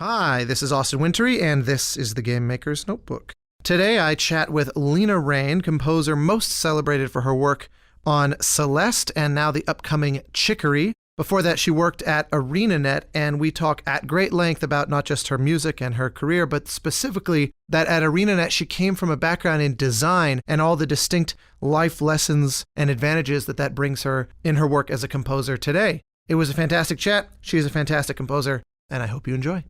Hi, this is Austin Wintory, and this is the Game Maker's Notebook. Today I chat with Lena Raine, composer most celebrated for her work on Celeste and now the upcoming Chicory. Before that, she worked at Arenanet, and we talk at great length about not just her music and her career, but specifically that at Arenanet she came from a background in design and all the distinct life lessons and advantages that brings her in her work as a composer today. It was a fantastic chat. She is a fantastic composer, and I hope you enjoy.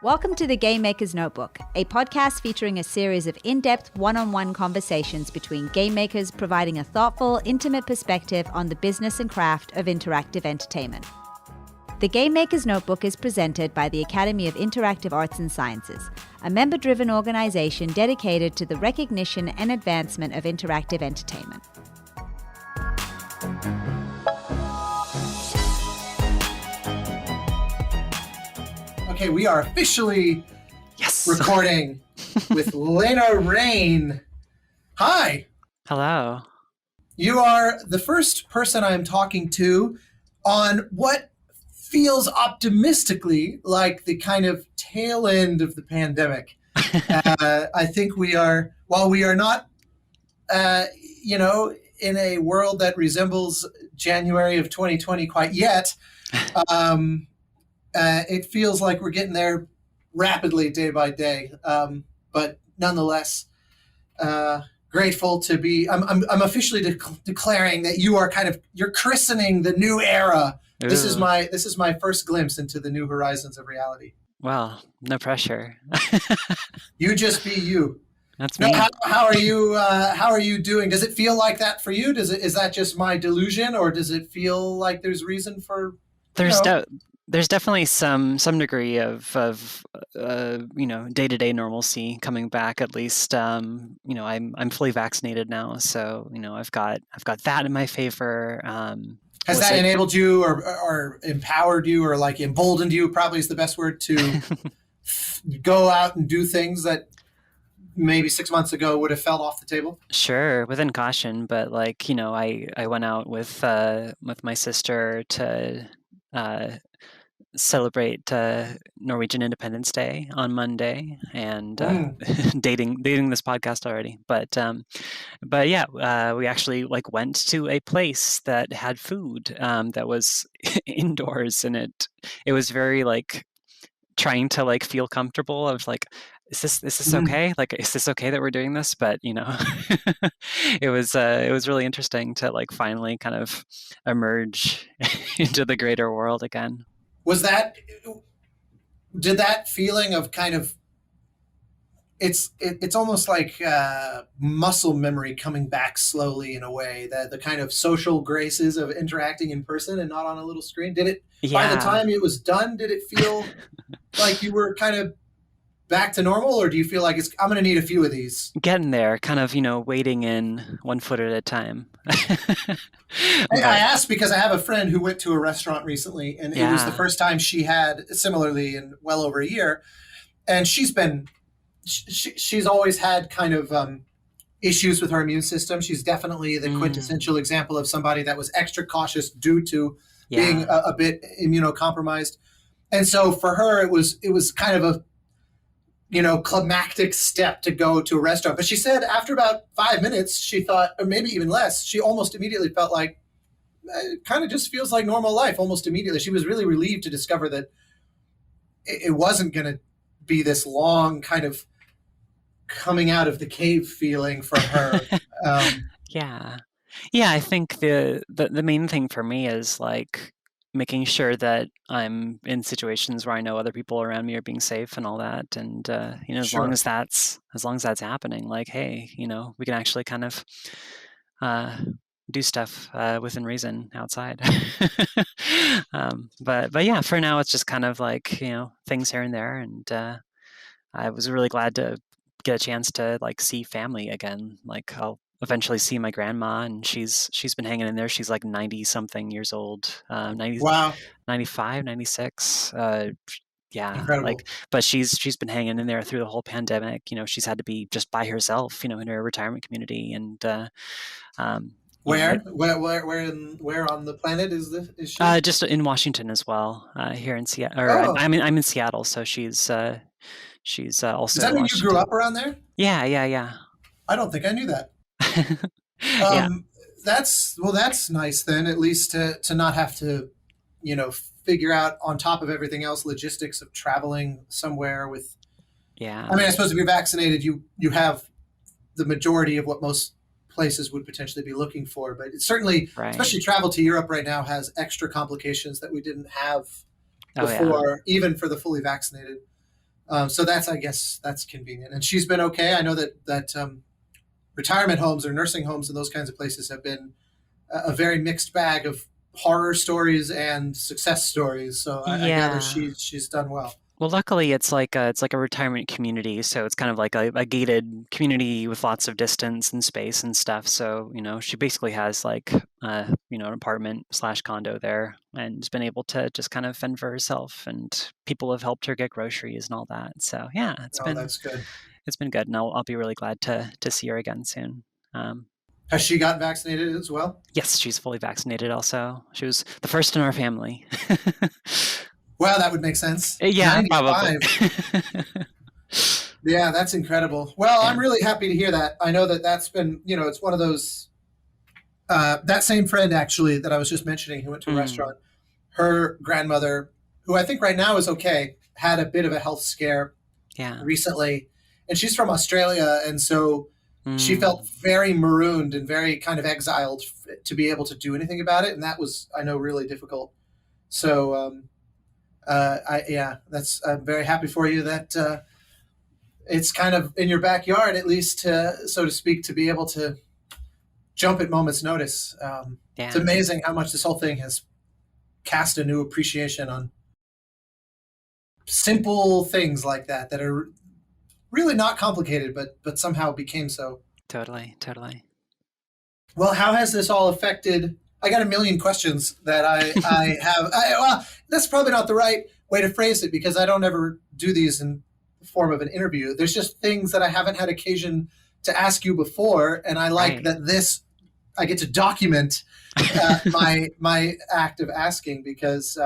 Welcome to the Game Maker's Notebook, a podcast featuring a series of in-depth one-on-one conversations between game makers providing a thoughtful, intimate perspective on the business and craft of interactive entertainment. The Game Maker's Notebook is presented by the Academy of Interactive Arts and Sciences, a member-driven organization dedicated to the recognition and advancement of interactive entertainment. Okay, we are officially recording with Lena Raine. Hi. Hello. You are the first person I'm talking to on what feels optimistically like the kind of tail end of the pandemic. I think we are, while we are not, in a world that resembles January of 2020 quite yet, it feels like we're getting there rapidly day by day, but nonetheless, grateful to be. I'm officially declaring that you are you're christening the new era. Ooh. This is my first glimpse into the new horizons of reality. Well, no pressure. You just be you. That's me. How are you? How are you doing? Does it feel like that for you? Is that just my delusion, or does it feel like there's reason for? There's definitely some degree of day-to-day normalcy coming back. At least I'm fully vaccinated now, so I've got that in my favor. Has that enabled you or empowered you or like emboldened you? Probably is the best word to go out and do things that maybe 6 months ago would have fell off the table. Sure, within caution, but I went out with my sister to celebrate Norwegian Independence Day on Monday, and dating this podcast already. But yeah, we actually went to a place that had food that was indoors, and it was very trying to feel comfortable. I was like, is this okay? Is this okay that we're doing this? But it was really interesting to finally kind of emerge into the greater world again. Did that feeling of it's almost like muscle memory coming back slowly in a way, that the kind of social graces of interacting in person and not on a little screen, by the time it was done, did it feel like you were kind of back to normal, or do you feel like I'm going to need a few of these? Getting there, kind of, wading in 1 foot at a time. I asked because I have a friend who went to a restaurant recently, and it was the first time she had similarly in well over a year. And she's always had kind of issues with her immune system. She's definitely the quintessential example of somebody that was extra cautious due to being a bit immunocompromised. And so for her, it was kind of a climactic step to go to a restaurant. But she said after about 5 minutes, she thought, or maybe even less, she almost immediately felt like it kind of just feels like normal life almost immediately. She was really relieved to discover that it wasn't going to be this long kind of coming out of the cave feeling from her. Yeah. I think the main thing for me is making sure that I'm in situations where I know other people around me are being safe and all that. And, as long as that's happening, hey, we can actually kind of do stuff within reason outside. But yeah, for now, it's just kind of things here and there. And I was really glad to get a chance to see family again. I'll eventually see my grandma, and she's been hanging in there. She's 90 something years old, 90, Wow. 95, 96. Yeah. Incredible. But she's been hanging in there through the whole pandemic. She's had to be just by herself, in her retirement community. And Where on the planet is she? Just in Washington as well. Here in Seattle, or Oh. I'm in Seattle, so she's also. Does that mean you grew up around there? Yeah. I don't think I knew that. Yeah. That's nice then, at least to not have to, figure out on top of everything else logistics of traveling somewhere with. Yeah. I mean, I suppose if you're vaccinated, you have the majority of what most places would potentially be looking for, but it's certainly, especially travel to Europe right now, has extra complications that we didn't have before, even for the fully vaccinated. So I guess that's convenient. And she's been okay. I know that retirement homes or nursing homes and those kinds of places have been a very mixed bag of horror stories and success stories. So I gather she's done well. Well, luckily it's like a retirement community, so it's kind of like a gated community with lots of distance and space and stuff. So she basically has like an apartment / condo there, and has been able to just kind of fend for herself. And people have helped her get groceries and all that. So yeah, that's good. It's been good, and I'll be really glad to see her again soon. Has she gotten vaccinated as well? Yes, she's fully vaccinated. Also, she was the first in our family. Well, that would make sense. Yeah, 95. Probably. Yeah, that's incredible. Well, I'm really happy to hear that. I know that's been, it's one of those, that same friend actually that I was just mentioning who went to a restaurant, her grandmother, who I think right now is okay, had a bit of a health scare recently. And she's from Australia. And so she felt very marooned and very kind of exiled to be able to do anything about it. And that was, I know, really difficult. So, I'm very happy for you that it's kind of in your backyard, at least, so to speak, to be able to jump at moment's notice. It's amazing how much this whole thing has cast a new appreciation on simple things like that are really not complicated, but somehow became so. Totally. Well, how has this all affected? I got a million questions that I have. Well, that's probably not the right way to phrase it, because I don't ever do these in the form of an interview. There's just things that I haven't had occasion to ask you before, and I like that I get to document my act of asking, because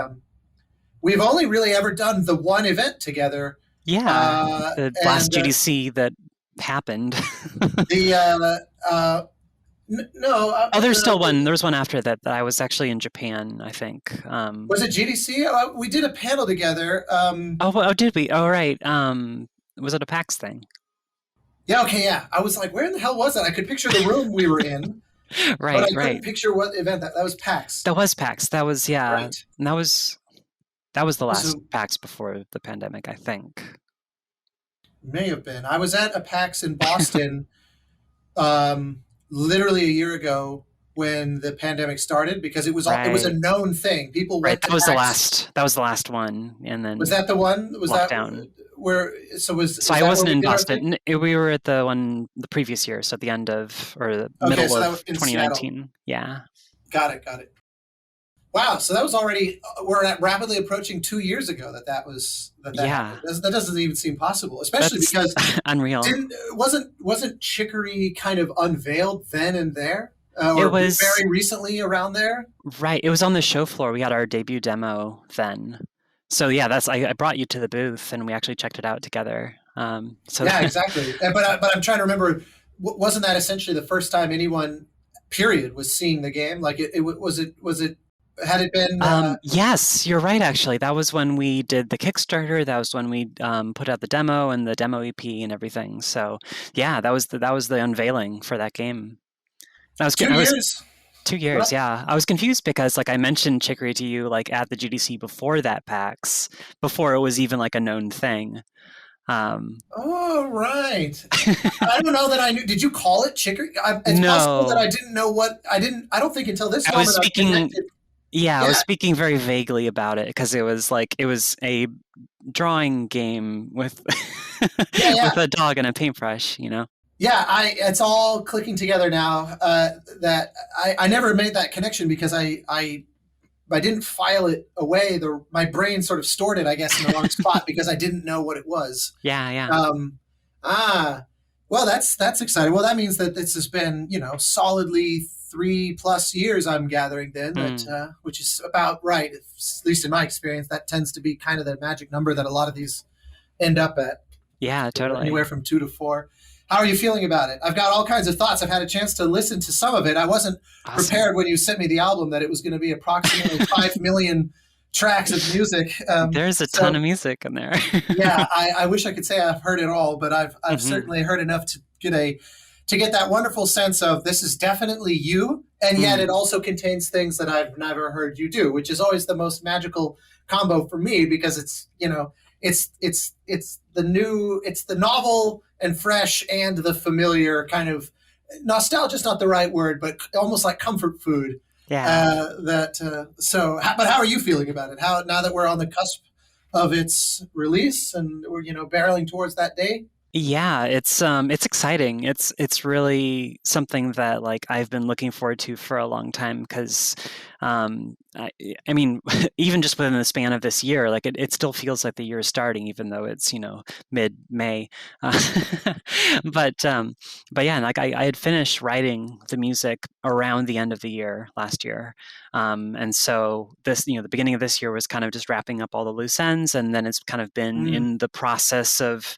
we've only really ever done the one event together. Yeah, the last GDC that happened. No. There's still one. There was one after that I was actually in Japan, I think. Was it GDC? We did a panel together. Did we? Oh, right. Was it a PAX thing? Yeah, okay, yeah. I was like, where in the hell was that? I could picture the room we were in. Right, but I couldn't picture what event that was. PAX. That was PAX. That was, yeah. Right. And that was the last PAX before the pandemic, I think. May have been. I was at a PAX in Boston literally a year ago when the pandemic started, because it was it was a known thing. People went to that was the last one, and then was that the one? Was lockdown. That where? So I wasn't in Boston. We were at the one the previous year, so at the end of the middle of 2019. Seattle. Yeah. Got it. Wow, so that was already, we're rapidly approaching 2 years ago that was happened. That doesn't even seem possible, especially because unreal. Wasn't Chicory kind of unveiled then and there? It was very recently around there. Right, it was on the show floor. We had our debut demo then. So yeah, I brought you to the booth and we actually checked it out together. Yeah, exactly. But I'm trying to remember, wasn't that essentially the first time anyone, period, was seeing the game? Like was it? Had it been? Yes, you're right. Actually, that was when we did the Kickstarter. That was when we put out the demo and the demo EP and everything. So yeah, that was the unveiling for that game. That was 2 years. 2 years, what? Yeah. I was confused because like I mentioned Chicory to you like at the GDC before that PAX, before it was even like a known thing. Oh, right. I don't know that I knew. Did you call it Chicory? It's possible that I didn't know what I don't think until this moment. I was speaking very vaguely about it because it was a drawing game with with a dog and a paintbrush, you know. Yeah, it's all clicking together now. That I never made that connection because I didn't file it away. My brain sort of stored it, I guess, in the wrong spot because I didn't know what it was. Yeah. Well, that's exciting. Well, that means that this has been, solidly 3+ years, I'm gathering then, which is about right. At least in my experience, that tends to be kind of the magic number that a lot of these end up at. Yeah, totally. Anywhere from 2 to 4. How are you feeling about it? I've got all kinds of thoughts. I've had a chance to listen to some of it. I wasn't prepared when you sent me the album that it was going to be approximately 5 million tracks of music. There's a ton of music in there. Yeah, I wish I could say I've heard it all, but I've certainly heard enough to get that wonderful sense of this is definitely you, and yet it also contains things that I've never heard you do, which is always the most magical combo for me, because it's, you know, it's the new, it's the novel and fresh and the familiar kind of nostalgia is not the right word, but almost like comfort food. Yeah. But how are you feeling about it? How, now that we're on the cusp of its release and we're, you know, barreling towards that day? Yeah, it's exciting. It's really something that like I've been looking forward to for a long time, because I mean, even just within the span of this year, like it still feels like the year is starting, even though it's, you know, mid-May. But yeah, like I had finished writing the music around the end of the year last year, and so this, you know, the beginning of this year was kind of just wrapping up all the loose ends, and then it's kind of been in the process of,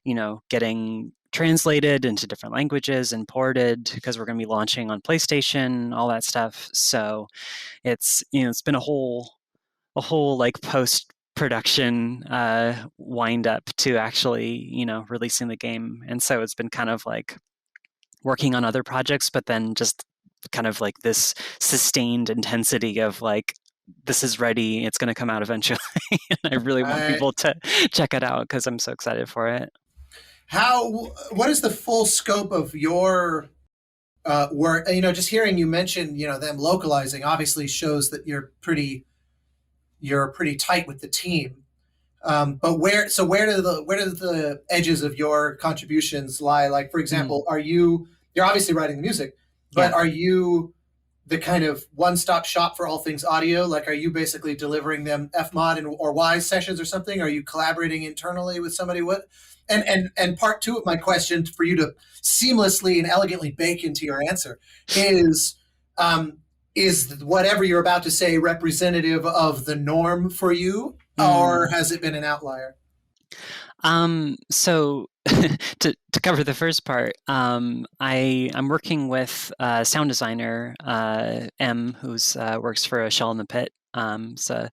you know, getting translated into different languages and ported, because we're going to be launching on PlayStation, all that stuff. So it's, you know, it's been a whole like post production wind up to actually, you know, releasing the game. And so it's been kind of like working on other projects, but then just kind of like this sustained intensity of like, this is ready, it's going to come out eventually. And I really want people to check it out because I'm so excited for it. What is the full scope of your work? You know, just hearing you mention, you know, them localizing obviously shows that you're pretty tight with the team. But where do the edges of your contributions lie? Like, for example, you're obviously writing the music, but are you the kind of one-stop shop for all things audio? Like, are you basically delivering them FMOD or WISE sessions or something? Are you collaborating internally with somebody? What? And part two of my question for you to seamlessly and elegantly bake into your answer is whatever you're about to say representative of the norm for you, or has it been an outlier? So to cover the first part, I'm working with a sound designer, M, who's works for A Shell in the Pit. It's a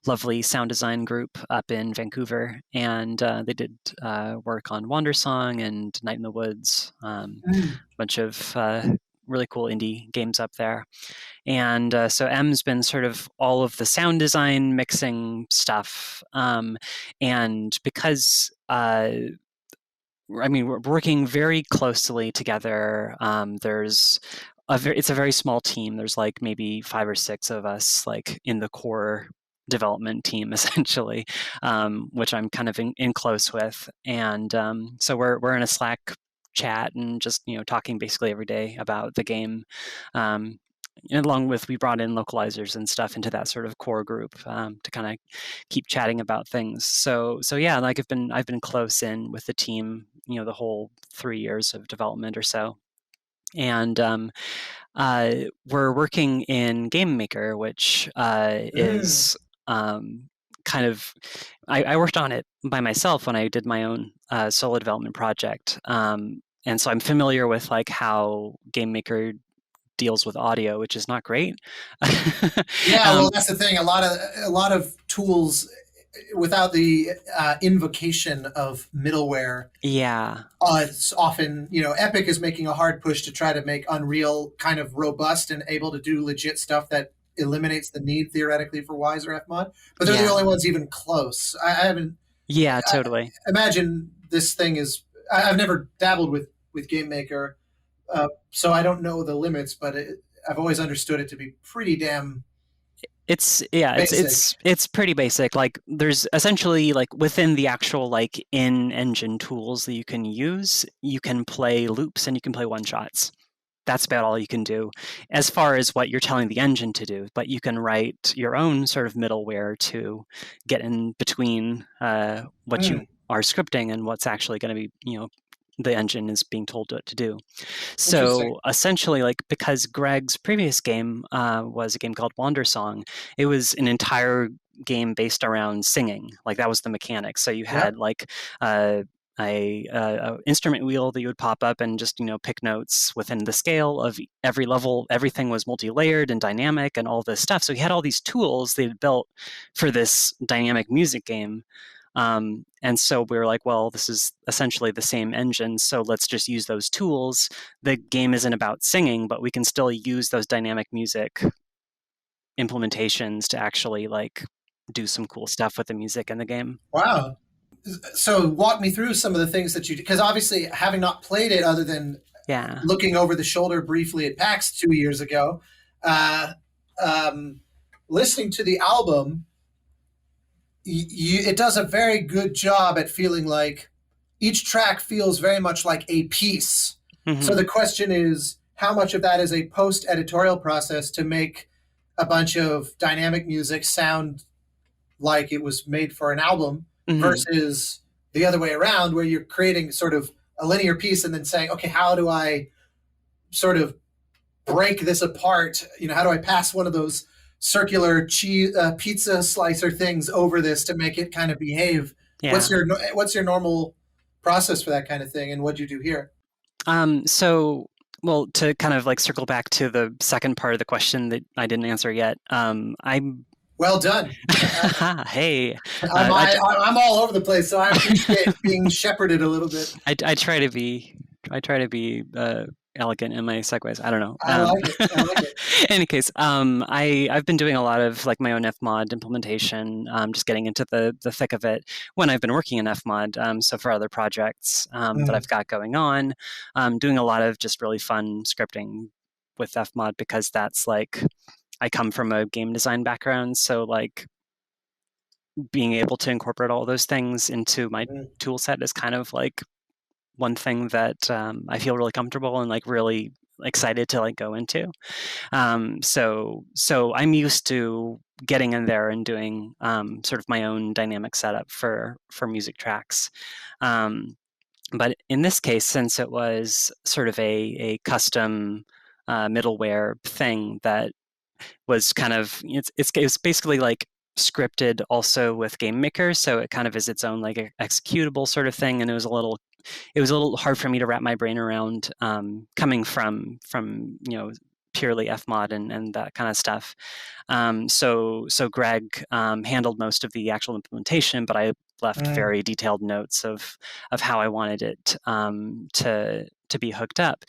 lovely sound design group up in Vancouver, and they did work on Wandersong and Night in the Woods, a bunch of really cool indie games up there. And so M's been sort of all of the sound design mixing stuff, and because I mean, we're working very closely together. It's a very small team. There's like maybe 5 or 6 of us, like in the core development team, essentially, which I'm kind of in close with. And so we're in a Slack chat and just, you know, talking basically every day about the game. Along with, we brought in localizers and stuff into that sort of core group to kind of keep chatting about things. So yeah, like I've been close in with the team, you know, the whole 3 years of development or so. And we're working in Game Maker, which is kind of, I worked on it by myself when I did my own solo development project. And so I'm familiar with like how Game Maker deals with audio, which is not great. Yeah, well, that's the thing. A lot of tools without the invocation of middleware. Yeah. It's often, you know, Epic is making a hard push to try to make Unreal kind of robust and able to do legit stuff that eliminates the need theoretically for WISE or FMOD, but they're the only ones even close. I haven't. Yeah, totally. I imagine this thing is. I've never dabbled with Game Maker. So I don't know the limits, but I've always understood it to be pretty damn. It's pretty basic. Like there's essentially like within the actual like in-engine tools that you can use, you can play loops and you can play one-shots. That's about all you can do as far as what you're telling the engine to do. But you can write your own sort of middleware to get in between what you are scripting and what's actually going to be, you know, the engine is being told to do. So essentially, like, because Greg's previous game was a game called Wandersong, it was an entire game based around singing. Like, that was the mechanic. So you had like a instrument wheel that you would pop up and just, pick notes within the scale of every level. Everything was multi-layered and dynamic and all this stuff. So he had all these tools they had built for this dynamic music game. And so we were like, well, this is essentially the same engine, so let's just use those tools. The game isn't about singing, but we can still use those dynamic music implementations to actually like do some cool stuff with the music in the game. Wow. So walk me through some of the things that you do, because obviously having not played it other than looking over the shoulder briefly at PAX 2 years ago, listening to the album, it does a very good job at feeling like each track feels very much like a piece. Mm-hmm. So the question is, how much of that is a post-editorial process to make a bunch of dynamic music sound like it was made for an album, versus the other way around, where you're creating sort of a linear piece and then saying, okay, how do I sort of break this apart? How do I pass one of those circular pizza slicer things over this to make it kind of behave? What's your normal process for that kind of thing, and what'd you do here? Well, to kind of like circle back to the second part of the question that I didn't answer yet, I'm well done. Hey, I'm all over the place, so I appreciate being shepherded a little bit. I try to be elegant in my segues. I don't know. I like it. In any case, I've been doing a lot of like my own Fmod implementation, just getting into the thick of it when I've been working in Fmod. So for other projects that I've got going on, doing a lot of just really fun scripting with Fmod, because that's like, I come from a game design background, so like being able to incorporate all those things into my tool set is kind of like one thing that I feel really comfortable and like really excited to like go into. So I'm used to getting in there and doing sort of my own dynamic setup for music tracks. But in this case, since it was sort of a custom middleware thing that was kind of, it's basically like scripted also with Game Maker, so it kind of is its own like executable sort of thing, and it was a little hard for me to wrap my brain around, coming from purely Fmod and that kind of stuff. So Greg handled most of the actual implementation, but I left very detailed notes of how I wanted it to be hooked up.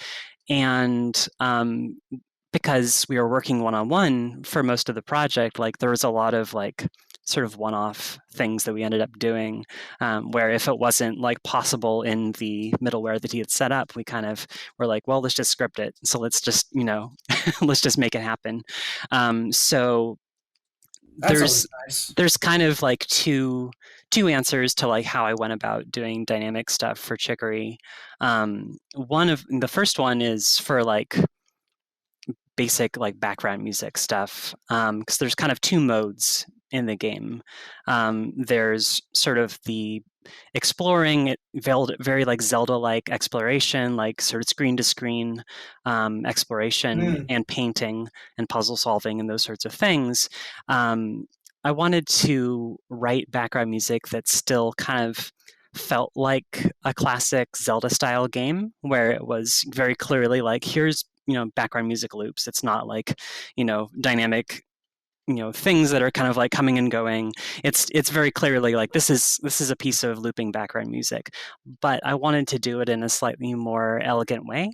And because we were working one-on-one for most of the project, like there was a lot of like sort of one-off things that we ended up doing, where if it wasn't like possible in the middleware that he had set up, we kind of were like, well, let's just script it. So let's just, let's just make it happen. So there's kind of like two answers to like how I went about doing dynamic stuff for Chicory. The first one is for like basic like background music stuff, because there's kind of two modes in the game. There's sort of the exploring, very like Zelda-like exploration, like sort of screen to screen exploration and painting and puzzle solving and those sorts of things. I wanted to write background music that still kind of felt like a classic Zelda style game, where it was very clearly like, here's background music loops. It's not like dynamic things that are kind of like coming and going. It's very clearly like this is a piece of looping background music, but I wanted to do it in a slightly more elegant way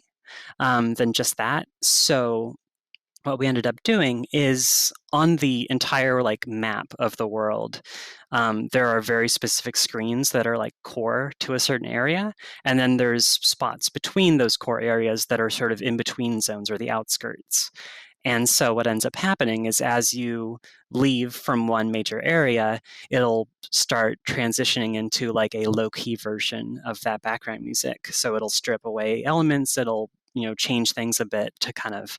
than just that. So what we ended up doing is, on the entire like map of the world, there are very specific screens that are like core to a certain area, and then there's spots between those core areas that are sort of in between zones or the outskirts. And so what ends up happening is, as you leave from one major area, it'll start transitioning into like a low-key version of that background music. So it'll strip away elements, it'll change things a bit to kind of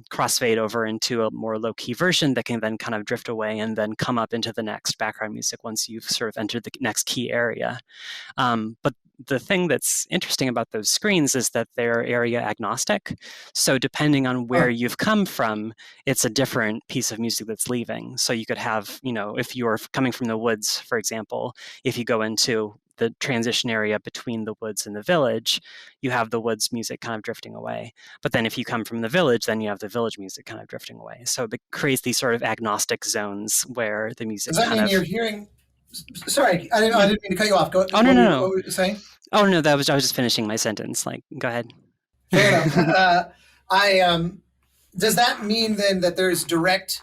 crossfade over into a more low-key version that can then kind of drift away and then come up into the next background music once you've sort of entered the next key area. But the thing that's interesting about those screens is that they're area agnostic. So depending on where you've come from, it's a different piece of music that's leaving. So you could have, if you're coming from the woods, for example, if you go into the transition area between the woods and the village, you have the woods music kind of drifting away. But then if you come from the village, then you have the village music kind of drifting away. So it creates these sort of agnostic zones where the music Does that mean you're hearing... Sorry, I didn't mean to cut you off. No. What were you saying? Oh, no, I was just finishing my sentence. Go ahead. Fair enough. Does that mean then that there's direct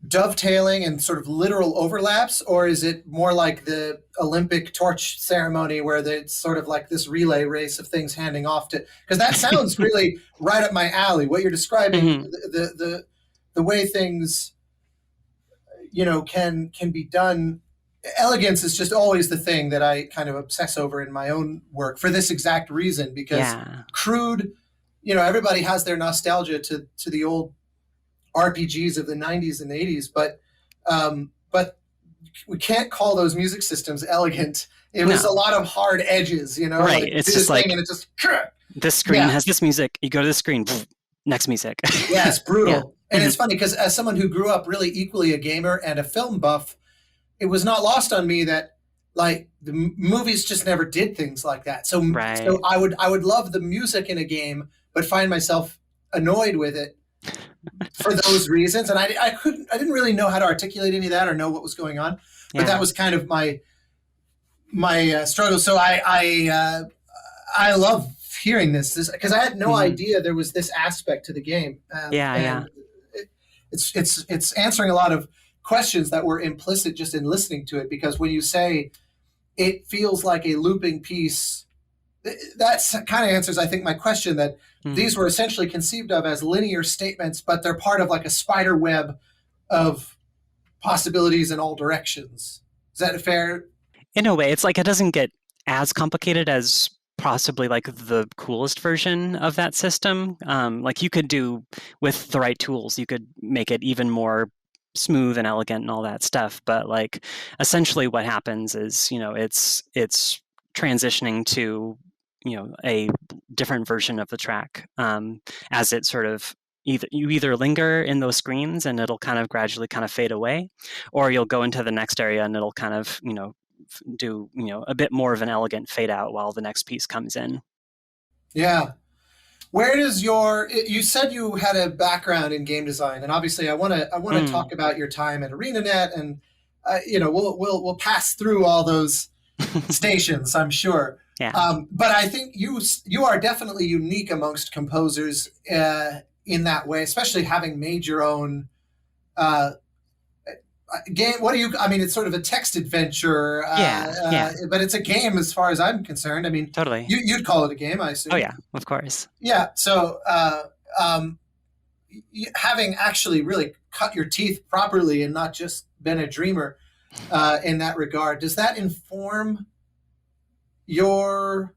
dovetailing and sort of literal overlaps, or is it more like the Olympic torch ceremony where it's sort of like this relay race of things handing off to... Because that sounds really right up my alley. What you're describing, the way things... can be done. Elegance is just always the thing that I kind of obsess over in my own work for this exact reason, because crude, everybody has their nostalgia to the old RPGs of the 90s and 80s, but we can't call those music systems elegant. It was a lot of hard edges, Right. It's just like, and it just... This screen has this music. You go to the screen, next music. Yeah, it's brutal. Yeah. And it's funny because as someone who grew up really equally a gamer and a film buff, it was not lost on me that the movies just never did things like that. So I would love the music in a game, but find myself annoyed with it for those reasons. And I didn't really know how to articulate any of that or know what was going on. But that was kind of my struggle. So I love hearing this because I had no idea there was this aspect to the game. It's answering a lot of questions that were implicit just in listening to it, because when you say it feels like a looping piece, that kind of answers, I think, my question that these were essentially conceived of as linear statements, but they're part of like a spider web of possibilities in all directions. Is that fair? In a way, it's like it doesn't get as complicated as possibly like the coolest version of that system. Like you could do with the right tools, you could make it even more smooth and elegant and all that stuff. But like essentially what happens is, it's transitioning to, a different version of the track as it sort of either linger in those screens and it'll kind of gradually kind of fade away, or you'll go into the next area and it'll kind of, do a bit more of an elegant fade out while the next piece comes in. Yeah. Where does you said you had a background in game design, and obviously I want to talk about your time at Arenanet, and we'll pass through all those stations, I'm sure. Yeah. But I think you are definitely unique amongst composers in that way, especially having made your own game. It's sort of a text adventure, but it's a game as far as I'm concerned. I mean, totally. You'd call it a game, I assume. Oh yeah, of course. Yeah. So having actually really cut your teeth properly and not just been a dreamer in that regard, does that inform your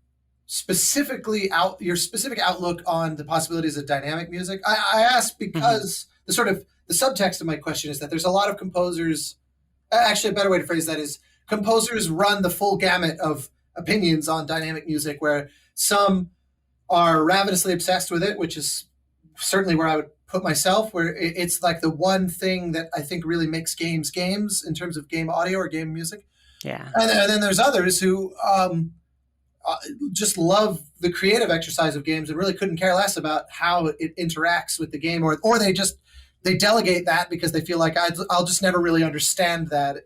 specific outlook on the possibilities of dynamic music? I ask because the subtext of my question is that there's a lot of composers. Actually, a better way to phrase that is composers run the full gamut of opinions on dynamic music, where some are ravenously obsessed with it, which is certainly where I would put myself, where it's like the one thing that I think really makes games in terms of game audio or game music. Yeah. And then there's others who just love the creative exercise of games and really couldn't care less about how it interacts with the game, or they delegate that because they feel like I'll just never really understand that.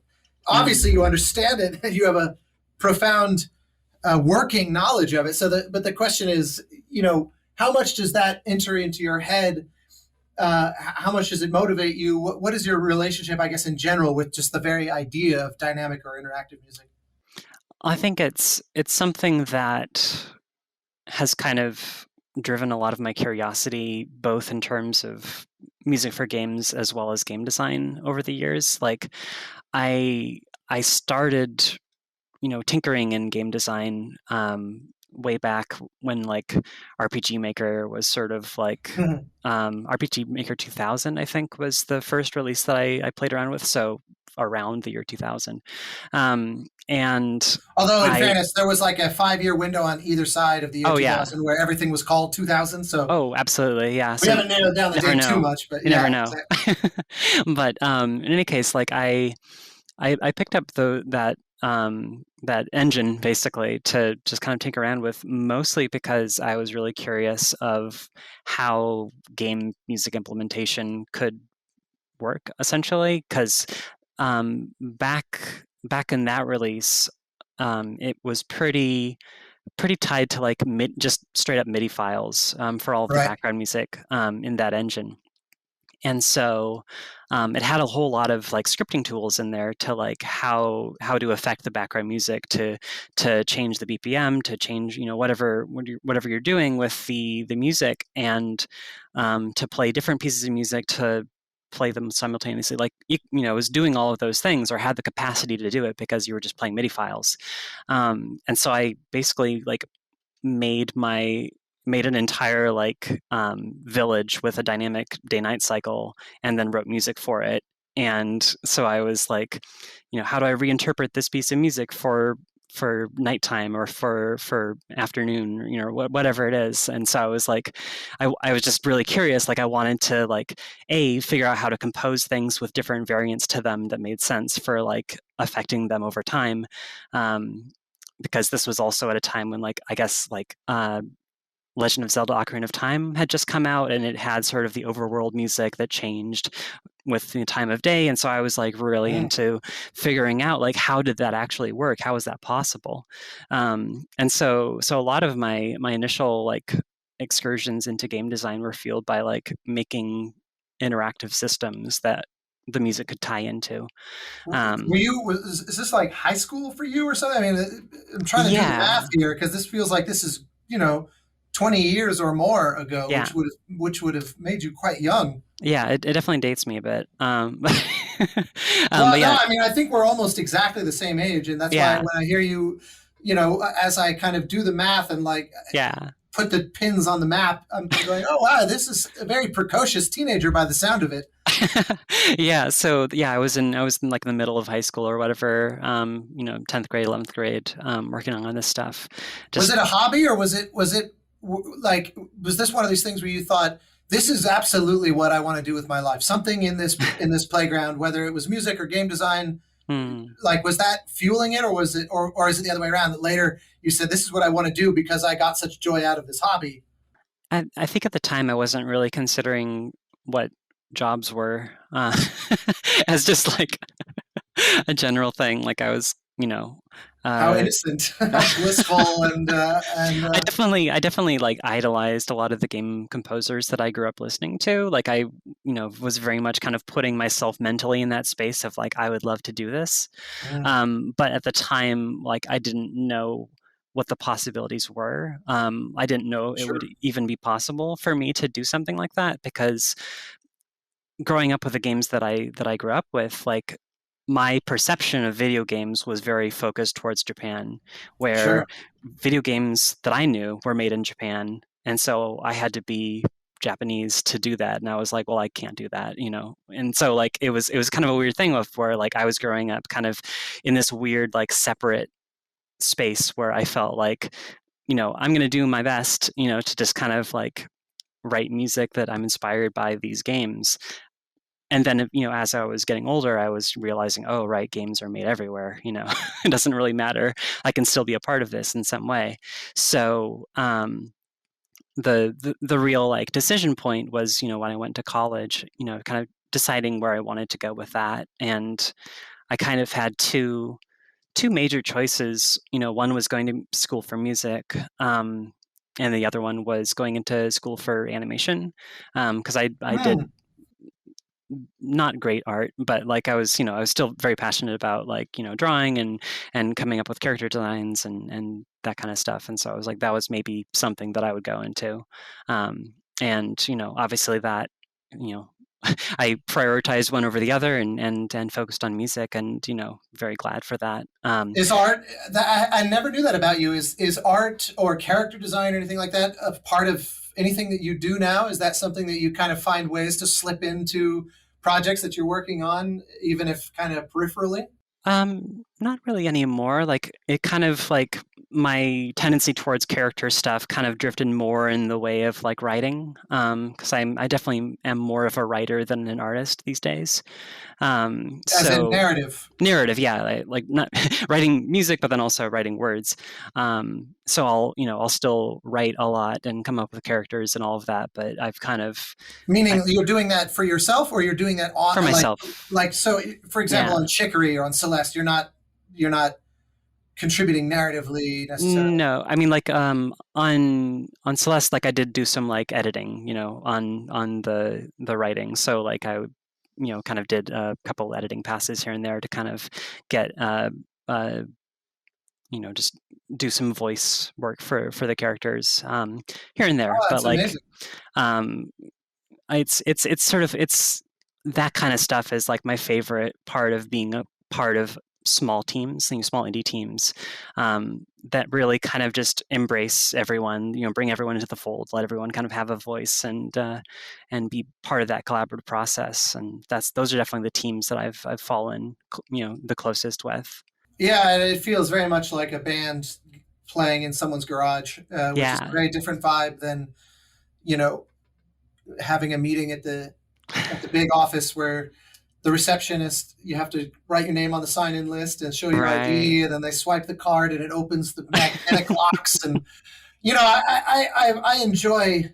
Obviously, you understand it and you have a profound working knowledge of it. But the question is, how much does that enter into your head? How much does it motivate you? What is your relationship, I guess, in general with just the very idea of dynamic or interactive music? I think it's something that has kind of driven a lot of my curiosity, both in terms of music for games as well as game design over the years. Like I started, tinkering in game design way back when like RPG Maker was sort of like RPG Maker 2000, I think, was the first release that I played around with. So around the year 2000. And although in fairness, there was like a 5-year window on either side of the year 2000 where everything was called 2000. So absolutely, yeah. We haven't narrowed down the date too much, but you never know. Exactly. But in any case, like I picked up that engine basically to just kind of tinker around with, mostly because I was really curious of how game music implementation could work, essentially, because back in that release, it was pretty tied to like just straight up MIDI files for all of the background music in that engine. And so it had a whole lot of like scripting tools in there to like how to affect the background music, to change the BPM, to change, you know, whatever you're doing with the music, and to play different pieces of music, to play them simultaneously. Like you know, was doing all of those things, or had the capacity to do it, because you were just playing MIDI files. And so I basically like made an entire like village with a dynamic day-night cycle, and then wrote music for it. And so I was like, you know, how do I reinterpret this piece of music for nighttime, or for afternoon, you know, whatever it is. And so I was like, I was just really curious. Like I wanted to like figure out how to compose things with different variants to them that made sense for like affecting them over time. Because this was also at a time when, like, I guess, like, Legend of Zelda: Ocarina of Time had just come out, and it had sort of the overworld music that changed with the time of day. And so I was like really into figuring out like, how did that actually work? How was that possible? And so a lot of my initial like excursions into game design were fueled by like making interactive systems that the music could tie into. Is this like high school for you or something? I mean, I'm trying to do the math here, because this feels like this is, you know, 20 years or more ago, which would have made you quite young. Yeah, it definitely dates me a bit. Well, no, I mean, I think we're almost exactly the same age, and that's why when I hear you, you know, as I kind of do the math and like put the pins on the map, I'm going, oh wow, this is a very precocious teenager by the sound of it. So I was in like the middle of high school or whatever, you know, 10th grade, 11th grade, working on this stuff. Was it a hobby, or was it like, was this one of these things where you thought, this is absolutely what I want to do with my life? Something in this playground, whether it was music or game design, like, was that fueling it, or was it, or is it the other way around, that later you said, this is what I want to do because I got such joy out of this hobby? I think at the time I wasn't really considering what jobs were as just like a general thing. Like I was, you know, how innocent, blissful, and I definitely like idolized a lot of the game composers that I grew up listening to. Like I, you know, was very much kind of putting myself mentally in that space of like, I would love to do this. But at the time, like I didn't know what the possibilities were. I didn't know it would even be possible for me to do something like that, because growing up with the games that I grew up with, like my perception of video games was very focused towards Japan, where video games that I knew were made in Japan. And so I had to be Japanese to do that. And I was like, well, I can't do that, you know? And so like, it was kind of a weird thing where like I was growing up kind of in this weird, like separate space where I felt like, you know, I'm going to do my best, you know, to just kind of like write music that I'm inspired by these games. And then, you know, as I was getting older, I was realizing, oh, right, games are made everywhere. You know, it doesn't really matter. I can still be a part of this in some way. So the real like decision point was, you know, when I went to college, you know, kind of deciding where I wanted to go with that. And I kind of had two major choices. You know, one was going to school for music, and the other one was going into school for animation, because I did not great art, but like I was still very passionate about like, you know, drawing and coming up with character designs and that kind of stuff. And so I was like, that was maybe something that I would go into. And, you know, obviously that, you know, I prioritized one over the other and focused on music, and very glad for that. Is art I never knew that about you. Is art or character design or anything like that a part of anything that you do now? Is that something that you kind of find ways to slip into projects that you're working on, even if kind of peripherally? Not really anymore. Like it kind of like my tendency towards character stuff kind of drifted more in the way of like writing. Because I definitely am more of a writer than an artist these days. As in narrative. Narrative, yeah, like not writing music, but then also writing words. So I'll still write a lot and come up with characters and all of that. But I've kind of Meaning you're doing that for yourself, or you're doing that on for myself. Like so, for example, on Chicory or on Celeste, you're not contributing narratively necessarily. No, I mean like on Celeste, like I did do some like editing, on the writing. So like I kind of did a couple editing passes here and there to kind of get just do some voice work for the characters here and there. But like amazing. It's sort of that kind of stuff is like my favorite part of being a part of small teams, small indie teams that really kind of just embrace everyone, bring everyone into the fold, let everyone kind of have a voice and be part of that collaborative process. And those are definitely the teams that I've fallen, the closest with. Yeah, it feels very much like a band playing in someone's garage, which is a very different vibe than, having a meeting at the big office where the receptionist, you have to write your name on the sign-in list and show your ID, and then they swipe the card and it opens the magnetic locks. And I enjoy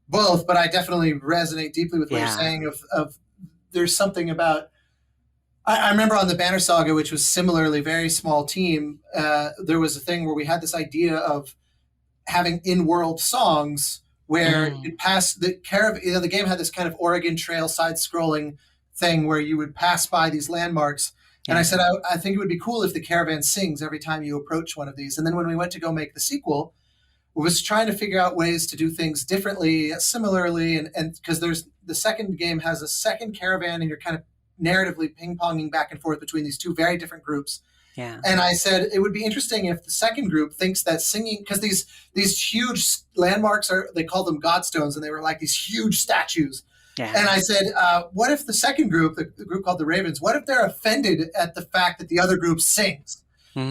both, but I definitely resonate deeply with what you're saying. Of there's something about. I remember on the Banner Saga, which was similarly very small team. There was a thing where we had this idea of having in-world songs where it passed the caravan. The game had this kind of Oregon Trail side-scrolling thing where you would pass by these landmarks. And I said, I think it would be cool if the caravan sings every time you approach one of these. And then when we went to go make the sequel, we was trying to figure out ways to do things differently, similarly. And because the second game has a second caravan and you're kind of narratively ping-ponging back and forth between these two very different groups. Yeah. And I said, it would be interesting if the second group thinks that singing, because these huge landmarks they call them godstones, and they were like these huge statues. Yeah. And I said, what if the second group, the group called the Ravens, what if they're offended at the fact that the other group sings?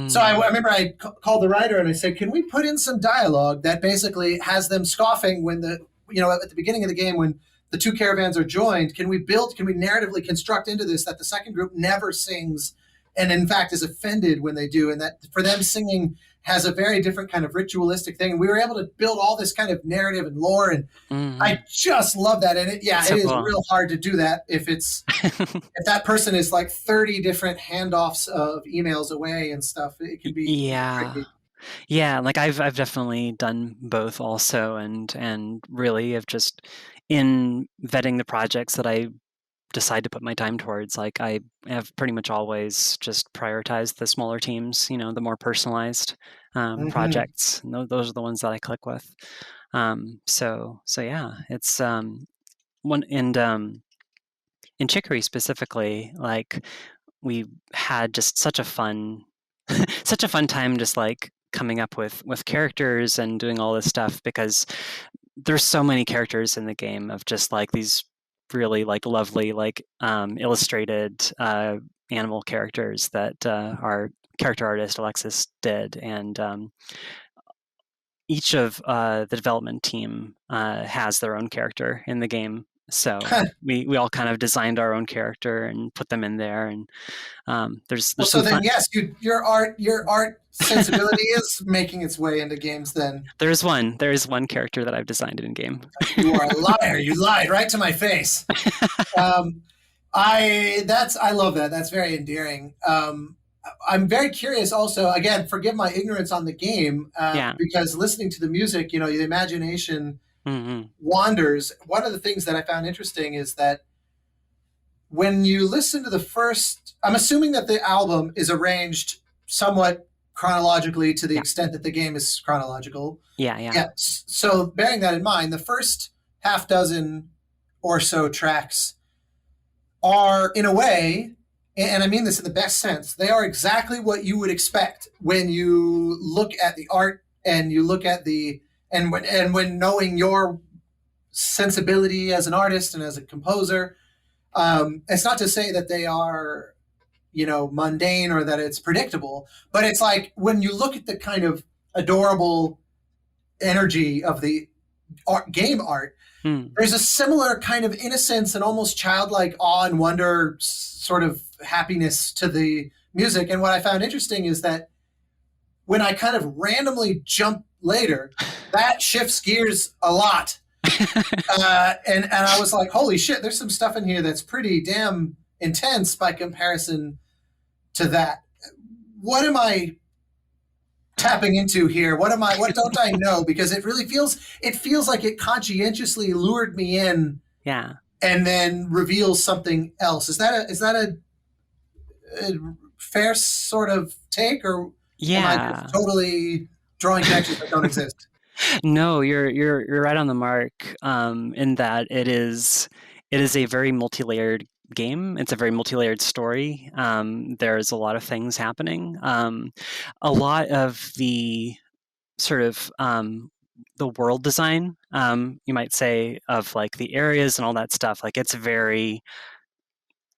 So I remember I called the writer and I said, can we put in some dialogue that basically has them scoffing when at the beginning of the game when the two caravans are joined, can we narratively construct into this that the second group never sings and in fact is offended when they do, and that for them singing has a very different kind of ritualistic thing. And we were able to build all this kind of narrative and lore, and I just love that. And it is real hard to do that if it's if that person is like 30 different handoffs of emails away and stuff. It can be tricky. Yeah, like I've definitely done both also, and really have just in vetting the projects that I decide to put my time towards, like I have pretty much always just prioritized the smaller teams, the more personalized projects. And those are the ones that I click with. So yeah, it's one. And in Chicory specifically, like we had just such a fun time just like coming up with characters and doing all this stuff, because there's so many characters in the game of just like these really like lovely like illustrated animal characters that our character artist Alexis did, and each of the development team has their own character in the game. So we all kind of designed our own character and put them in there, and there's so then yes, your art sensibility is making its way into games. Then there is one character that I've designed in game. You are a liar. You lied right to my face. I love that. That's very endearing. I'm very curious also, again, forgive my ignorance on the game, because listening to the music, the imagination wanders. One of the things that I found interesting is that when you listen to the first, I'm assuming that the album is arranged somewhat chronologically to the extent that the game is chronological. Yeah. So bearing that in mind, the first half dozen or so tracks are, in a way, and I mean this in the best sense, they are exactly what you would expect when you look at the art and you look at when knowing your sensibility as an artist and as a composer. It's not to say that they are, mundane or that it's predictable, but it's like when you look at the kind of adorable energy of the game art, there's a similar kind of innocence and almost childlike awe and wonder, sort of happiness to the music. And what I found interesting is that when I kind of randomly jump later, that shifts gears a lot. And I was like, holy shit, there's some stuff in here that's pretty damn intense by comparison to that. What am I tapping into here? What don't I know? Because it really feels like it conscientiously lured me in, yeah, and then reveals something else. Is that a fair sort of take, or am I just totally drawing connections that don't exist? No, you're right on the mark, in that it is a very multi-layered game. It's a very multi-layered story. There's a lot of things happening. A lot of the sort of the world design, you might say, of like the areas and all that stuff, like it's very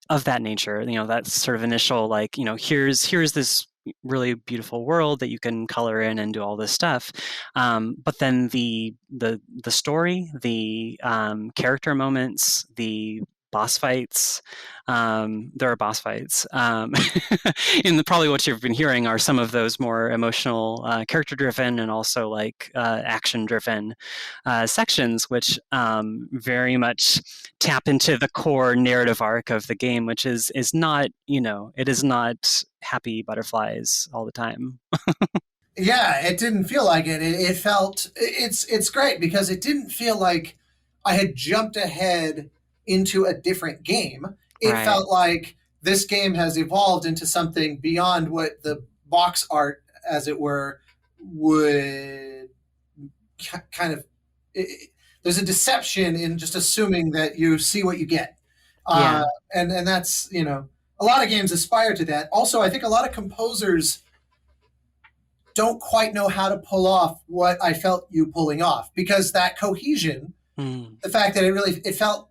of that nature. That sort of initial, like, here's this really beautiful world that you can color in and do all this stuff, but then the story, the character moments, the boss fights, there are boss fights, and probably what you've been hearing are some of those more emotional, character driven and also like action driven sections, which very much tap into the core narrative arc of the game, which is not, it is not happy butterflies all the time. Yeah, it didn't feel like it. It felt, it's great because it didn't feel like I had jumped ahead into a different game. It Right. felt like this game has evolved into something beyond what the box art, as it were, would kind of. There's a deception in just assuming that you see what you get. Yeah. And that's, a lot of games aspire to that. Also, I think a lot of composers don't quite know how to pull off what I felt you pulling off, because that cohesion, the fact that it felt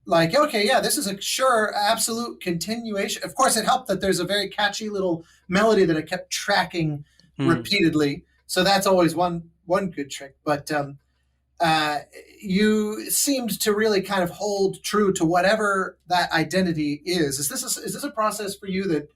like, okay, yeah, this is a sure, absolute continuation. Of course, it helped that there's a very catchy little melody that I kept tracking repeatedly. So that's always one good trick. But you seemed to really kind of hold true to whatever that identity is. Is this a process for you that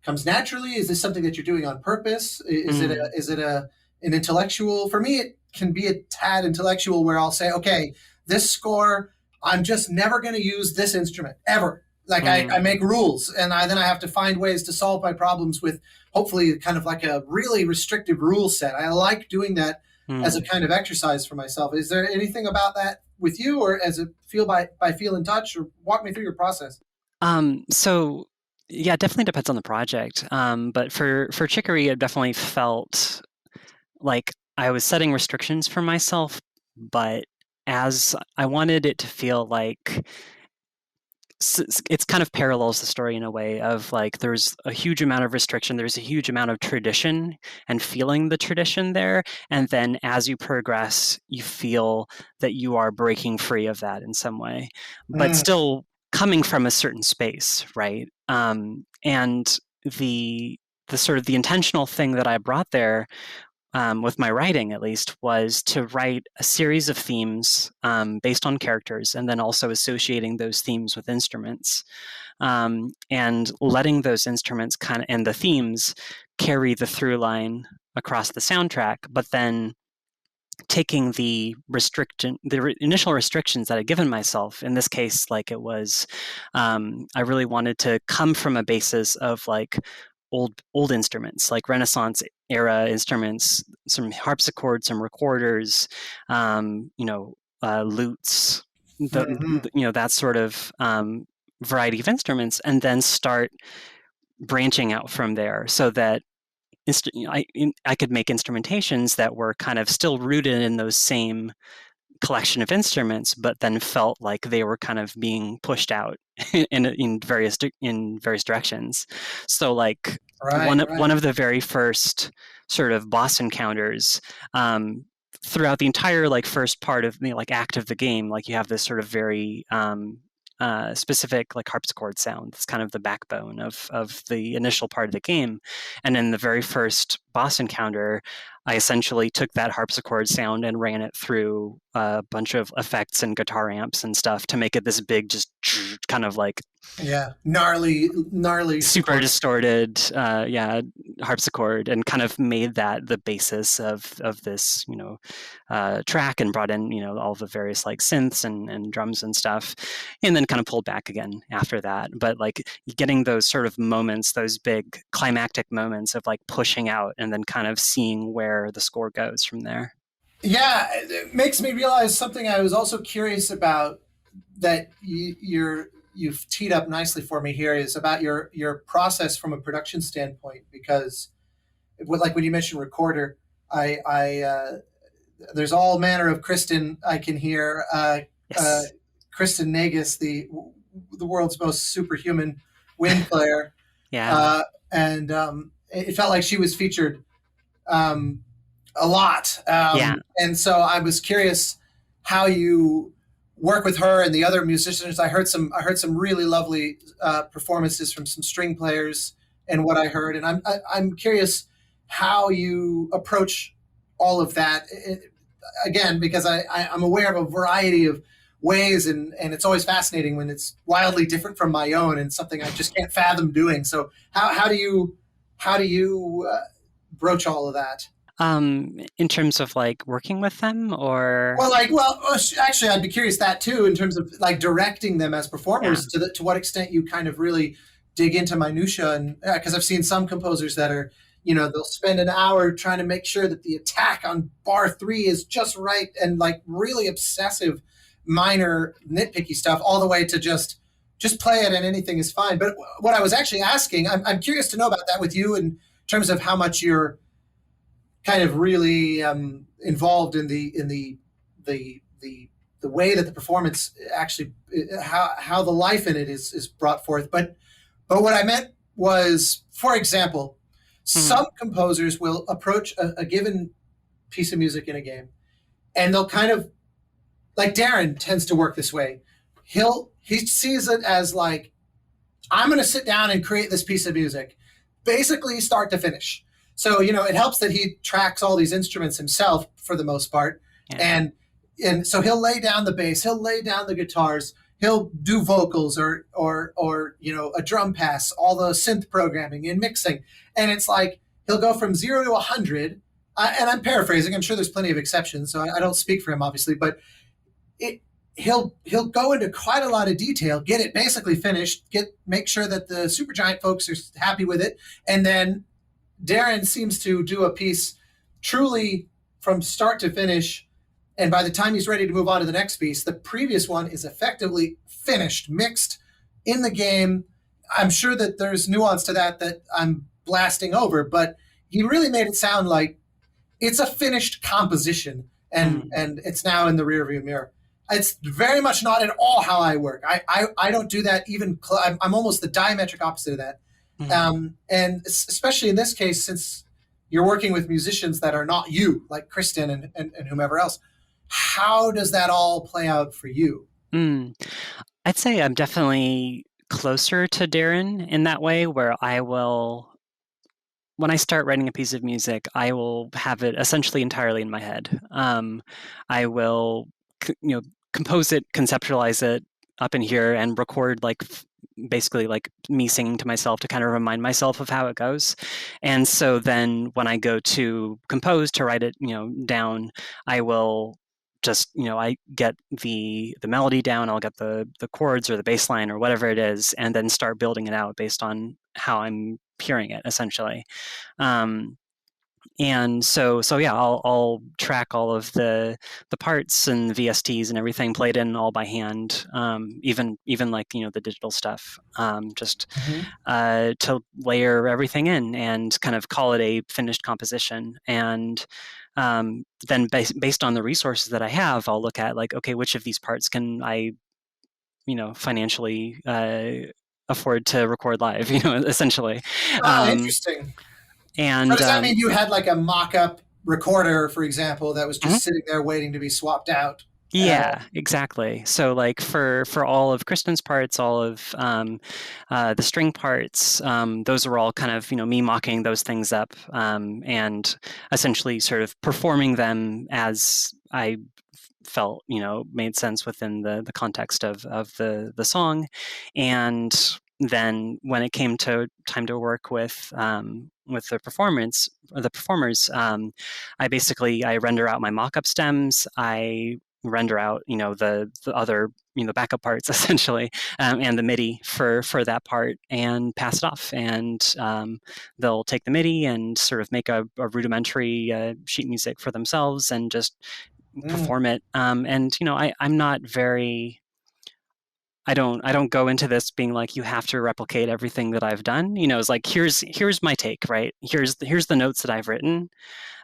comes naturally? Is this something that you're doing on purpose? Is it an intellectual? For me, it can be a tad intellectual, where I'll say, okay, this score, I'm just never going to use this instrument ever. Like I make rules, and then I have to find ways to solve my problems with hopefully kind of like a really restrictive rule set. I like doing that as a kind of exercise for myself. Is there anything about that with you, or as a feel by feel and touch, or walk me through your process? So yeah, it definitely depends on the project. But for Chicory, it definitely felt like I was setting restrictions for myself, but as I wanted it to feel like it's kind of parallels the story in a way of like there's a huge amount of restriction, there's a huge amount of tradition and feeling the tradition there, and then as you progress you feel that you are breaking free of that in some way, but still coming from a certain space, right? And the sort of the intentional thing that I brought there, with my writing at least, was to write a series of themes based on characters, and then also associating those themes with instruments, and letting those instruments and the themes carry the through line across the soundtrack, but then taking the initial restrictions that I'd given myself. In this case, like it was, I really wanted to come from a basis of like old instruments, like Renaissance era instruments, some harpsichords, some recorders, lutes, that sort of variety of instruments, and then start branching out from there, so that I could make instrumentations that were kind of still rooted in those same collection of instruments, but then felt like they were kind of being pushed out in various directions. So like one of the very first sort of boss encounters, throughout the entire like first part of the like act of the game, like you have this sort of very specific like harpsichord sound. It's kind of the backbone of the initial part of the game. And in the very first boss encounter, I essentially took that harpsichord sound and ran it through a bunch of effects and guitar amps and stuff to make it this big, just kind of like gnarly, super distorted, harpsichord, and kind of made that the basis of this, track, and brought in, all the various like synths and drums and stuff, and then kind of pulled back again after that. But like getting those sort of moments, those big climactic moments of like pushing out and then kind of seeing where the score goes from there. Yeah, it makes me realize something I was also curious about that you've teed up nicely for me here is about your process from a production standpoint, because like when you mentioned recorder, I there's all manner of Kristen I can hear. Yes. Kristen Nagus, the world's most superhuman wind player. Yeah. And it felt like she was featured a lot. And so I was curious how you work with her and the other musicians. I heard some really lovely performances from some string players and what I heard, and I'm curious how you approach all of that. Again, because I'm aware of a variety of ways, and it's always fascinating when it's wildly different from my own and something I just can't fathom doing. So how do you broach all of that? In terms of like working with them, or actually, I'd be curious that too, in terms of like directing them as performers. To what extent you kind of really dig into minutia, and because I've seen some composers that are, they'll spend an hour trying to make sure that the attack on bar 3 is just right, and like really obsessive, minor nitpicky stuff, all the way to just play it and anything is fine. But what I was actually asking, I'm curious to know about that with you in terms of how much you're kind of really involved in the way that the performance actually, how the life in it is brought forth. But what I meant was, for example, some composers will approach a given piece of music in a game, and they'll kind of, like Darren tends to work this way. He sees it as like, I'm going to sit down and create this piece of music, basically start to finish. So, it helps that he tracks all these instruments himself for the most part. Yeah. And so he'll lay down the bass, he'll lay down the guitars, he'll do vocals or a drum pass, all the synth programming and mixing. And it's like, he'll go from 0 to 100. And I'm paraphrasing, I'm sure there's plenty of exceptions, so I don't speak for him, obviously, but he'll go into quite a lot of detail, get it basically finished, make sure that the Supergiant folks are happy with it. And then Darren seems to do a piece truly from start to finish, and by the time he's ready to move on to the next piece, the previous one is effectively finished, mixed in the game. I'm sure that there's nuance to that I'm blasting over, but he really made it sound like it's a finished composition, and it's now in the rearview mirror. It's very much not at all how I work. I don't do that even. I'm almost the diametric opposite of that. And especially in this case, since you're working with musicians that are not you, like Kristen and whomever else, how does that all play out for you? I'd say I'm definitely closer to Darren in that way, where when I start writing a piece of music, I will have it essentially entirely in my head. I will, compose it, conceptualize it up in here, and record like basically like me singing to myself to kind of remind myself of how it goes. And so then when I go to compose, to write it, down, I will just, I get the melody down, I'll get the chords or the bass line or whatever it is, and then start building it out based on how I'm hearing it, essentially. And so yeah, I'll track all of the parts and VSTs and everything, played in all by hand, even like the digital stuff, just to layer everything in and kind of call it a finished composition. And then based on the resources that I have, I'll look at like, okay, which of these parts can I financially afford to record live, essentially. Interesting. And so does that mean you had like a mock-up recorder, for example, that was just sitting there waiting to be swapped out? Yeah, exactly. So like for all of Kristen's parts, all of the string parts, those are all kind of me mocking those things up, and essentially sort of performing them as I felt made sense within the context of the song. And then when it came to time to work with the performers, I render out my mock-up stems, I render out the other backup parts essentially, and the MIDI for that part, and pass it off, and they'll take the MIDI and sort of make a rudimentary sheet music for themselves and just perform it. And I'm not very, I don't go into this being like, you have to replicate everything that I've done. It's like, here's my take, right? Here's the notes that I've written.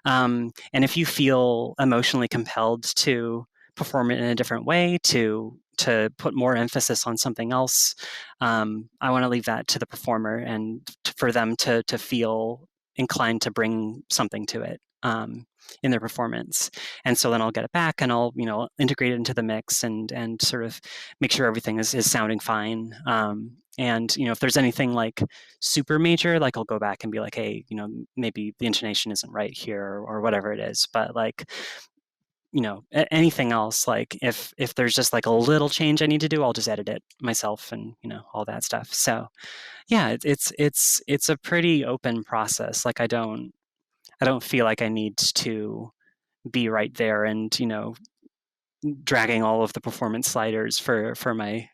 And if you feel emotionally compelled to perform it in a different way, to put more emphasis on something else, I want to leave that to the performer, and for them to feel inclined to bring something to it in their performance. And so then I'll get it back and I'll integrate it into the mix and sort of make sure everything is sounding fine. And if there's anything like super major, like I'll go back and be like, hey, maybe the intonation isn't right here, or whatever it is. But like, anything else, like if there's just like a little change I need to do, I'll just edit it myself, and all that stuff. So yeah, it's a pretty open process. Like I don't feel like I need to be right there and dragging all of the performance sliders for my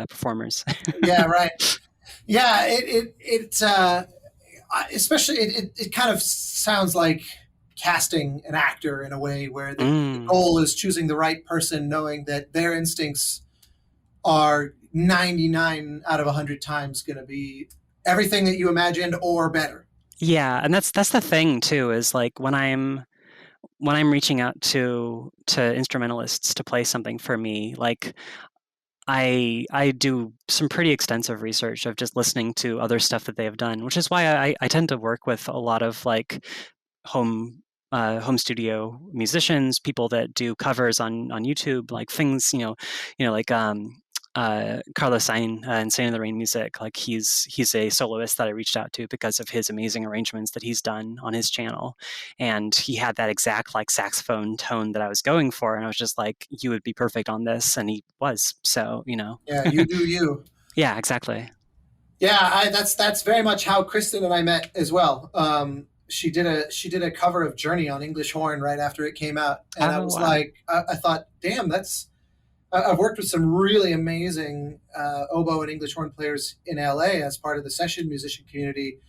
performers. Yeah, right. Yeah, it especially it kind of sounds like casting an actor in a way where the goal is choosing the right person, knowing that their instincts are 99 out of 100 times going to be everything that you imagined or better. Yeah, and that's the thing too, is like when I'm reaching out to instrumentalists to play something for me, like I do some pretty extensive research of just listening to other stuff that they have done, which is why I tend to work with a lot of like home studio musicians, people that do covers on YouTube, like things, like Carlos Sain and Saint in the Rain music. Like he's a soloist that I reached out to because of his amazing arrangements that he's done on his channel, and he had that exact like saxophone tone that I was going for, and I was just like, you would be perfect on this, and he was. So yeah, you do you. Yeah, exactly. Yeah, that's very much how Kristen and I met as well. She did a cover of Journey on English horn right after it came out, and I was like, I thought, damn, I've worked with some really amazing oboe and English horn players in LA as part of the session musician community,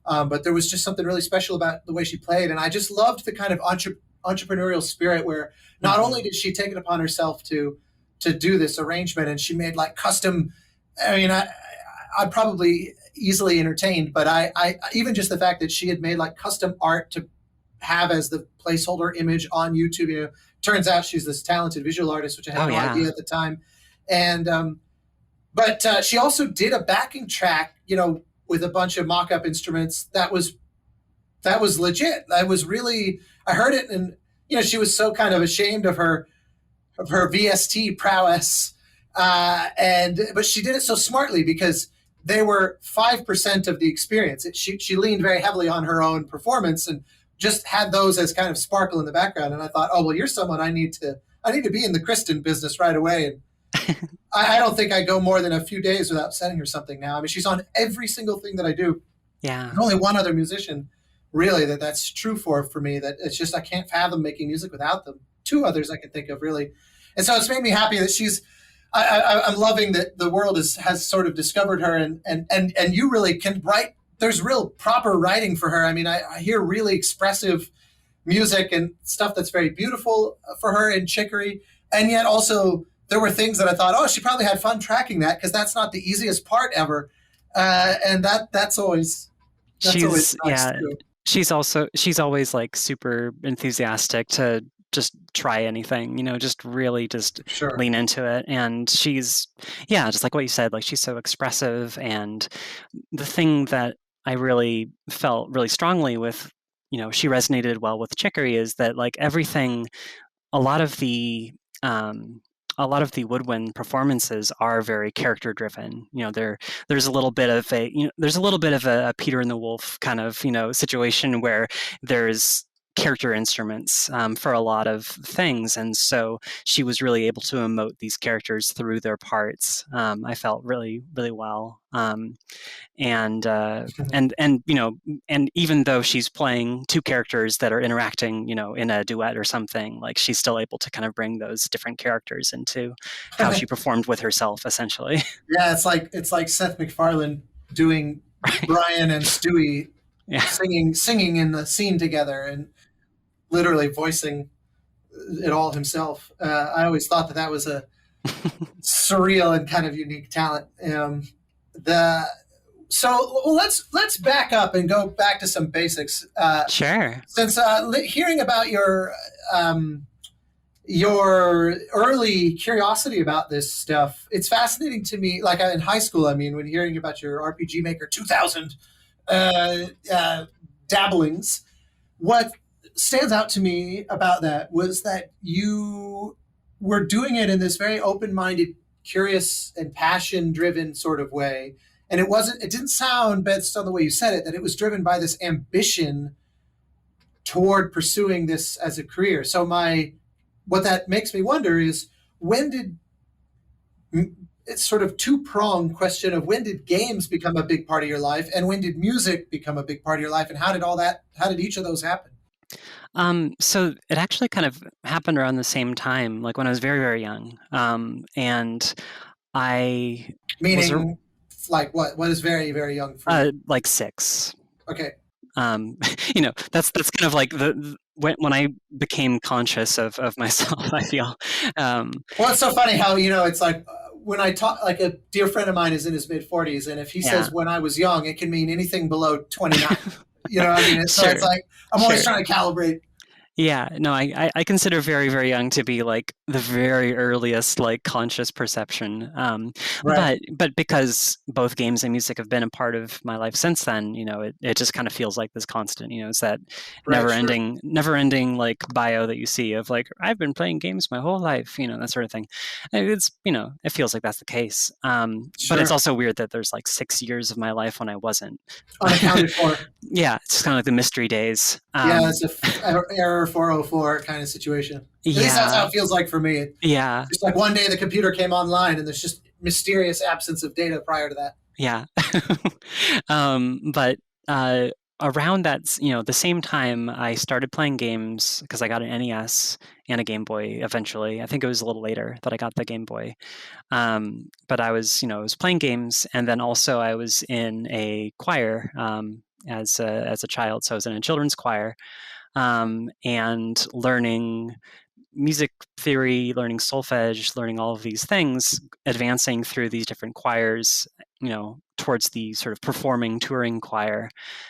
but there was just something really special about the way she played, and I just loved the kind of entrepreneurial spirit where not only did she take it upon herself to do this arrangement, and she made like custom. I mean, I'd probably easily entertained, but I even just the fact that she had made like custom art to have as the placeholder image on YouTube. Turns out she's this talented visual artist, which I had no idea at the time. And but she also did a backing track, with a bunch of mock-up instruments. That was legit. I heard it, and she was so kind of ashamed of her VST prowess, but she did it so smartly because they were 5% of the experience. She leaned very heavily on her own performance and just had those as kind of sparkle in the background. And I thought, oh, well, you're someone I need to be in the Kristen business right away. And I don't think I go more than a few days without sending her something now. I mean, she's on every single thing that I do. Yeah. There's only one other musician really that's true for me, that it's just, I can't fathom making music without them. Two others I can think of really. And so it's made me happy that I'm loving that the world has sort of discovered her, and you really can write there's real proper writing for her. I mean, I hear really expressive music and stuff that's very beautiful for her in Chicory. And yet also there were things that I thought, oh, she probably had fun tracking that, because that's not the easiest part ever. And that's always nice too. She's always like super enthusiastic to just try anything, just really just lean into it. And she's, just like what you said, like she's so expressive. And the thing that I really felt really strongly with, she resonated well with Chicory is that like everything, a lot of the woodwind performances are very character driven. There's a little bit of a Peter and the Wolf kind of, situation where there's character instruments for a lot of things, and so she was really able to emote these characters through their parts. I felt really, really well, and even though she's playing two characters that are interacting, in a duet or something, like she's still able to kind of bring those different characters into how she performed with herself, essentially. Yeah, it's like Seth MacFarlane doing Brian and Stewie singing in the scene together and literally voicing it all himself. I always thought that was a surreal and kind of unique talent. Let's back up and go back to some basics. Sure. Since hearing about your early curiosity about this stuff, it's fascinating to me. Like in high school, I mean, when hearing about your RPG Maker 2000 dabblings, what stands out to me about that was that you were doing it in this very open-minded, curious, and passion-driven sort of way. And it didn't sound, based on the way you said it, that it was driven by this ambition toward pursuing this as a career. So what that makes me wonder is, it's sort of two-pronged question of when did games become a big part of your life, and when did music become a big part of your life, and how did each of those happen? So it actually kind of happened around the same time, like when I was very, very young. And I like what is very, very young for you? Like 6. Okay. That's kind of like when I became conscious of myself, I feel. Well, it's so funny how, it's like when I talk, like a dear friend of mine is in his mid-40s, and if he says when I was young, it can mean anything below 29. You know what I mean? So it's like, I'm always trying to calibrate. Yeah, no, I consider very, very young to be like the very earliest like conscious perception. Right. But because both games and music have been a part of my life since then, it just kind of feels like this constant, it's that never ending like bio that you see of like, I've been playing games my whole life, that sort of thing. It's, it feels like that's the case. But it's also weird that there's like 6 years of my life when I wasn't unaccounted for. Yeah, it's just kind of like the mystery days. It's a error 404 kind of situation. At least that's how it feels like for me. Yeah. It's like one day the computer came online and there's just mysterious absence of data prior to that. Yeah. But around that, the same time I started playing games, because I got an NES and a Game Boy eventually. I think it was a little later that I got the Game Boy. But I was playing games, and then also I was in a choir as a child. So I was in a children's choir. And learning music theory, learning solfege, learning all of these things, advancing through these different choirs, towards the sort of performing touring choir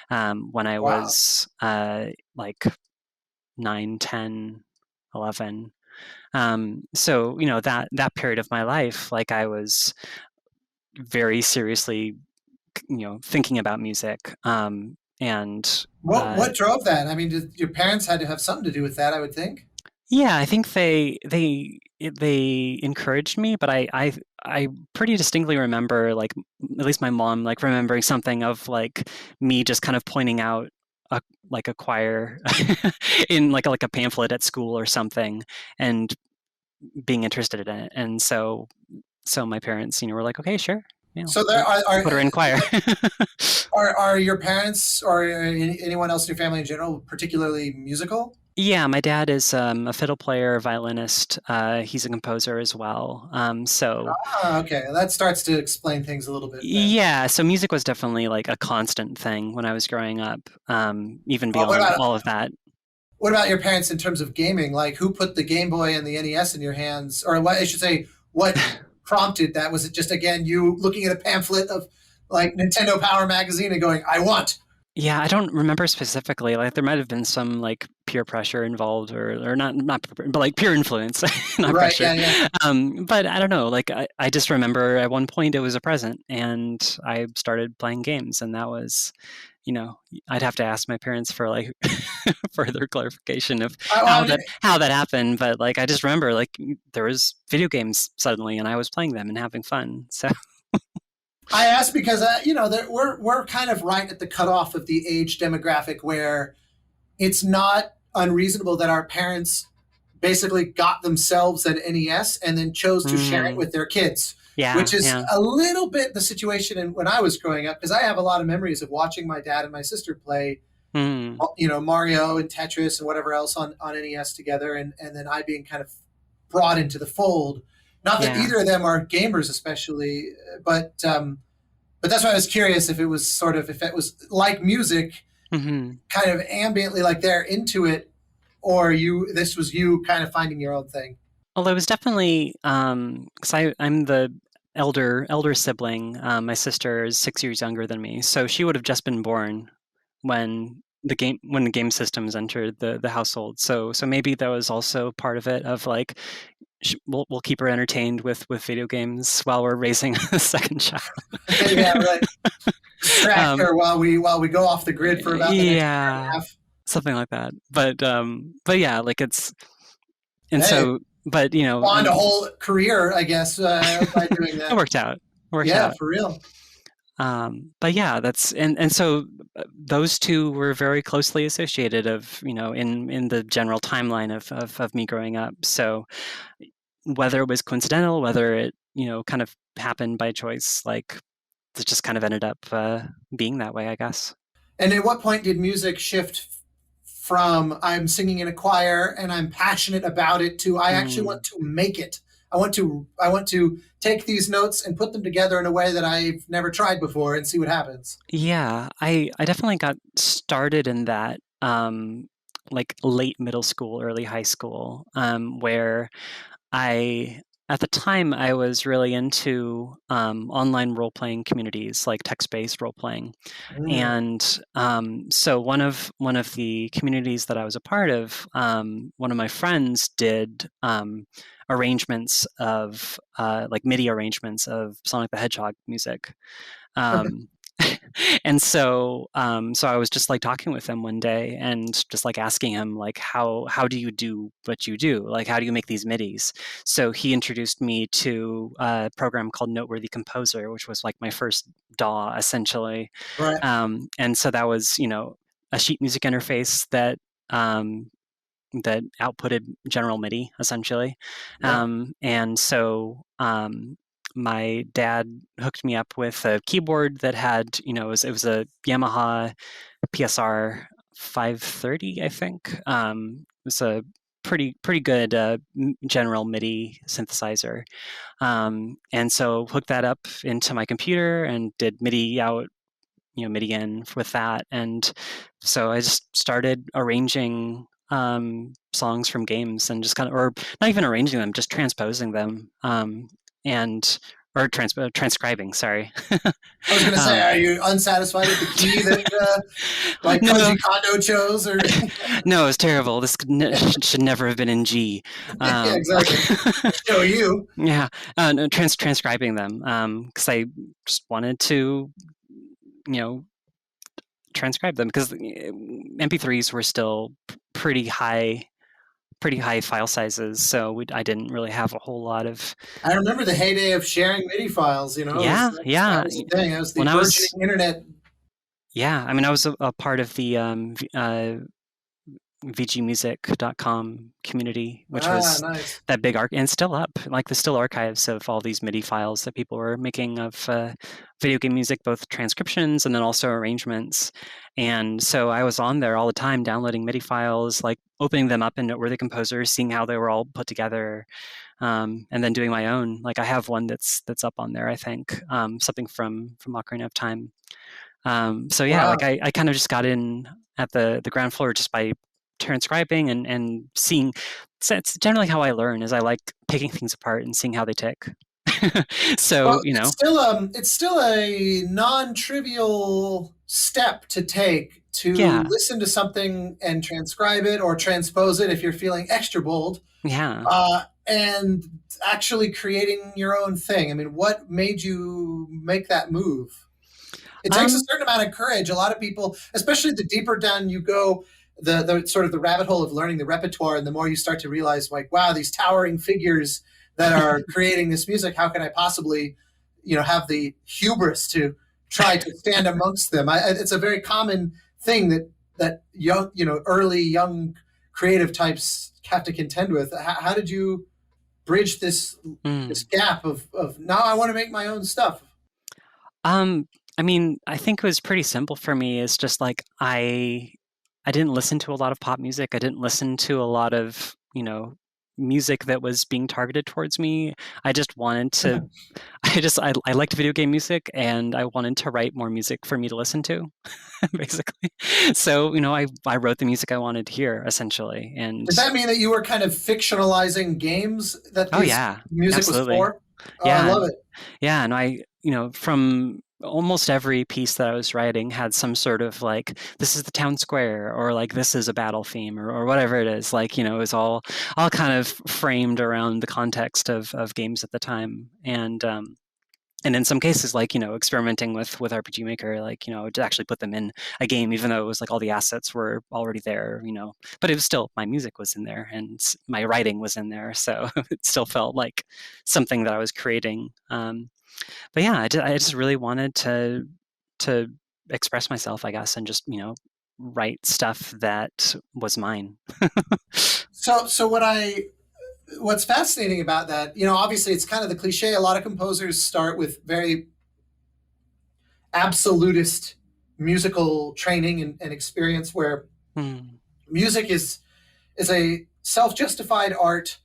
when I was like 9, 10, 11. So, that period of my life, like I was very seriously, thinking about music. And what drove that? I mean, your parents had to have something to do with that, I would think. Yeah, I think they encouraged me, but I pretty distinctly remember, like, at least my mom, like, remembering something of like me just kind of pointing out a choir in like a pamphlet at school or something, and being interested in it. And so my parents, were like, okay, sure. So there are put her in choir. Are your parents or anyone else in your family in general particularly musical? Yeah, my dad is a fiddle player, violinist. He's a composer as well. Okay, that starts to explain things a little bit then. Yeah, so music was definitely like a constant thing when I was growing up, even Well, beyond all of that. what about your parents in terms of gaming? Like, who put the Game Boy and the NES in your hands, or what I should say, what prompted that? Was it just again you looking at a pamphlet of like Nintendo Power magazine and going, "I want"? Yeah, I don't remember specifically. Like, there might have been some like peer pressure involved, or not, but like peer influence, not Right? pressure. Yeah. But I don't know. Like, I just remember at one point it was a present, and I started playing games, and that was, I'd have to ask my parents for like further clarification of I mean, how that happened. But like, I just remember like there was video games suddenly, and I was playing them and having fun. So. I ask because we're kind of right at the cutoff of the age demographic where it's not unreasonable that our parents basically got themselves an NES and then chose to share it with their kids. Yeah, which is a little bit the situation when I was growing up, because I have a lot of memories of watching my dad and my sister play, Mario and Tetris and whatever else on NES together, and then I being kind of brought into the fold. Not that either of them are gamers, especially, but that's why I was curious if it was like music, kind of ambiently, like they're into it, or this was you kind of finding your own thing. Well, it was definitely because I'm the elder sibling. My sister is 6 years younger than me, so she would have just been born when the game systems entered the household. So maybe that was also part of it. Of like, we'll keep her entertained with video games while we're raising a second child. Yeah, right. Distract her while we go off the grid for about the next year and a half. Something like that. But yeah, like it's and hey. So. But on a whole career, I guess, by doing that. It worked out. Yeah, for real. But yeah, and so those two were very closely associated in the general timeline of me growing up. So whether it was coincidental, whether it kind of happened by choice, like it just kind of ended up being that way, I guess. And at what point did music shift from I'm singing in a choir and I'm passionate about it to I actually want to make it? I want to take these notes and put them together in a way that I've never tried before and see what happens. Yeah, I definitely got started in that like late middle school, early high school, where at the time I was really into online role-playing communities, like text-based role-playing. And so one of the communities that I was a part of, one of my friends did arrangements of like MIDI arrangements of Sonic the Hedgehog music. And so I was just like talking with him one day and just like asking him like how do you do what you do? Like, how do you make these MIDIs? So he introduced me to a program called Noteworthy Composer, which was like my first DAW essentially. Right. And so that was, a sheet music interface that that outputted general MIDI essentially. Yeah. And so my dad hooked me up with a keyboard that had, it was a Yamaha PSR 530, I think. It was a pretty good general MIDI synthesizer. And so hooked that up into my computer and did MIDI out, MIDI in with that. And so I just started arranging songs from games and just kind of, or not even arranging them, just transposing them. Or transcribing, sorry. I was going to say, are you unsatisfied with the key that like Koji Kondo chose? Or no, it was terrible. This should never have been in G. Yeah, exactly. Show you. Yeah, no, transcribing them because I just wanted to, transcribe them because MP3s were still pretty high file sizes, so I didn't really have a whole lot of. I remember the heyday of sharing MIDI files. Yeah. That was the thing. That was the burgeoning internet. Yeah, I mean, I was a part of the vgmusic.com community, which was nice. that big and still up, like the still archives of all these MIDI files that people were making of video game music, both transcriptions and then also arrangements. And so I was on there all the time downloading MIDI files, like opening them up in Noteworthy Composers, seeing how they were all put together, and then doing my own. Like I have one that's up on there, I think, something from Ocarina of Time. So yeah, Wow. like I kind of just got in at the ground floor just by transcribing and seeing. So it's generally how I learn, is I like picking things apart and seeing how they tick. So, Well, it's still a non-trivial step to take to yeah, listen to something and transcribe it or transpose it if you're feeling extra bold, yeah. and actually creating your own thing. I mean, what made you make that move? It takes a certain amount of courage. A lot of people, especially the deeper down you go, the sort of the rabbit hole of learning the repertoire, and the more you start to realize, like, wow, these towering figures that are creating this music, how can I possibly, have the hubris to try to stand amongst them? It's a very common thing that young, early young creative types have to contend with. How did you bridge this gap of now I want to make my own stuff? I mean, I think it was pretty simple for me. It's just like I didn't listen to a lot of pop music. I didn't listen to a lot of, music that was being targeted towards me. I just wanted to I liked video game music, and I wanted to write more music for me to listen to, basically. So, I wrote the music I wanted to hear, essentially. And does that mean that you were kind of fictionalizing games that oh this yeah, music was absolutely. for? Oh, I Yeah, love it. yeah, and from almost every piece that I was writing had some sort of like, this is the town square, or like this is a battle theme, or whatever it is. Like, it was all kind of framed around the context of games at the time. And in some cases, like, experimenting with RPG Maker, like, to actually put them in a game, even though it was like all the assets were already there, but it was still, my music was in there and my writing was in there. So it still felt like something that I was creating. But yeah, I just really wanted to express myself, I guess, and just, write stuff that was mine. So what's fascinating about that, obviously it's kind of the cliche. A lot of composers start with very absolutist musical training and experience, where Mm, music is a self-justified art.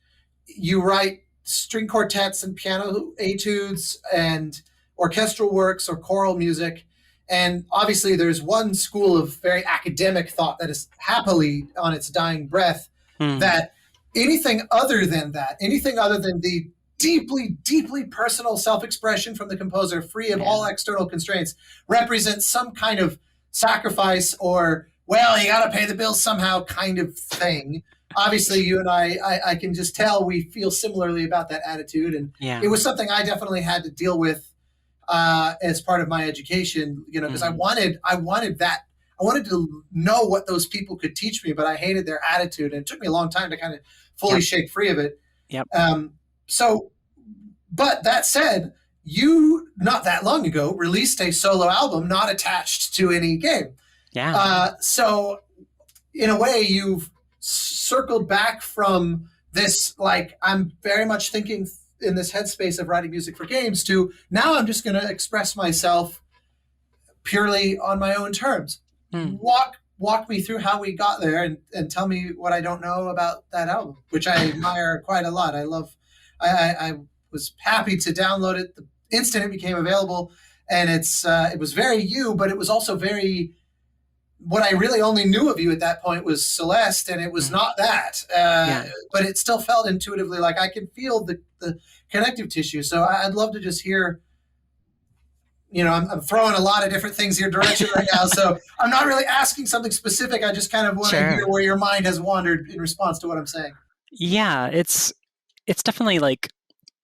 You write string quartets and piano etudes and orchestral works or choral music. And obviously, there's one school of very academic thought that is happily on its dying breath, mm, that anything other than that, anything other than the deeply, deeply personal self-expression from the composer, free of yeah. all external constraints, represents some kind of sacrifice or, well, you got to pay the bills somehow kind of thing. Obviously, you and I can just tell we feel similarly about that attitude. And it Yeah. was something I definitely had to deal with as part of my education, because I wanted that. I wanted to know what those people could teach me, but I hated their attitude. And it took me a long time to kind of fully Yep. shake free of it. Yep. So, but that said, you not that long ago released a solo album not attached to any game. Yeah. So in a way, you've circled back from this, like, I'm very much thinking in this headspace of writing music for games, to now I'm just going to express myself purely on my own terms. Mm. Walk me through how we got there, and tell me what I don't know about that album, which I admire quite a lot. I was happy to download it the instant it became available, and it was very you, but it was also very, what I really only knew of you at that point was Celeste, and it was not that. Yeah. But it still felt intuitively like I could feel the connective tissue. So I'd love to just hear. I'm throwing a lot of different things in your direction right now, so I'm not really asking something specific. I just kind of want to hear where your mind has wandered in response to what I'm saying. Yeah, it's definitely like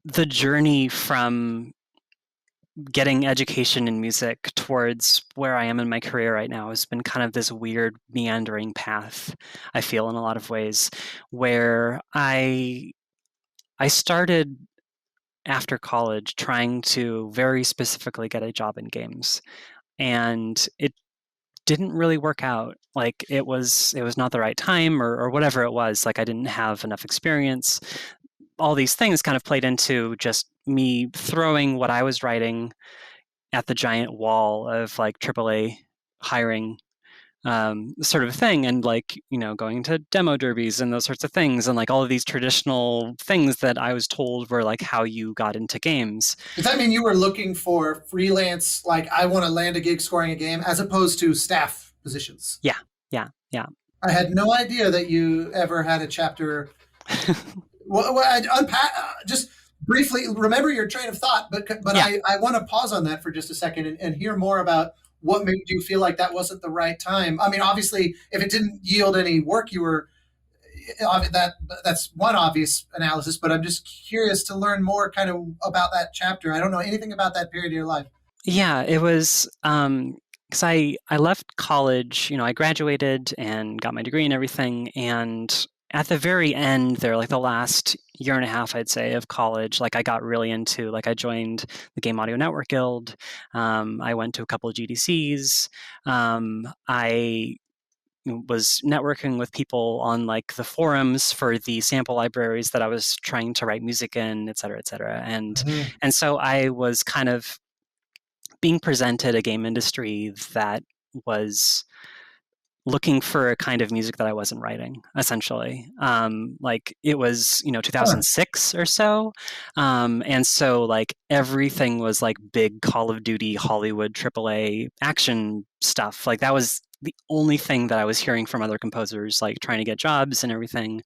the journey from getting education in music towards where I am in my career right now has been kind of this weird meandering path, I feel, in a lot of ways, where I started after college trying to very specifically get a job in games, and it didn't really work out. Like it was not the right time, or whatever it was. Like I didn't have enough experience. All these things kind of played into just me throwing what I was writing at the giant wall of like AAA hiring sort of thing, and like, you know, going to demo derbies and those sorts of things, and like all of these traditional things that I was told were like how you got into games. Does that mean you were looking for freelance, like I want to land a gig scoring a game, as opposed to staff positions? Yeah, yeah, yeah. I had no idea that you ever had a chapter. Well, I'd unpack just briefly. Remember your train of thought, but Yeah. I want to pause on that for just a second and hear more about what made you feel like that wasn't the right time. I mean, obviously, if it didn't yield any work, you were that's one obvious analysis. But I'm just curious to learn more, kind of about that chapter. I don't know anything about that period of your life. Yeah, it was because I left college, you know, I graduated and got my degree and everything, and at the very end there, like the last year and a half, I'd say, of college, like I got really into, like I joined the Game Audio Network Guild. I went to a couple of GDCs. I was networking with people on like the forums for the sample libraries that I was trying to write music in, et cetera, et cetera. And so I was kind of being presented a game industry that was looking for a kind of music that I wasn't writing, essentially. Like it was, you know, 2006 or so. And so like everything was like big Call of Duty, Hollywood, AAA action stuff. Like that was the only thing that I was hearing from other composers, like trying to get jobs and everything.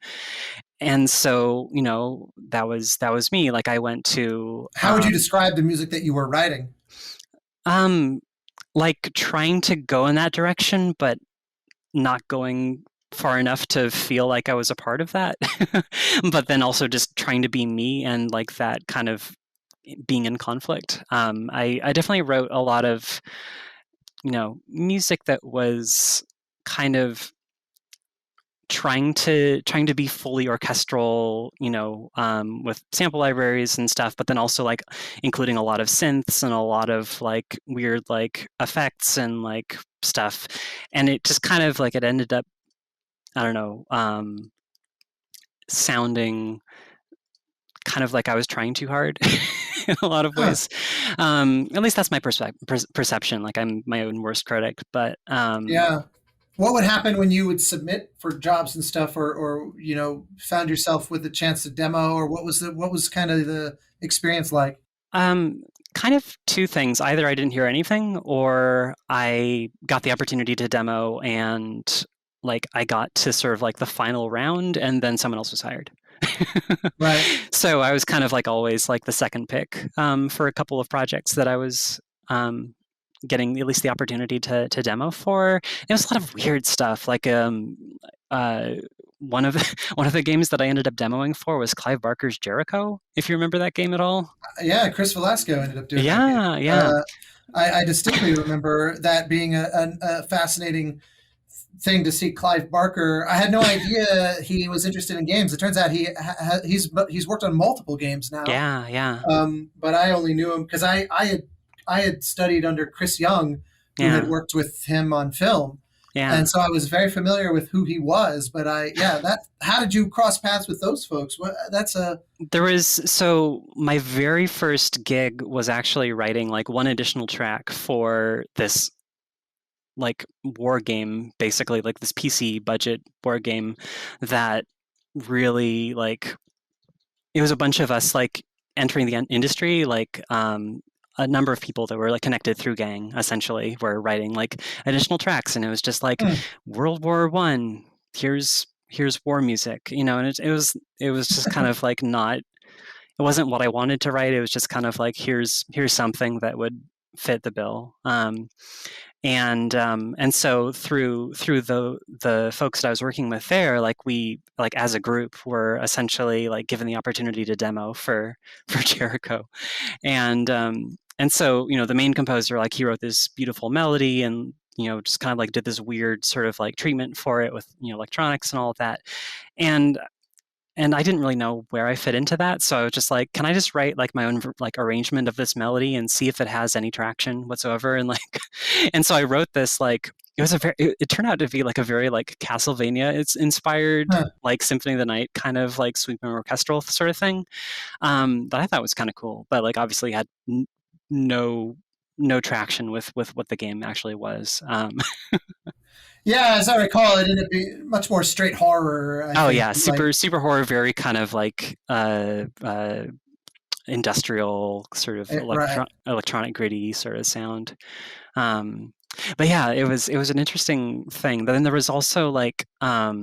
And so, you know, that was me. Like I went to How would you describe the music that you were writing? Like trying to go in that direction, but not going far enough to feel like I was a part of that. But then also just trying to be me, and like that kind of being in conflict. I definitely wrote a lot of, you know, music that was kind of trying to be fully orchestral, you know, with sample libraries and stuff, but then also like including a lot of synths and a lot of like weird like effects and like stuff. And it just kind of like it ended up, I don't know, sounding kind of like I was trying too hard in a lot of ways. At least that's my perception. Like I'm my own worst critic, but yeah. What would happen when you would submit for jobs and stuff, or you know, found yourself with a chance to demo, or what was kind of the experience like? Kind of two things. Either I didn't hear anything, or I got the opportunity to demo and like I got to sort of like the final round, and then someone else was hired. Right. So I was kind of like always like the second pick for a couple of projects that I was getting at least the opportunity to demo for. It was a lot of weird stuff. Like one of the games that I ended up demoing for was Clive Barker's Jericho. If you remember that game at all. Yeah, Chris Velasco ended up doing that game. Yeah. I distinctly remember that being a fascinating thing to see. Clive Barker. I had no idea he was interested in games. It turns out he's worked on multiple games now. Yeah, yeah. But I only knew him because I had studied under Chris Young, who had worked with him on film. Yeah. And so I was very familiar with who he was, but how did you cross paths with those folks? So my very first gig was actually writing like one additional track for this like war game, basically like this PC budget war game that really like, it was a bunch of us like entering the industry, like a number of people that were like connected through gang essentially were writing like additional tracks, and it was just like World War I, here's war music, you know, and it was just kind of like not, it wasn't what I wanted to write. It was just kind of like here's something that would fit the bill. And so through the folks that I was working with there, like we like as a group were essentially like given the opportunity to demo for Jericho, and so, you know, the main composer, like he wrote this beautiful melody and, you know, just kind of like did this weird sort of like treatment for it with, you know, electronics and all of that, and I didn't really know where I fit into that. So I was just like, can I just write like my own like arrangement of this melody and see if it has any traction whatsoever? And like, and so I wrote this, like, it was it turned out to be like a very like Castlevania, it's inspired like Symphony of the Night kind of like sweeping orchestral sort of thing. That I thought was kind of cool, but like obviously had no traction with what the game actually was. Yeah, as I recall, it ended up being much more straight horror. I Oh think, yeah, super horror, very kind of like industrial sort of right. electronic gritty sort of sound. Um, but yeah, it was an interesting thing. But then there was also like at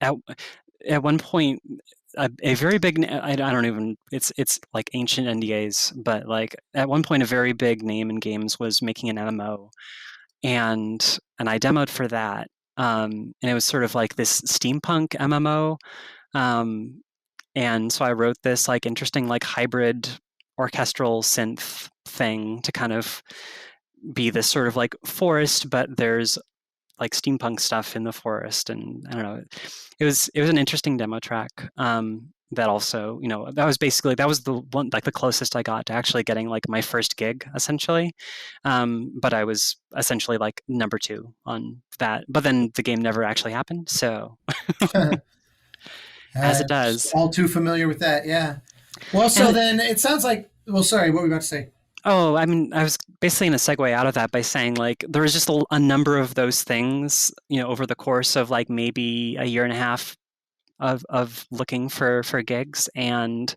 at one point a very big I don't even it's like ancient NDAs, but like at one point a very big name in games was making an MMO, and I demoed for that. And it was sort of like this steampunk MMO. Um, and so I wrote this like interesting like hybrid orchestral synth thing to kind of be this sort of like forest, but there's like steampunk stuff in the forest, and I don't know. It was an interesting demo track. That also, that was basically that was the one like the closest I got to actually getting like my first gig essentially. But I was essentially like number two on that. But then the game never actually happened. So as it does. All too familiar with that. Yeah. Well, so And then it sounds like. Well, sorry, what were we about to say? oh, I mean, I was basically going to segue out of that by saying like there was just a number of those things, over the course of like maybe a year and a half of looking for gigs, and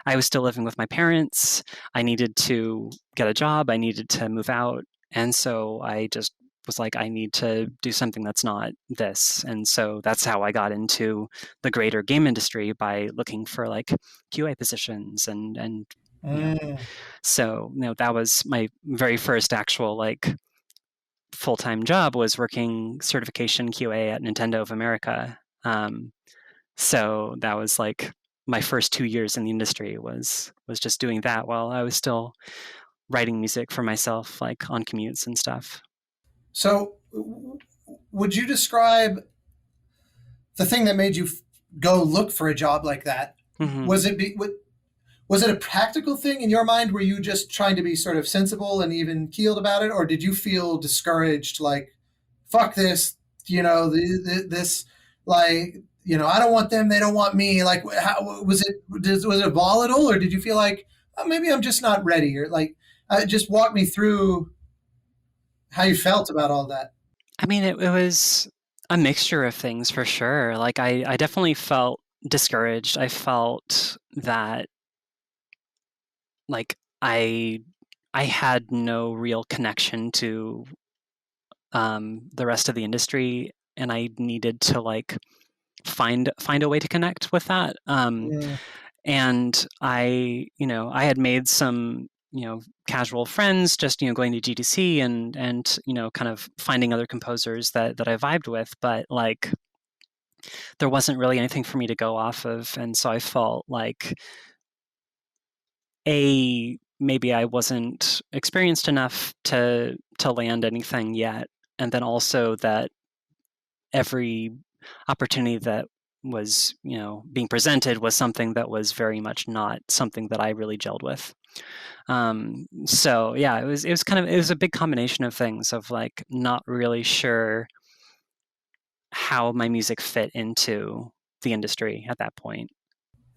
I was still living with my parents. I needed to get a job. I needed to move out, and so I just was like, I need to do something that's not this. And so that's how I got into the greater game industry, by looking for like QA positions and you know so that was my very first actual like full-time job, was working certification QA at Nintendo of America. So that was like my first 2 years in the industry was just doing that while I was still writing music for myself, like on commutes and stuff. So, would you describe the thing that made you go look for a job like that? Mm-hmm. Was it a practical thing in your mind? Were you just trying to be sort of sensible and even keeled about it, or did you feel discouraged? Like, fuck this, this, like, I don't want them, they don't want me. Like, how was it? Was it volatile, or did you feel like, oh, maybe I'm just not ready, or like, just walk me through how you felt about all that? I mean, it was a mixture of things for sure. Like I definitely felt discouraged. I felt that like I had no real connection to the rest of the industry, and I needed to like find a way to connect with that. Yeah. And I had made some casual friends, just going to GDC and kind of finding other composers that I vibed with, but like there wasn't really anything for me to go off of, and so I felt like maybe I wasn't experienced enough to land anything yet, and then also that every opportunity that was being presented was something that was very much not something that I really gelled with. So yeah, it was a big combination of things, of like not really sure how my music fit into the industry at that point.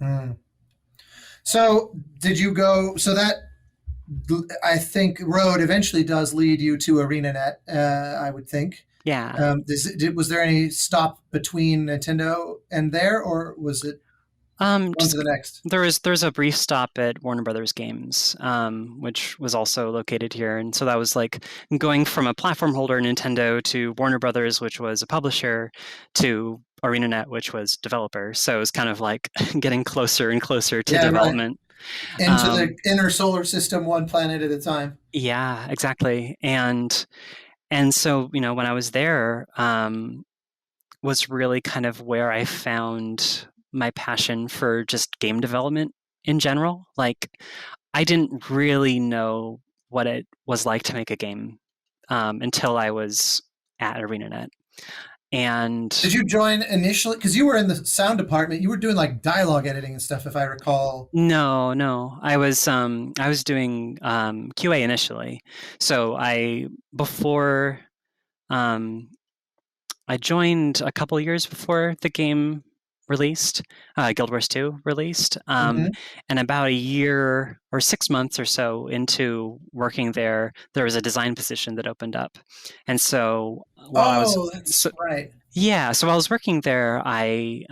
Hmm. So did you go? So that, I think, road eventually does lead you to Arenanet. I would think. Yeah. Was there any stop between Nintendo and there, or was it one Just to the next? there's a brief stop at Warner Brothers Games, which was also located here, and so that was like going from a platform holder, Nintendo, to Warner Brothers, which was a publisher, to Arenanet, which was developer. So it was kind of like getting closer and closer to Right. development. Into the inner solar system, one planet at a time. Yeah, exactly. And so when I was there, was really kind of where I found my passion for just game development in general. Like, I didn't really know what it was like to make a game until I was at ArenaNet. And did you join initially? Because you were in the sound department. You were doing like dialogue editing and stuff, if I recall. no, I was doing QA initially. So before um, I joined a couple years before the game released, Guild Wars 2 released. Mm-hmm. And about a year or 6 months or so into working there, there was a design position that opened up. And so that's right. Yeah, so while I was working there, I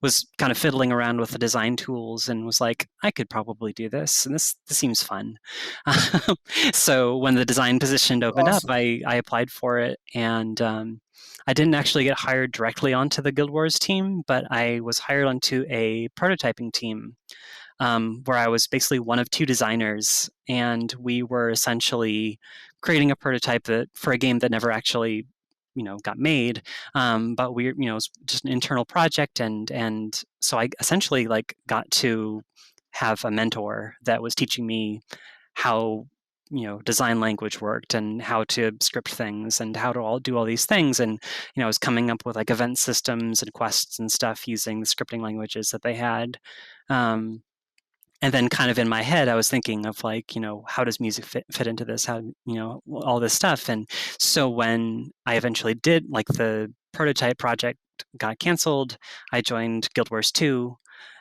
was kind of fiddling around with the design tools and was like, I could probably do this, and this seems fun. So when the design position opened up, Awesome. I applied for it, and I didn't actually get hired directly onto the Guild Wars team, but I was hired onto a prototyping team where I was basically one of two designers, and we were essentially creating a prototype for a game that never actually got made, but it was just an internal project, and so I essentially got to have a mentor that was teaching me how design language worked and how to script things and how to do all these things, and I was coming up with event systems and quests and stuff using the scripting languages that they had. And then kind of in my head, I was thinking of how does music fit into this? How, all this stuff. And so when I eventually did, the prototype project got canceled, I joined Guild Wars 2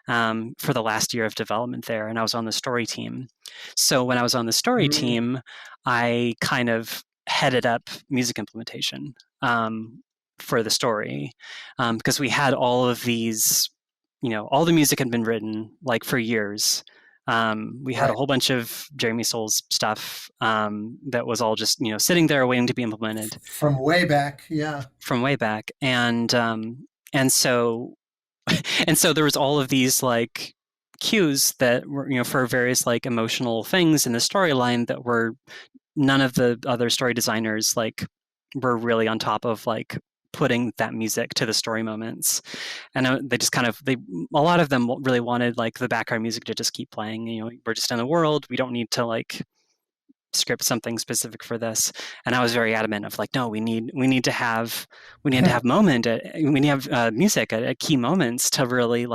for the last year of development there, and I was on the story team. So when I was on the story team, I kind of headed up music implementation for the story, because we had all of these, all the music had been written for years. We had a whole bunch of Jeremy Soul's stuff that was all just sitting there waiting to be implemented from way back. Yeah, from way back, and so there was all of these cues that were for various emotional things in the storyline that were none of the other story designers were really on top of putting that music to the story moments. And they just a lot of them really wanted the background music to just keep playing. We're just in the world, we don't need to script something specific for this. And I was very adamant of no, we need to have moment, we need to have music at key moments to really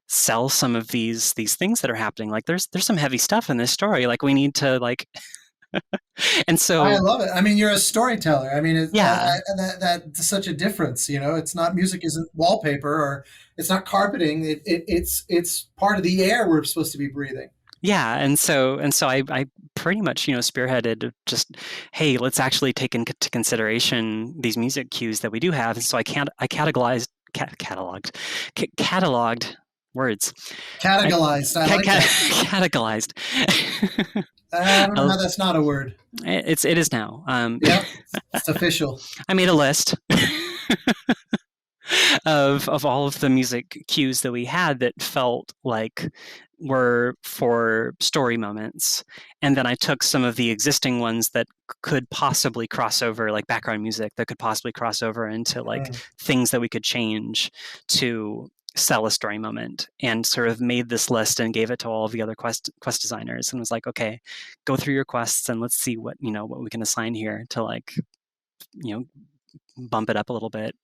sell some of these things that are happening. There's some heavy stuff in this story, we need to and so I love it. I mean, you're a storyteller. I mean, that's such a difference. It's not, music isn't wallpaper, or it's not carpeting. It's part of the air we're supposed to be breathing. Yeah, and so I pretty much spearheaded just, hey, let's actually take into consideration these music cues that we do have. And so I cataloged words. Categorized. I like that. Categorized. I don't know how that's not a word. It is now. Yeah, it's official. I made a list of all of the music cues that we had that felt were for story moments, and then I took some of the existing ones that could possibly cross over, background music that could possibly cross over into things that we could change to sell a story moment, and sort of made this list and gave it to all of the other quest designers, and was okay, go through your quests and let's see what we can assign here to bump it up a little bit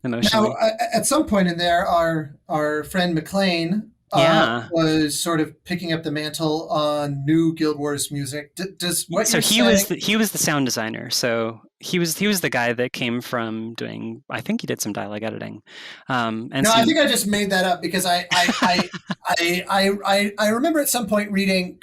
emotionally. Now, at some point in there, our friend McLean was sort of picking up the mantle on new Guild Wars music. He was the sound designer. So he was the guy that came from doing. I think he did some dialogue editing. I think I just made that up because I remember at some point reading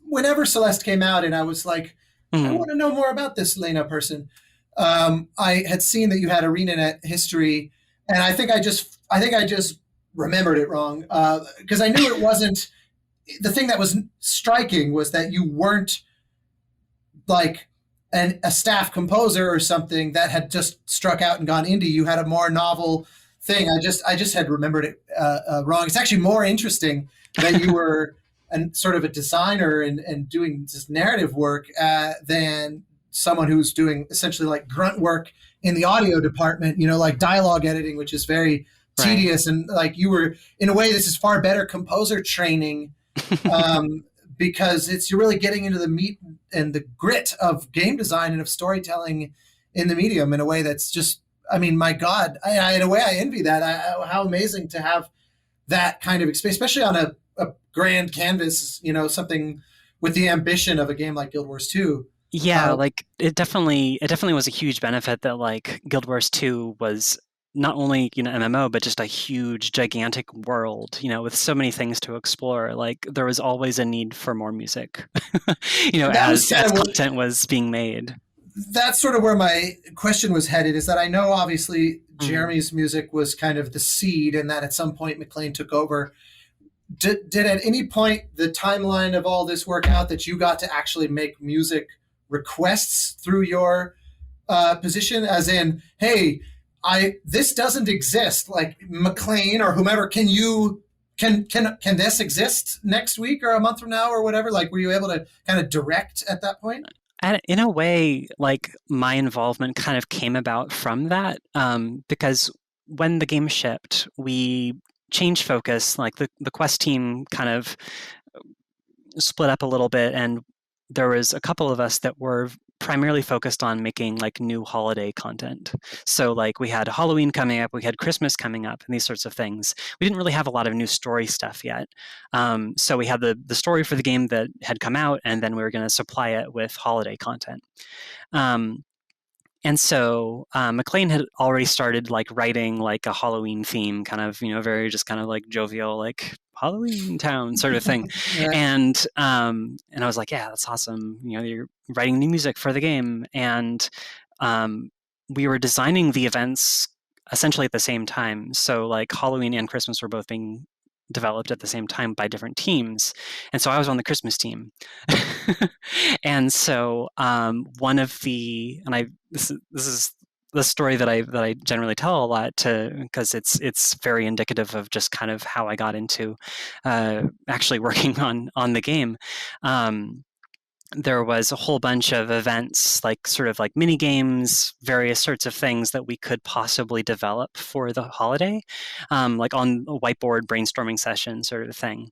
whenever Celeste came out, and I was like, I want to know more about this Lena person. I had seen that you had Arenanet history, and I think I just remembered it wrong, because I knew it wasn't. The thing that was striking was that you weren't a staff composer or something that had just struck out and gone indie. You had a more novel thing. I just had remembered it wrong. It's actually more interesting that you were sort of a designer and doing this narrative work than someone who's doing essentially grunt work in the audio department, dialogue editing, which is very tedious. And you were, in a way, this is far better composer training, because you're really getting into the meat and the grit of game design and of storytelling in the medium in a way that's just, I mean, my God, in a way I envy that. How amazing to have that kind of experience, especially on a grand canvas, something with the ambition of a game like Guild Wars 2. Yeah, it definitely was a huge benefit that Guild Wars 2 was not only, MMO, but just a huge, gigantic world, with so many things to explore. Like there was always a need for more music, as content was being made. That's sort of where my question was headed, is that I know obviously Jeremy's music was kind of the seed, and that at some point McLean took over. Did at any point the timeline of all this work out that you got to actually make music requests through your position, as in, hey, this doesn't exist, like McLean or whomever, can this exist next week or a month from now or whatever? Like, were you able to kind of direct at that point? And in a way, like my involvement kind of came about from that, because when the game shipped, we changed focus. Like the Quest team kind of split up a little bit, and there was a couple of us that were primarily focused on making like new holiday content. So like we had Halloween coming up, we had Christmas coming up, and these sorts of things. We didn't really have a lot of new story stuff yet. So we had the story for the game that had come out, and then we were going to supply it with holiday content. And so McLean had already started like writing like a Halloween theme, kind of, very just kind of like jovial, like Halloween Town sort of thing. Yeah. And I was like, yeah, that's awesome. You're writing new music for the game. And we were designing the events essentially at the same time. So like Halloween and Christmas were both being developed at the same time by different teams. And so I was on the Christmas team. And so this is the story that I generally tell a lot, because it's very indicative of just kind of how I got into actually working on the game. There was a whole bunch of events, like sort of like mini games, various sorts of things that we could possibly develop for the holiday, like on a whiteboard brainstorming session sort of thing.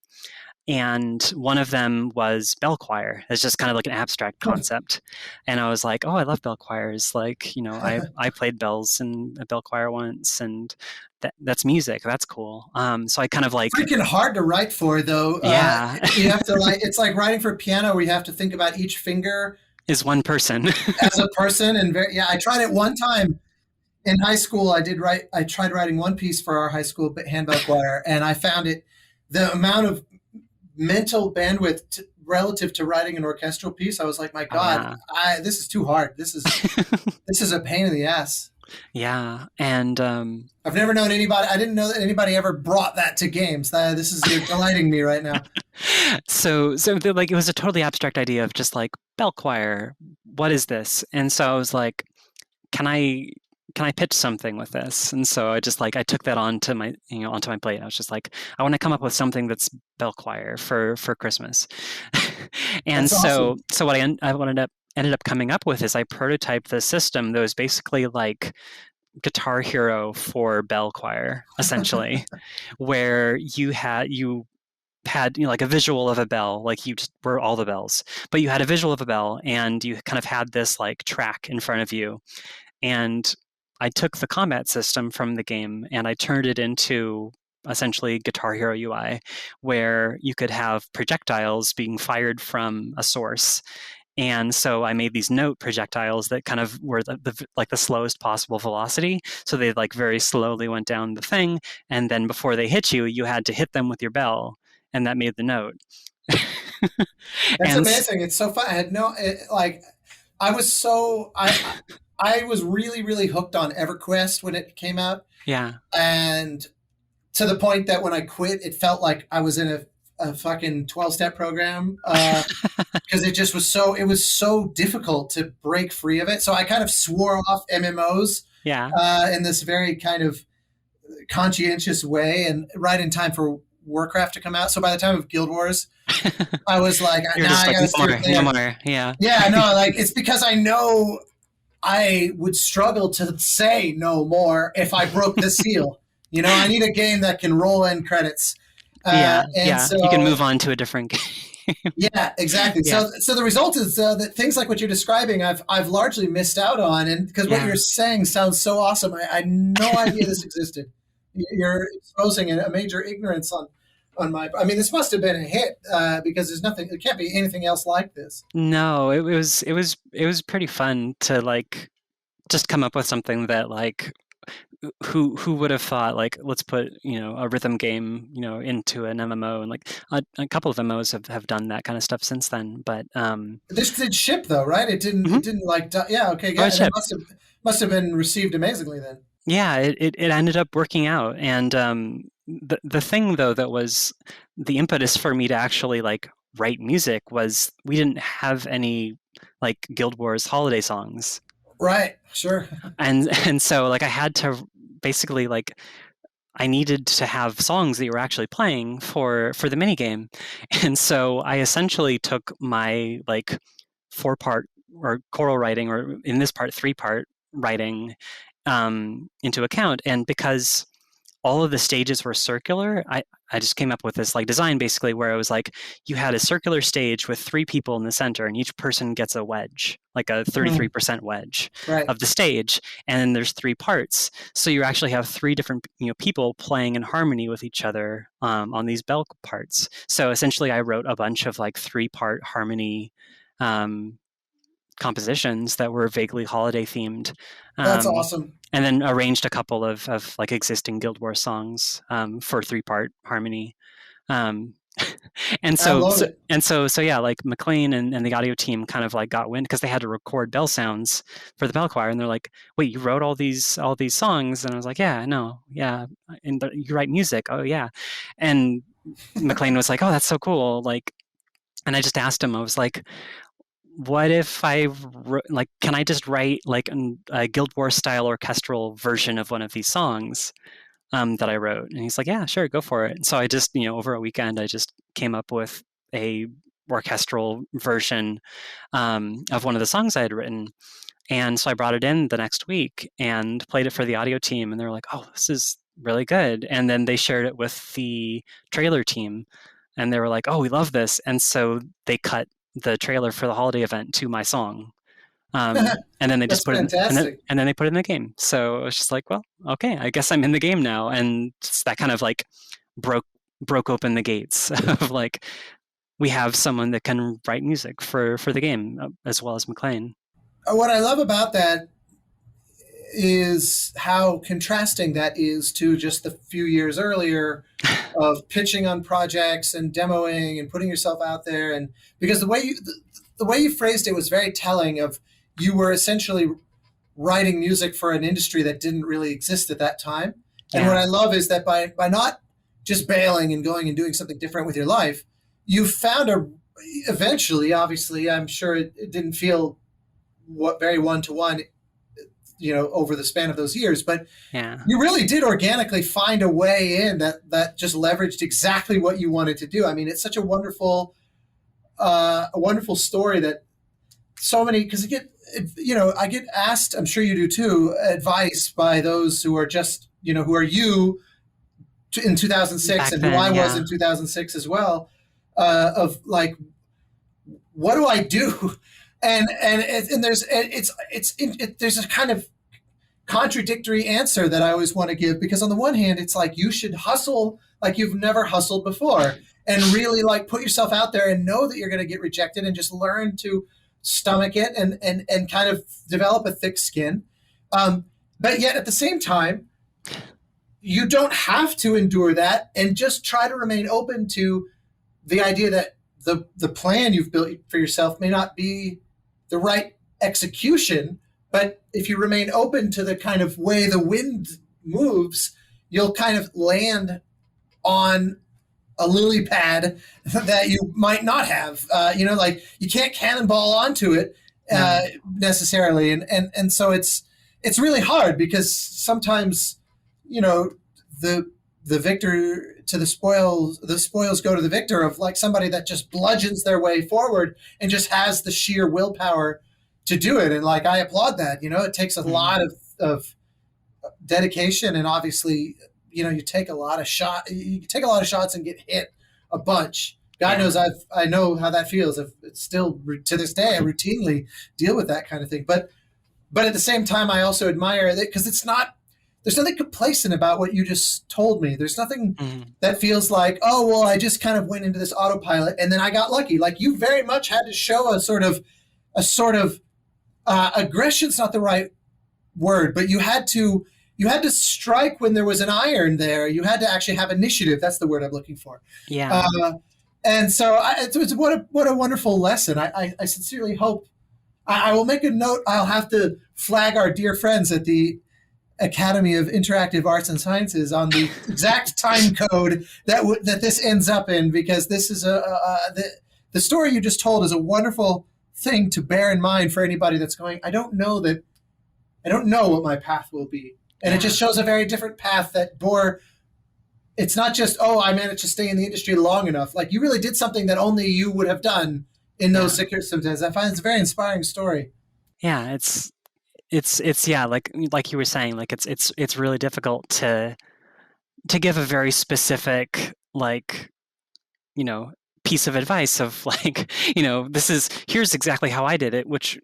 And one of them was bell choir. It's just kind of like an abstract concept. And I was like, oh, I love bell choirs. Like, I played bells in a bell choir once, and that's music. That's cool. So I kind of like... Freaking hard to write for, though. Yeah. You have to it's like writing for piano, where you have to think about each finger is one person. As a person. And I tried it one time in high school. I tried writing one piece for our high school handbell choir, and I found the amount of mental bandwidth relative to writing an orchestral piece, I was like, my God, this is too hard. This is a pain in the ass. Yeah. And I've never known anybody. I didn't know that anybody ever brought that to games. You're delighting me right now. So like, it was a totally abstract idea of just like bell choir. What is this? And so I was like, can I pitch something with this? And so I just like, I took that onto my plate. I was just like, I want to come up with something that's bell choir for Christmas. And that's so awesome. So what I ended up coming up with is I prototyped the system that was basically like Guitar Hero for bell choir, essentially, where you had like a visual of a bell, like you just were all the bells, but you had a visual of a bell, and you kind of had this like track in front of you. And I took the combat system from the game and I turned it into essentially Guitar Hero UI, where you could have projectiles being fired from a source. And so I made these note projectiles that kind of were the slowest possible velocity. So they like very slowly went down the thing. And then before they hit you, you had to hit them with your bell, and that made the note. That's amazing. It's so fun. I had I was really, really hooked on EverQuest when it came out. Yeah. And to the point that when I quit, it felt like I was in a fucking 12-step program, because it was so difficult to break free of it. So I kind of swore off MMOs in this very kind of conscientious way, and right in time for Warcraft to come out. So by the time of Guild Wars, I was like, I gotta no more. Yeah. Yeah, no, like it's because I know I would struggle to say no more if I broke the seal. I need a game that can roll in credits. So, you can move on to a different game. Yeah, exactly. Yeah. So the result is that things like what you're describing, I've largely missed out on, and because what you're saying sounds so awesome. I had no idea this existed. You're exposing a major ignorance on my. I mean, this must have been a hit, because there's nothing. It can't be anything else like this. No, it was pretty fun to like just come up with something that like who would have thought, like, let's put, a rhythm game, into an MMO, and like a couple of MMOs have done that kind of stuff since then. But this did ship though, right? It didn't. Mm-hmm. It didn't like. Yeah. Okay. Yeah. And it must have been received amazingly then. Yeah, it ended up working out, and the thing though that was the impetus for me to actually like write music was we didn't have any like Guild Wars holiday songs. Right. Sure. And so like I had to basically like I needed to have songs that you were actually playing for the minigame. And so I essentially took my like 4-part or choral writing, or in this part 3-part writing, into account. And because all of the stages were circular, I just came up with this like design basically where it was like you had a circular stage with 3 people in the center, and each person gets a wedge, like a 33% wedge of the stage, and then there's 3 parts. So you actually have 3 different people playing in harmony with each other on these bell parts. So essentially I wrote a bunch of like 3-part harmony compositions that were vaguely holiday themed. That's awesome. And then arranged a couple of like existing Guild Wars songs for 3-part harmony. And so yeah, like McLean and the audio team kind of like got wind, because they had to record bell sounds for the bell choir, and they're like, "Wait, you wrote all these songs?" And I was like, "Yeah, no, yeah, and you write music? Oh yeah." And McLean was like, "Oh, that's so cool!" Like, and I just asked him, I was like, what if can I just write like a Guild Wars style orchestral version of one of these songs that I wrote? And he's like, yeah, sure, go for it. And so I just, over a weekend, I just came up with a orchestral version of one of the songs I had written. And so I brought it in the next week and played it for the audio team. And they were like, oh, this is really good. And then they shared it with the trailer team. And they were like, oh, we love this. And so they cut the trailer for the holiday event to my song, and then they just put it and then they put it in the game. So it was just like, well, okay, I guess I'm in the game now. And that kind of like broke open the gates of like, we have someone that can write music for the game as well as McLean. What I love about that is how contrasting that is to just the few years earlier of pitching on projects and demoing and putting yourself out there. And because the way you phrased it was very telling of, you were essentially writing music for an industry that didn't really exist at that time. And what I love is that by not just bailing and going and doing something different with your life, you found eventually, obviously, I'm sure it didn't feel very one-to-one, over the span of those years, but you really did organically find a way in that just leveraged exactly what you wanted to do. I mean, it's such a wonderful story that so many, because I get asked, I'm sure you do too, advice by those who are just, who are you in 2006 back and then, who I was in 2006 as well, of like, what do I do? And there's a kind of contradictory answer that I always want to give, because on the one hand, it's like you should hustle like you've never hustled before, and really like put yourself out there and know that you're going to get rejected, and just learn to stomach it and kind of develop a thick skin. But yet at the same time, you don't have to endure that, and just try to remain open to the idea that the plan you've built for yourself may not be the right execution, but if you remain open to the kind of way the wind moves, you'll kind of land on a lily pad that you might not have. Like you can't cannonball onto it necessarily, and so it's really hard, because sometimes the victor to the spoils go to the victor, of like somebody that just bludgeons their way forward and just has the sheer willpower to do it. And like, I applaud that. It takes a lot of dedication, and obviously, you take a lot of shots and get hit a bunch. God knows I know how that feels. It's still, to this day, I routinely deal with that kind of thing. But at the same time, I also admire that, because there's nothing complacent about what you just told me. There's nothing that feels like, oh, well, I just kind of went into this autopilot and then I got lucky. Like, you very much had to show a sort of aggression's not the right word, but you had to you had to strike when there was an iron there. You had to actually have initiative. That's the word I'm looking for. Yeah. And so it's what a wonderful lesson. I sincerely hope I will make a note. I'll have to flag our dear friends at the Academy of Interactive Arts and Sciences on the exact time code that this ends up in, because this is the story you just told is a wonderful thing to bear in mind for anybody that's going, I don't know what my path will be. And it just shows a very different path that bore. It's not just, I managed to stay in the industry long enough. Like, you really did something that only you would have done in those circumstances. I find it's a very inspiring story. Yeah, it's like you were saying, like it's really difficult to give a very specific, like, piece of advice of, like, here's exactly how I did it, which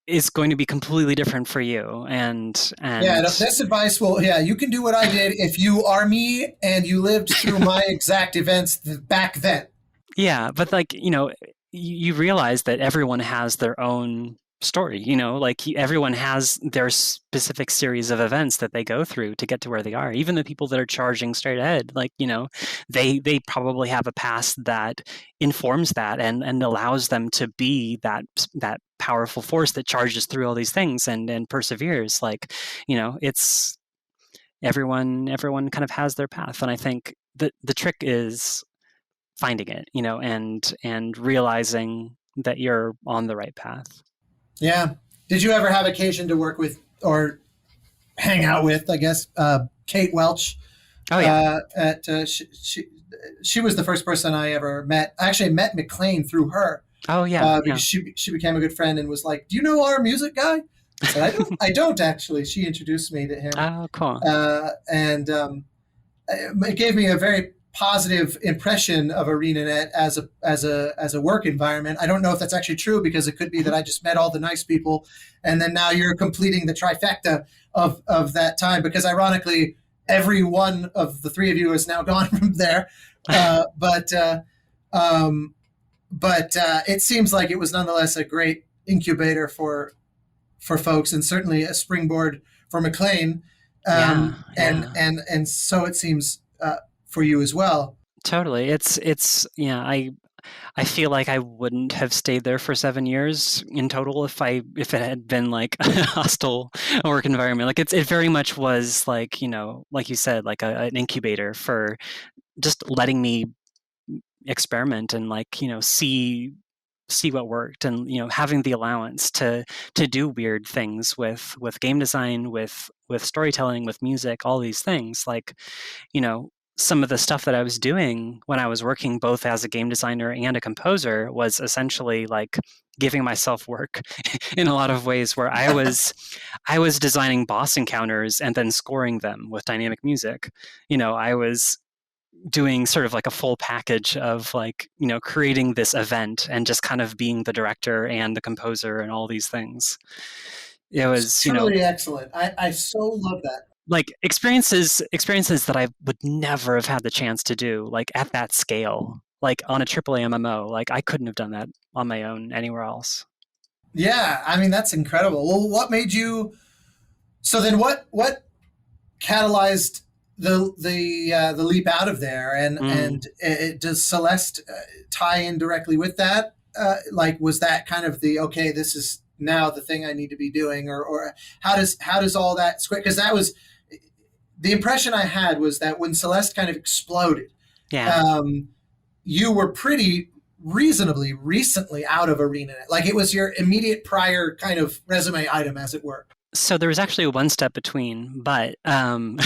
is going to be completely different for you. And this advice you can do what I did if you are me and you lived through my exact events back then. Yeah, but, like, you realize that everyone has their own story, like everyone has their specific series of events that they go through to get to where they are. Even the people that are charging straight ahead, like, they probably have a past that informs that and allows them to be that powerful force that charges through all these things and perseveres. Like, it's everyone kind of has their path. And I think that the trick is finding it, and realizing that you're on the right path. Yeah. Did you ever have occasion to work with or hang out with, I guess, Kate Welch? Oh, yeah. She was the first person I ever met. I actually met McLean through her. Oh, yeah. Because she became a good friend and was like, do you know our music guy? I said, I don't actually. She introduced me to him. Oh, cool. And it gave me a very positive impression of Arenanet as a work environment. I don't know if that's actually true, because it could be that I just met all the nice people, and then now you're completing the trifecta of that time, because ironically every one of the three of you is now gone from there. But it seems like it was nonetheless a great incubator for folks, and certainly a springboard for McLean. And so it seems for you as well. Totally. It's I feel like I wouldn't have stayed there for 7 years in total if it had been like a hostile work environment. Like, it very much was like, like you said, like an incubator for just letting me experiment and, like, see what worked, and having the allowance to do weird things with game design, with storytelling, with music, all these things. Like, some of the stuff that I was doing when I was working both as a game designer and a composer was essentially like giving myself work in a lot of ways, where I was designing boss encounters and then scoring them with dynamic music. I was doing sort of like a full package of, like, creating this event and just kind of being the director and the composer and all these things. It was truly excellent. I so love that. Like, experiences that I would never have had the chance to do, like, at that scale, like on a AAA MMO. Like, I couldn't have done that on my own anywhere else. Yeah, I mean, that's incredible. Well, what made you? So then, what catalyzed the leap out of there, and does Celeste tie in directly with that? Like, was that kind of this is now the thing I need to be doing, or how does all that square? Because that was the impression I had, was that when Celeste kind of exploded, you were pretty reasonably recently out of Arenanet. Like, it was your immediate prior kind of resume item, as it were. So there was actually one step between, but bring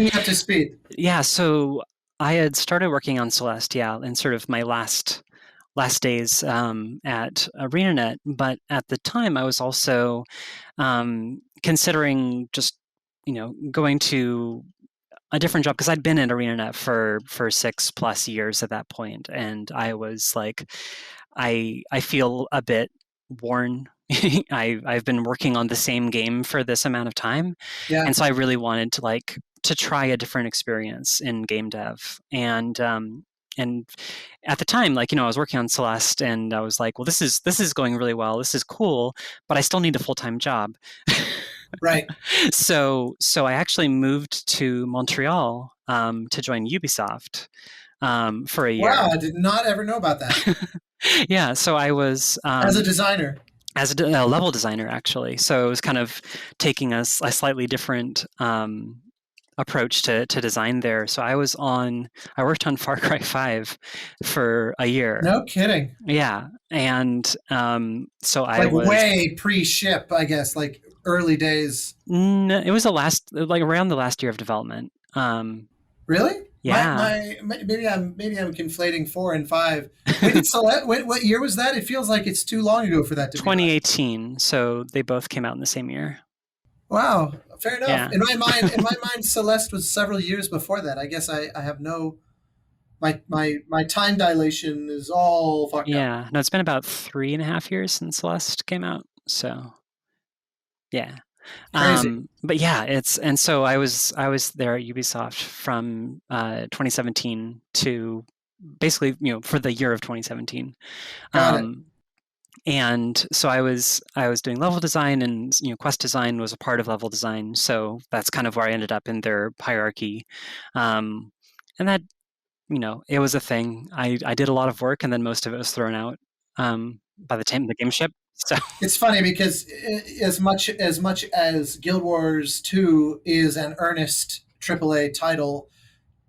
me up to speed. Yeah, so I had started working on Celeste, in sort of my last days at Arenanet, but at the time I was also considering just going to a different job, because I'd been in Arenanet for 6+ years at that point, and I was like, I feel a bit worn. I've been working on the same game for this amount of time, and so I really wanted to try a different experience in game dev. And at the time, I was working on Celeste, and I was like, well, this is going really well. This is cool, but I still need a full-time job. Right. So I actually moved to Montreal to join Ubisoft for a year. Wow, I did not ever know about that. Yeah, so I was As a designer. As a level designer, actually. So it was kind of taking a slightly different approach to design there. So I worked on Far Cry 5 for a year. No kidding. Yeah, and so I like was way pre-ship, I guess, like early days. It was around the last year of development. Really? Yeah. Maybe I'm conflating 4 and 5. When did Celeste? What year was that? It feels like it's too long ago for that to be. 2018. So they both came out in the same year. Wow, fair enough. Yeah. In my mind, Celeste was several years before that. I guess I have no. My time dilation is all fucked up. Yeah. No, it's been about 3.5 years since Celeste came out. So, yeah. Crazy. But yeah, so I was there at Ubisoft from 2017 to basically, for the year of 2017. Got it. And so I was doing level design, and quest design was a part of level design. So that's kind of where I ended up in their hierarchy. And that, it was a thing. I did a lot of work, and then most of it was thrown out by the time the game shipped. So it's funny because as much as Guild Wars 2 is an earnest AAA title,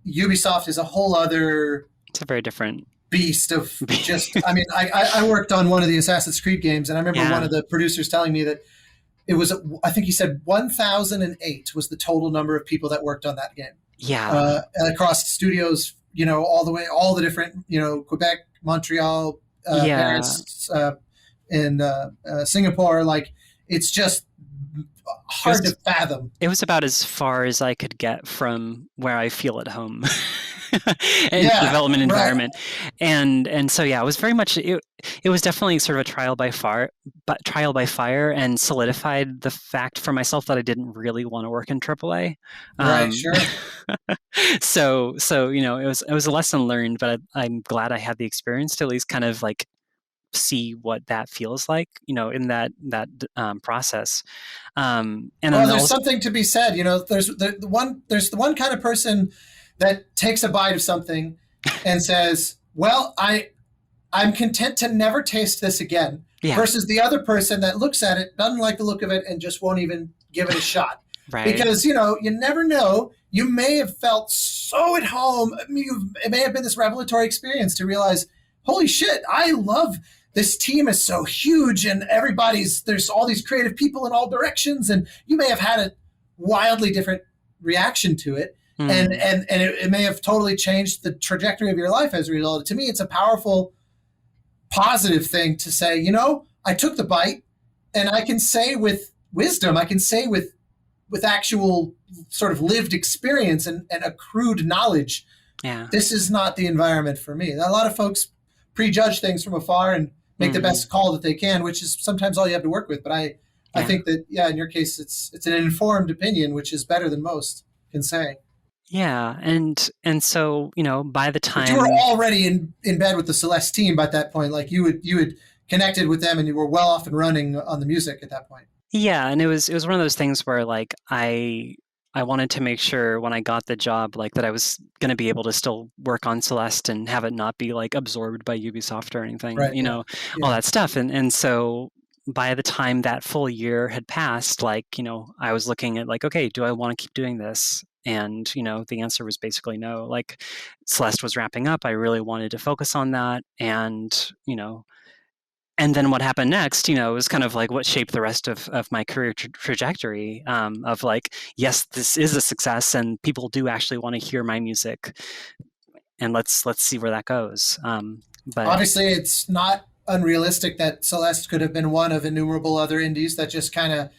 Ubisoft is a whole other. It's a very different beast of just. I mean, I worked on one of the Assassin's Creed games, and I remember one of the producers telling me that it was, I think he said 1,008 was the total number of people that worked on that game. Yeah. Across studios, all the different, Quebec, Montreal, Paris, and Singapore. Like, it's just hard to fathom. It was about as far as I could get from where I feel at home. In the development environment. Right. And so it was very much it was definitely sort of a trial by fire, and solidified the fact for myself that I didn't really want to work in AAA. Right, sure. So it was a lesson learned, but I'm glad I had the experience to at least kind of like see what that feels like, in that process. And there's something to be said. There's the one kind of person that takes a bite of something and says, well, I'm content to never taste this again, versus the other person that looks at it, doesn't like the look of it, and just won't even give it a shot. Right. Because, you never know. You may have felt so at home. It may have been this revelatory experience to realize, holy shit, I love this team is so huge, and there's all these creative people in all directions, and you may have had a wildly different reaction to it. And it may have totally changed the trajectory of your life as a result. To me, it's a powerful, positive thing to say, I took the bite, and I can say with wisdom, I can say with actual sort of lived experience and accrued knowledge, this is not the environment for me. A lot of folks prejudge things from afar and make the best call that they can, which is sometimes all you have to work with. But I think that, in your case, it's an informed opinion, which is better than most can say. Yeah, and so by the time but you were already in bed with the Celeste team by that point, like you had connected with them and you were well off and running on the music at that point. Yeah, and it was one of those things where like I wanted to make sure when I got the job, like that I was going to be able to still work on Celeste and have it not be like absorbed by Ubisoft or anything, right, all that stuff, and so by the time that full year had passed, like I was looking at like, okay, do I want to keep doing this? And, the answer was basically no. Like, Celeste was wrapping up. I really wanted to focus on that. And, and then what happened next, was kind of like what shaped the rest of my career trajectory, of like, yes, this is a success and people do actually want to hear my music. And let's see where that goes. But obviously it's not unrealistic that Celeste could have been one of innumerable other indies that just kind of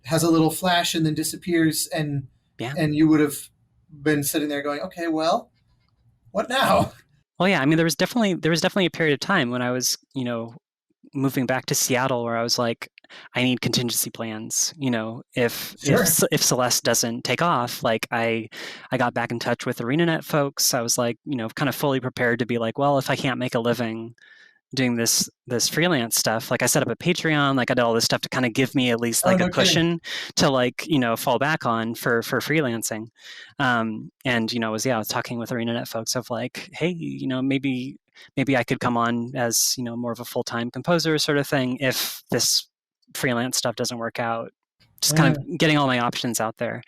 has a little flash and then disappears, and you would have been sitting there going, okay, well, what now? Well, yeah, I mean, there was definitely a period of time when I was, moving back to Seattle where I was like, I need contingency plans. If Celeste doesn't take off, like I got back in touch with Arenanet folks. I was like, kind of fully prepared to be like, well, if I can't make a living, doing this freelance stuff, like I set up a Patreon, like I did all this stuff to kind of give me at least like a cushion to like, fall back on for freelancing. And, I was talking with Arenanet folks of like, hey, maybe I could come on as, more of a full-time composer sort of thing if this freelance stuff doesn't work out. Just kind of getting all my options out there.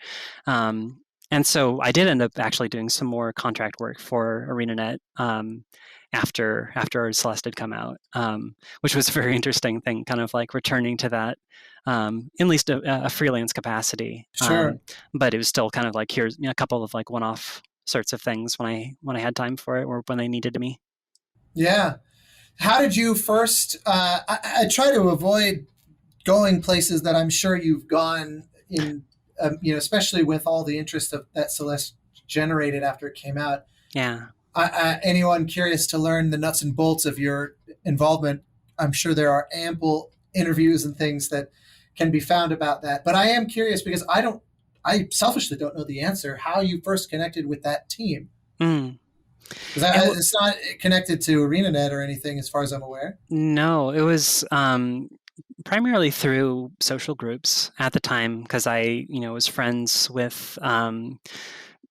And so I did end up actually doing some more contract work for Arenanet after Celeste had come out, which was a very interesting thing, kind of like returning to that in least a freelance capacity. Sure. But it was still kind of like, here's a couple of like one-off sorts of things when I had time for it or when they needed me. Yeah. How did you first, I try to avoid going places that I'm sure you've gone in, especially with all the interest that Celeste generated after it came out. Yeah. Anyone curious to learn the nuts and bolts of your involvement, I'm sure there are ample interviews and things that can be found about that. But I am curious because I selfishly don't know the answer, how you first connected with that team. Because it's not connected to Arenanet or anything as far as I'm aware. No, it was primarily through social groups at the time because I, was friends with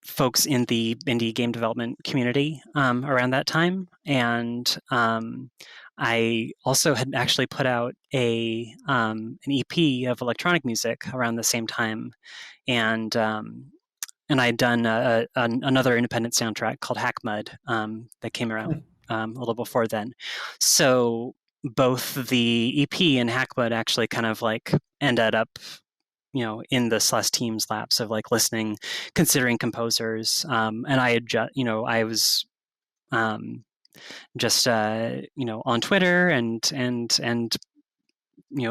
folks in the indie game development community around that time. And I also had actually put out an EP of electronic music around the same time. And I'd done another independent soundtrack called Hack Mud that came around a little before then. So both the EP and Hack Mud actually kind of like ended up, in the Celeste team's laps of like listening, considering composers. And I had I was just on Twitter and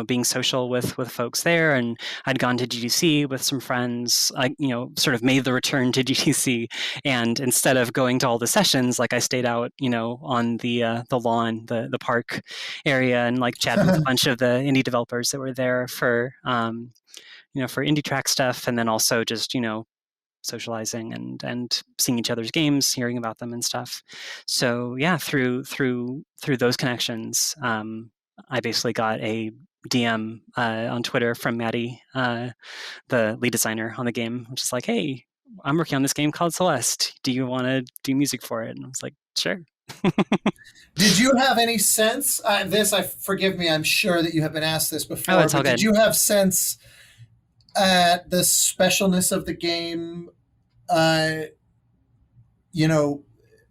being social with folks there, and I'd gone to GDC with some friends. I sort of made the return to GDC, and instead of going to all the sessions, like I stayed out on the lawn, the park area, and like chatted with a bunch of the indie developers that were there for for indie track stuff, and then also just socializing and seeing each other's games, hearing about them and stuff. So yeah, through those connections, I basically got a DM on Twitter from Maddie, the lead designer on the game, which is like, hey, I'm working on this game called Celeste. Do you want to do music for it? And I was like, sure. Did you have any sense, forgive me, I'm sure that you have been asked this before, but good. Did you have sense at the specialness of the game,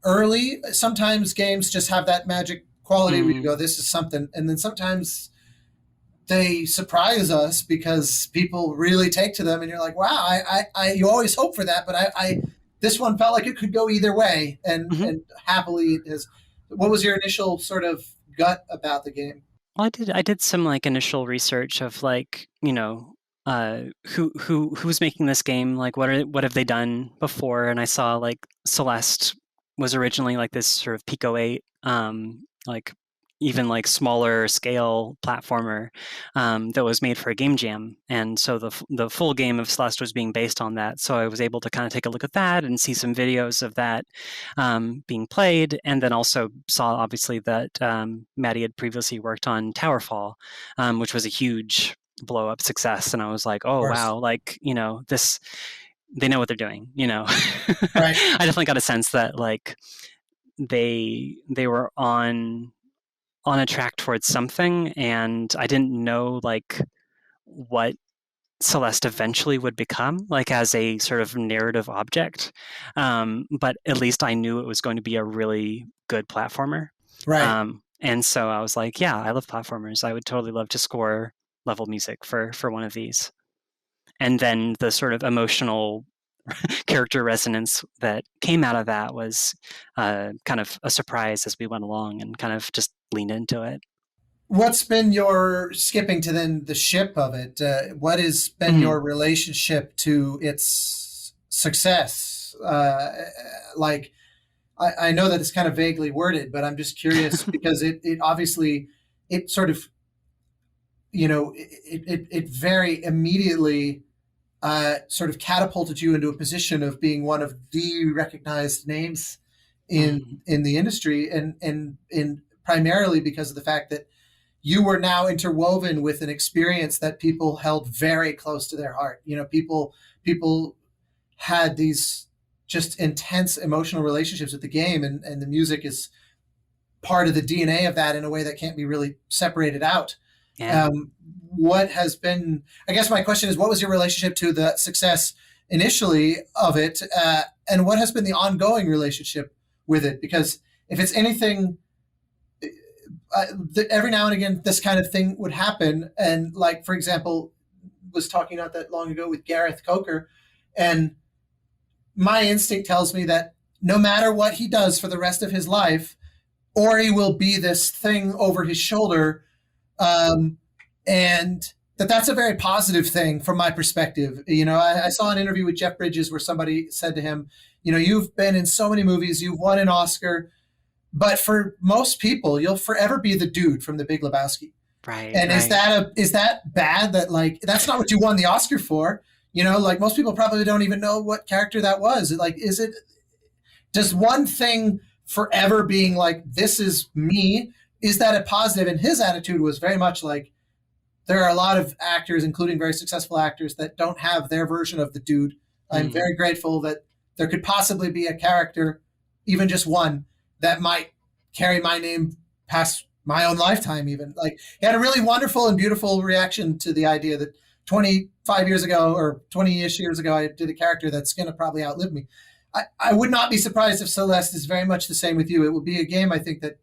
early? Sometimes games just have that magic quality where you go, this is something, and then sometimes they surprise us because people really take to them, and you're like, wow, you always hope for that, but this one felt like it could go either way, and happily it is. What was your initial sort of gut about the game? Well, I did some like initial research of like, who's making this game, like what have they done before, and I saw like Celeste was originally like this sort of Pico 8 like even like smaller scale platformer that was made for a game jam, and so the full game of Celeste was being based on that. So I was able to kind of take a look at that and see some videos of that being played, and then also saw obviously that Maddie had previously worked on Towerfall, which was a huge blow up success, and I was like, oh wow, like this, they know what they're doing. Right. I definitely got a sense that like they were on a track towards something, and I didn't know like what Celeste eventually would become, like as a sort of narrative object, but at least I knew it was going to be a really good platformer, right? And so I was like, yeah, I love platformers, I would totally love to score level music for one of these. And then the sort of emotional character resonance that came out of that was kind of a surprise as we went along, and kind of just leaned into it. What's been your, skipping to then the ship of it, what has been your relationship to its success? Like, I know that it's kind of vaguely worded, but I'm just curious because it obviously, it sort of, it very immediately sort of catapulted you into a position of being one of the recognized names in the industry, and primarily because of the fact that you were now interwoven with an experience that people held very close to their heart. People had these just intense emotional relationships with the game, and the music is part of the DNA of that in a way that can't be really separated out. Yeah. What has been, I guess my question is, what was your relationship to the success initially of it? And what has been the ongoing relationship with it? Because if it's anything, every now and again, this kind of thing would happen. And like, for example, was talking not that long ago with Gareth Coker, and my instinct tells me that no matter what he does for the rest of his life, Ori will be this thing over his shoulder. And that's a very positive thing from my perspective. I saw an interview with Jeff Bridges where somebody said to him, you've been in so many movies, you've won an Oscar, but for most people, you'll forever be the dude from The Big Lebowski. Right. And right. is that bad that like, that's not what you won the Oscar for? Like most people probably don't even know what character that was. Like, does one thing forever being like, this is me, is that a positive? And his attitude was very much like, there are a lot of actors, including very successful actors, that don't have their version of the dude. I'm very grateful that there could possibly be a character, even just one, that might carry my name past my own lifetime even. Like, he had a really wonderful and beautiful reaction to the idea that 25 years ago or 20-ish years ago, I did a character that's going to probably outlive me. I would not be surprised if Celeste is very much the same with you. It will be a game, I think, that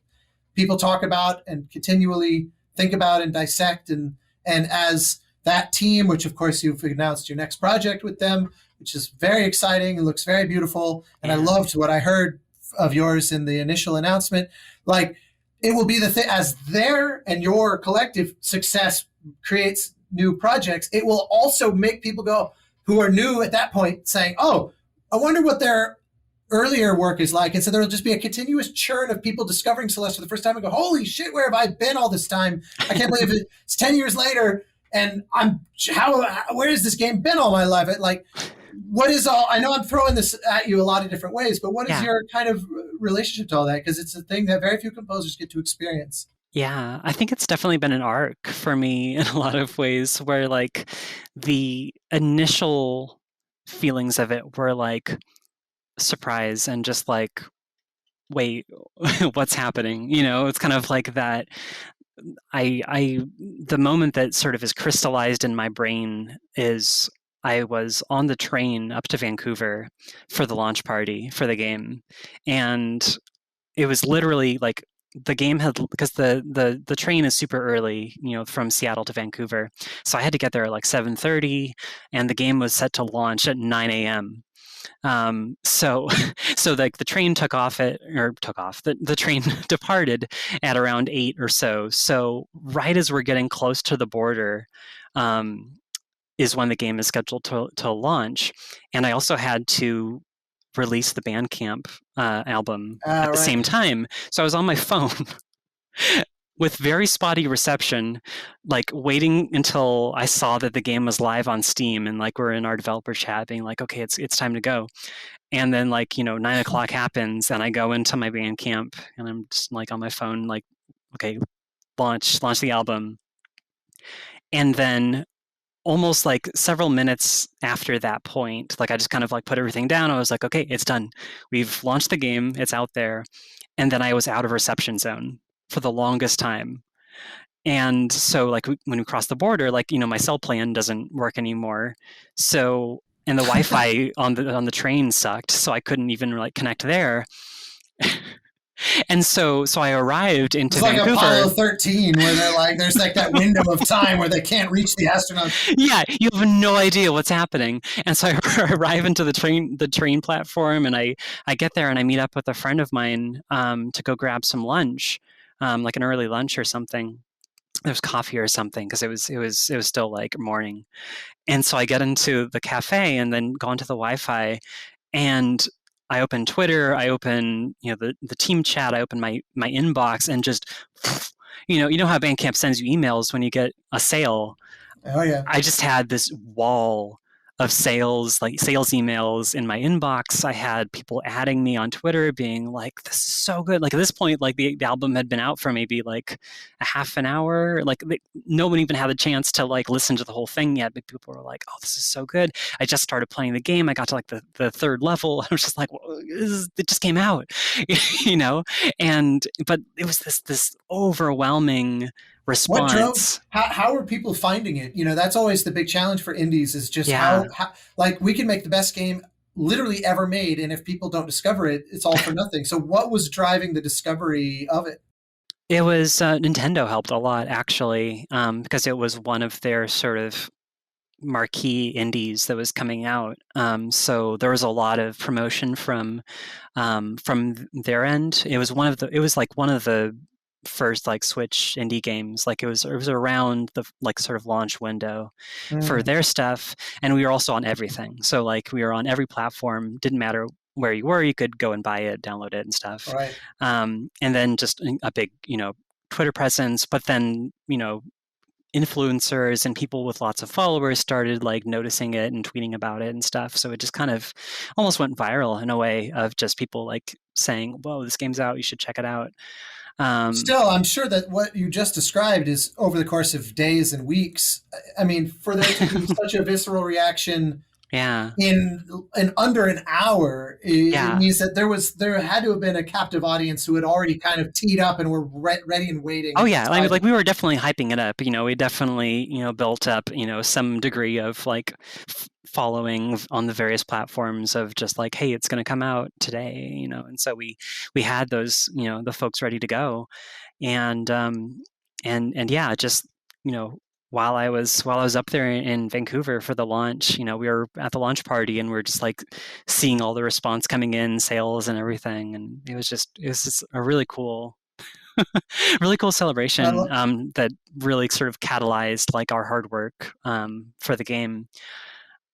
people talk about and continually think about and dissect. And as that team, which of course you've announced your next project with them, which is very exciting and looks very beautiful. And I loved what I heard of yours in the initial announcement. Like, it will be the thing, as their and your collective success creates new projects, it will also make people go, who are new at that point, saying, oh, I wonder what their earlier work is like. And so there will just be a continuous churn of people discovering Celeste for the first time and go, holy shit, where have I been all this time? I can't believe it's 10 years later and where has this game been all my life? I know I'm throwing this at you a lot of different ways, but what is your kind of relationship to all that? Because it's a thing that very few composers get to experience. Yeah, I think it's definitely been an arc for me in a lot of ways where like the initial feelings of it were like surprise and just like, wait, what's happening? It's kind of like that. The moment that sort of is crystallized in my brain is I was on the train up to Vancouver for the launch party for the game. And it was literally like the game had, because the train is super early, from Seattle to Vancouver. So I had to get there at like 7:30 and the game was set to launch at 9 a.m. So like the train the train departed at around 8 or so. So right as we're getting close to the border, is when the game is scheduled to launch. And I also had to release the Bandcamp album at the same time. So I was on my phone with very spotty reception, like waiting until I saw that the game was live on Steam and like we're in our developer chat being like, okay, it's time to go. And then like, 9 o'clock happens and I go into my Bandcamp and I'm just like on my phone, like, okay, launch the album. And then almost like several minutes after that point, like I just kind of like put everything down. I was like, okay, it's done. We've launched the game. It's out there. And then I was out of reception zone for the longest time. And so like when we crossed the border, like, my cell plan doesn't work anymore. So, and the Wi-Fi on the train sucked. So I couldn't even like connect there. And so I arrived into Vancouver. It's like Apollo 13, where they're like, there's like that window of time where they can't reach the astronauts. Yeah, you have no idea what's happening. And so I arrive into the train platform, and I get there and I meet up with a friend of mine to go grab some lunch, like an early lunch or something. There's coffee or something because it was still like morning. And so I get into the cafe and then go into the Wi-Fi, and I open Twitter, I open, the team chat, I open my inbox, and just, you know how Bandcamp sends you emails when you get a sale. Oh yeah. I just had this wall sales emails in my inbox. I had people adding me on Twitter being like, this is so good. Like at this point, like the album had been out for maybe like a half an hour. Like no one even had a chance to like listen to the whole thing yet, but people were like, oh, this is so good. I just started playing the game. I got to like the third level. I was just like, well, it just came out, you know? But it was this overwhelming response. What drove? How are people finding it? You know, that's always the big challenge for indies is just how like we can make the best game literally ever made, and if people don't discover it, it's all for nothing. So what was driving the discovery of it? It was Nintendo helped a lot actually, because it was one of their sort of marquee indies that was coming out. So there was a lot of promotion from their end. It was one of the first like Switch indie games. Like it was around the like sort of launch window for their stuff, and we were also on everything. So like we were on every platform. Didn't matter where you were, you could go and buy it, download it, and stuff. Right. And then just a big Twitter presence, but then influencers and people with lots of followers started like noticing it and tweeting about it and stuff. So it just kind of almost went viral in a way of just people like saying, whoa, this game's out, you should check it out. Still, I'm sure that what you just described is over the course of days and weeks. I mean, for there to be such a visceral reaction in under an hour, it means that there had to have been a captive audience who had already kind of teed up and were ready and waiting. Oh yeah, I mean, like we were definitely hyping it up. We definitely built up some degree of like following on the various platforms of just like, hey, it's going to come out today, and so we had those the folks ready to go, and yeah, just while I was up there in Vancouver for the launch, we were at the launch party and we're just like seeing all the response coming in, sales and everything, and it was just a really cool really cool celebration that really sort of catalyzed like our hard work for the game.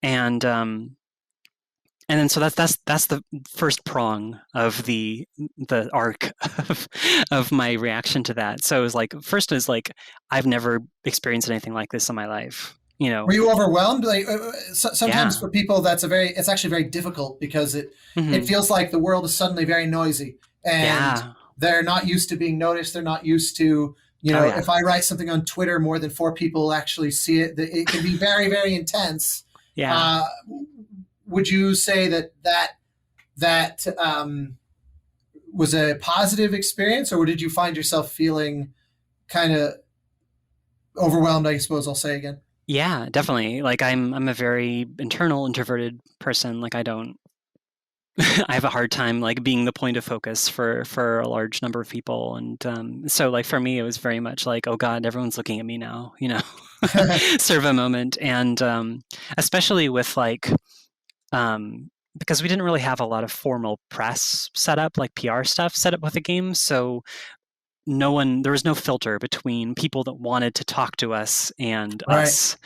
And then so that's the first prong of the arc of my reaction to that. So it was like, first is like, I've never experienced anything like this in my life. Were you overwhelmed? Like sometimes for people, it's actually very difficult because it feels like the world is suddenly very noisy and they're not used to being noticed. They're not used to, if I write something on Twitter, more than 4 people actually see it. It can be very, very intense. Yeah. Would you say that was a positive experience, or did you find yourself feeling kind of overwhelmed, I suppose I'll say again? Yeah, definitely. Like I'm a very internal, introverted person. Like I have a hard time like being the point of focus for a large number of people, and so like for me it was very much like, oh God, everyone's looking at me now, sort of a moment, and especially with like because we didn't really have a lot of formal press set up, like PR stuff set up with the game, so there was no filter between people that wanted to talk to us and us.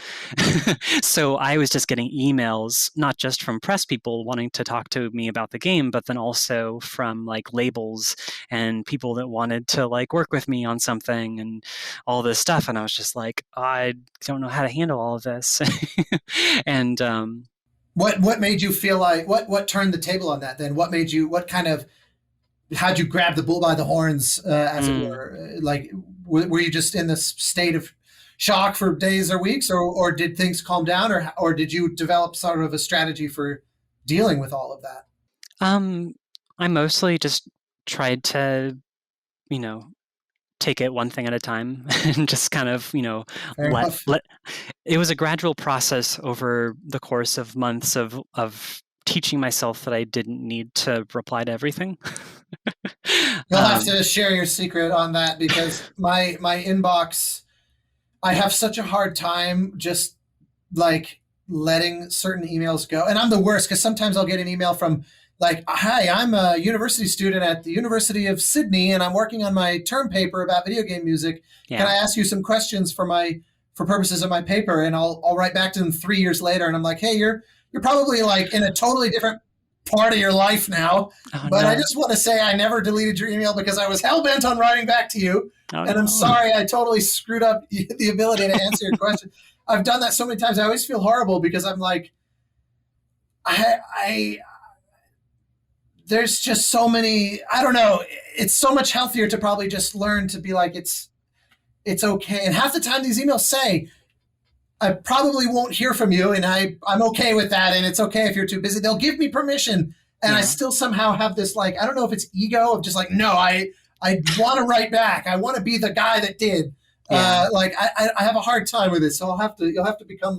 So I was just getting emails, not just from press people wanting to talk to me about the game, but then also from like labels and people that wanted to like work with me on something and all this stuff. And I was just like, I don't know how to handle all of this. And what made you feel like what turned the table on that then? How'd you grab the bull by the horns, as it were? Like, were you just in this state of shock for days or weeks, or did things calm down, or did you develop sort of a strategy for dealing with all of that? I mostly just tried to, take it one thing at a time and just kind of, let. It was a gradual process over the course of months of teaching myself that I didn't need to reply to everything. You'll have to share your secret on that, because my inbox, I have such a hard time just like letting certain emails go. And I'm the worst, because sometimes I'll get an email from like, hi, I'm a university student at the University of Sydney and I'm working on my term paper about video game music. Yeah. Can I ask you some questions for purposes of my paper? And I'll write back to them 3 years later and I'm like, hey, you're probably like in a totally different part of your life now. But no. I just want to say I never deleted your email because I was hell-bent on writing back to you. I'm sorry, I totally screwed up the ability to answer your question. I've done that so many times. I always feel horrible because I'm like, I there's just so many, I don't know, it's so much healthier to probably just learn to be like, it's okay. And half the time these emails say, I probably won't hear from you, and I'm okay with that, and it's okay if you're too busy. They'll give me permission, and I still somehow have this, like, I don't know if it's ego of just like, no, I want to write back. I want to be the guy that did. Like I have a hard time with it, so you'll have to become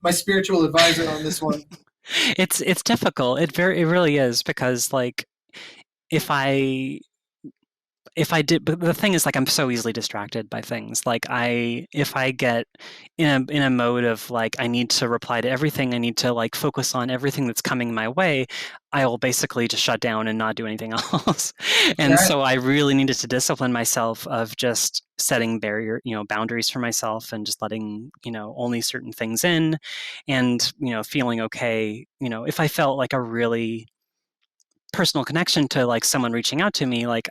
my spiritual advisor on this one. It's difficult. It really is, because like if I did, but the thing is, like, I'm so easily distracted by things. Like if I get in a mode of like, I need to reply to everything, I need to like focus on everything that's coming my way, I will basically just shut down and not do anything else. And so I really needed to discipline myself of just setting boundaries for myself, and just letting, only certain things in, and, feeling okay, if I felt like a really personal connection to like someone reaching out to me, like,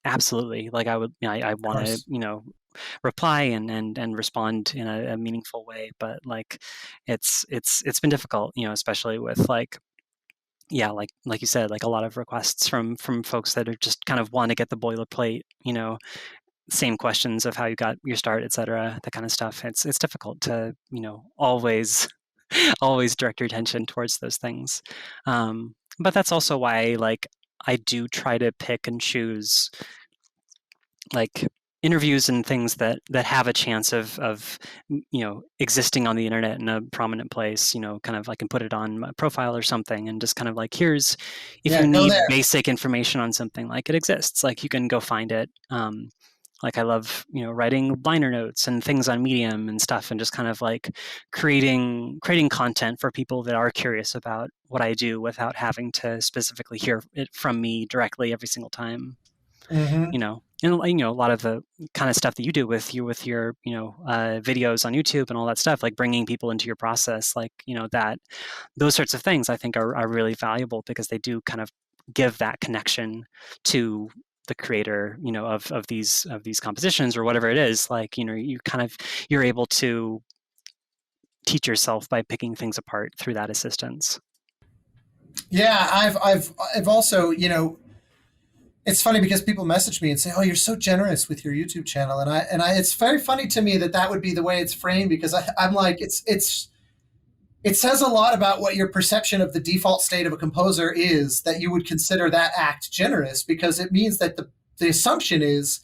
absolutely. Like I would, I want to, reply and respond in a meaningful way. But like, it's been difficult, especially with like, like you said, like a lot of requests from folks that are just kind of want to get the boilerplate, same questions of how you got your start, et cetera, that kind of stuff. It's difficult to, always direct your attention towards those things. But that's also why, like, I do try to pick and choose like interviews and things that have a chance of existing on the internet in a prominent place, kind of I can put it on my profile or something, and just kind of like, here's, if you need basic information on something, like, it exists, like you can go find it. Like I love, writing liner notes and things on Medium and stuff, and just kind of like creating content for people that are curious about what I do without having to specifically hear it from me directly every single time. Mm-hmm. And a lot of the kind of stuff that you do with your videos on YouTube and all that stuff, like bringing people into your process, like, that those sorts of things I think are really valuable, because they do kind of give that connection to the creator, of these compositions or whatever it is. Like, you're able to teach yourself by picking things apart through that assistance. Yeah, I've also, it's funny because people message me and say, "Oh, you're so generous with your YouTube channel," and I it's very funny to me that would be the way it's framed, because I'm like, it says a lot about what your perception of the default state of a composer is, that you would consider that act generous, because it means that the assumption is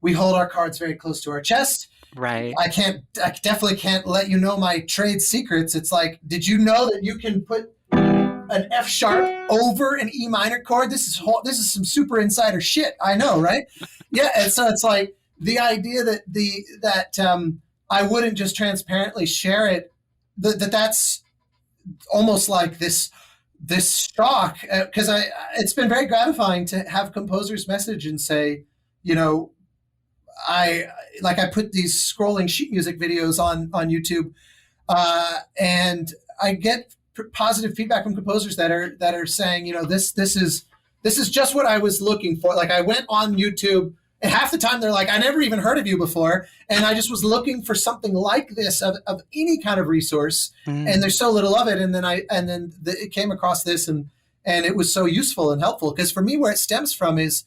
we hold our cards very close to our chest. Right. I definitely can't let you know my trade secrets. It's like, did you know that you can put an F sharp over an E minor chord? This is some super insider shit. I know, right? Yeah. And so it's like the idea that I wouldn't just transparently share it, that's almost like this shock, because it's been very gratifying to have composers message and say, I put these scrolling sheet music videos on YouTube, and I get positive feedback from composers that are saying, this is just what I was looking for. Like, I went on YouTube, and half the time they're like, I never even heard of you before, and I just was looking for something like this of any kind of resource, and there's so little of it. And then it came across this, and it was so useful and helpful. Because for me, where it stems from is,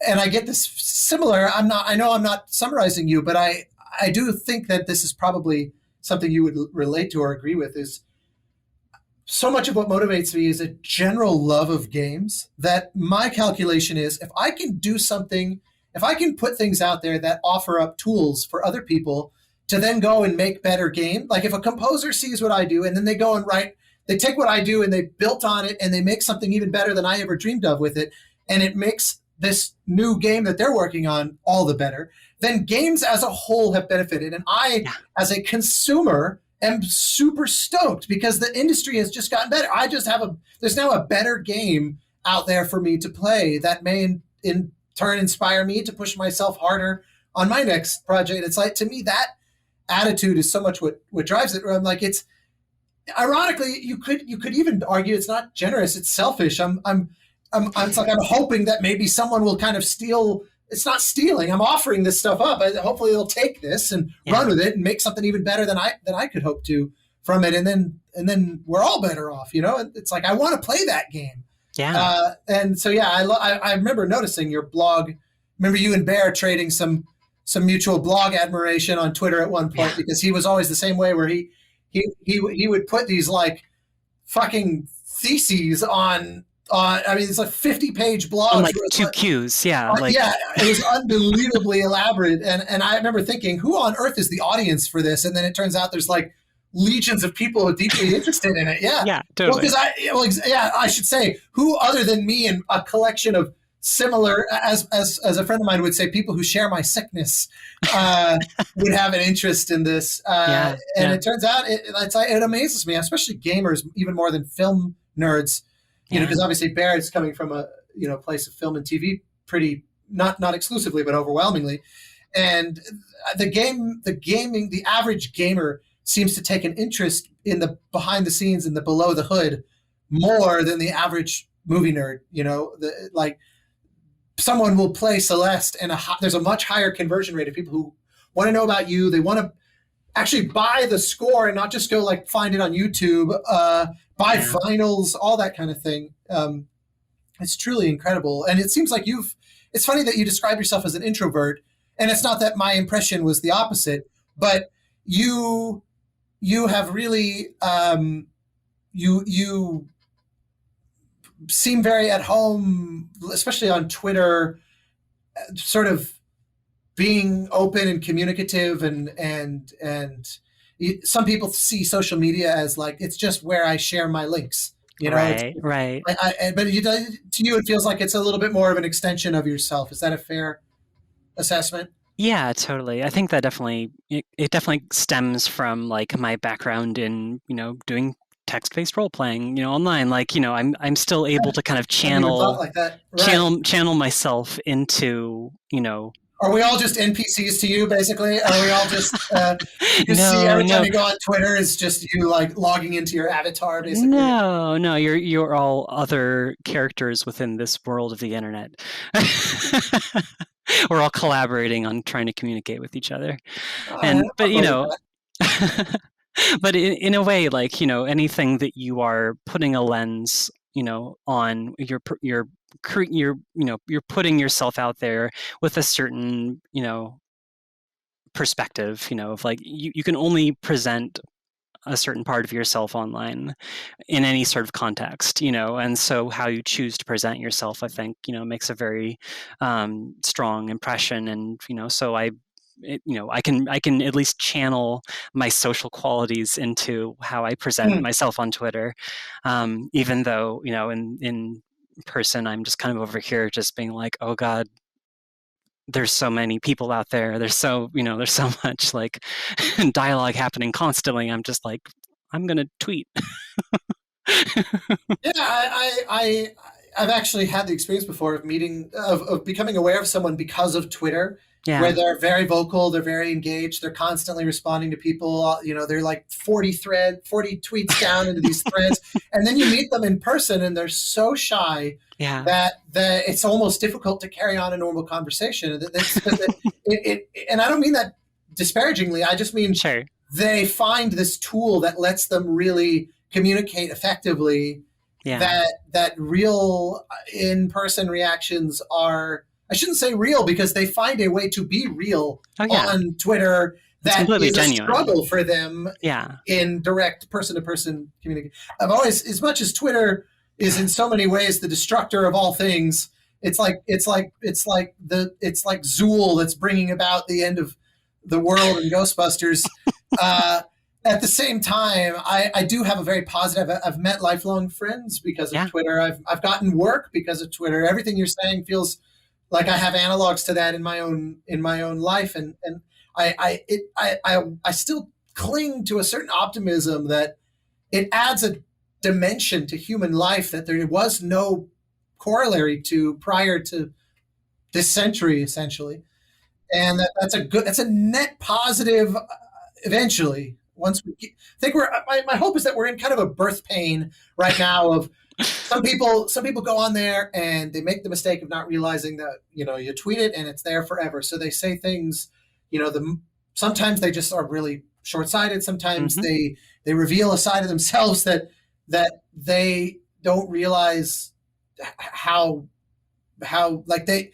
and I get this similar, I know I'm not summarizing you, but I do think that this is probably something you would relate to or agree with, is so much of what motivates me is a general love of games, that my calculation is, if I can do something, if I can put things out there that offer up tools for other people to then go and make better game, like if a composer sees what I do and then they go and they take what I do and they built on it and they make something even better than I ever dreamed of with it, and it makes this new game that they're working on all the better, then games as a whole have benefited. And I, as a consumer, am super stoked, because the industry has just gotten better. There's now a better game out there for me to play that may in turn inspire me to push myself harder on my next project. It's like, to me, that attitude is so much what drives it. Where I'm like, it's ironically, you could even argue it's not generous, it's selfish. It's like, I'm hoping that maybe someone will kind of steal. It's not stealing. I'm offering this stuff up. Hopefully they'll take this and run with it and make something even better than I could hope to from it, and then we're all better off. It's like, I want to play that game. Yeah. And so I remember noticing your blog. Remember you and Bear trading some mutual blog admiration on Twitter at one point, because he was always the same way, where he would put these like fucking theses on I mean, it's like 50-page blogs. On like 2Qs, yeah. It was unbelievably elaborate. And I remember thinking, who on earth is the audience for this? And then it turns out there's like legions of people deeply interested in it. Yeah. Yeah, totally. I should say, who other than me and a collection of similar, as a friend of mine would say, people who share my sickness would have an interest in this. It turns out it amazes me, especially gamers, even more than film nerds. Because obviously Barrett's coming from a place of film and TV, pretty not exclusively, but overwhelmingly, and the average gamer seems to take an interest in the behind the scenes and the below the hood more than the average movie nerd. Like someone will play Celeste, and there's a much higher conversion rate of people who want to know about you. They want to actually buy the score and not just go like find it on YouTube, buy vinyls, all that kind of thing. It's truly incredible. And it seems like it's funny that you describe yourself as an introvert, and it's not that my impression was the opposite, but you have really, you seem very at home, especially on Twitter, sort of being open and communicative, and some people see social media as like, it's just where I share my links, Right. But to you, it feels like it's a little bit more of an extension of yourself. Is that a fair assessment? Yeah, totally. I think that it definitely stems from like my background in, doing text-based role playing, online. Like, I'm still able to kind of channel myself into, Are we all just NPCs to you, basically? Are we all just see every time you go on Twitter, it's just you like logging into your avatar, basically? No, you're all other characters within this world of the internet. We're all collaborating on trying to communicate with each other, but in a way, like anything that you are putting a lens, on you're putting yourself out there with a certain, perspective, of like, you can only present a certain part of yourself online in any sort of context, and so how you choose to present yourself, I think, makes a very strong impression. And, so I can at least channel my social qualities into how I present myself on Twitter, even though, in person, I'm just kind of over here just being like, oh God, there's so many people out there. There's so much like dialogue happening constantly. I'm just like, I'm going to tweet. I've actually had the experience before of becoming aware of someone because of Twitter, where they're very vocal, they're very engaged, they're constantly responding to people. They're like 40 tweets down into these threads, and then you meet them in person, and they're so shy that it's almost difficult to carry on a normal conversation. And I don't mean that disparagingly. I just mean they find this tool that lets them really communicate effectively. That real in-person reactions are, I shouldn't say real, because they find a way to be real on Twitter that is genuine. A struggle for them in direct person-to-person communication. I've always, as much as Twitter is in so many ways the destructor of all things, it's like Zool that's bringing about the end of the world and Ghostbusters. At the same time, I do have a very positive. I've met lifelong friends because of Twitter. I've gotten work because of Twitter. Everything you're saying feels like I have analogs to that in my own life, and I still cling to a certain optimism that it adds a dimension to human life that there was no corollary to prior to this century, essentially, and that's a net positive eventually. Once I think my hope is that we're in kind of a birth pain right now of some people go on there and they make the mistake of not realizing that, you tweet it and it's there forever. So they say things, sometimes they just are really short-sighted. Sometimes Mm-hmm. they reveal a side of themselves that they don't realize how like they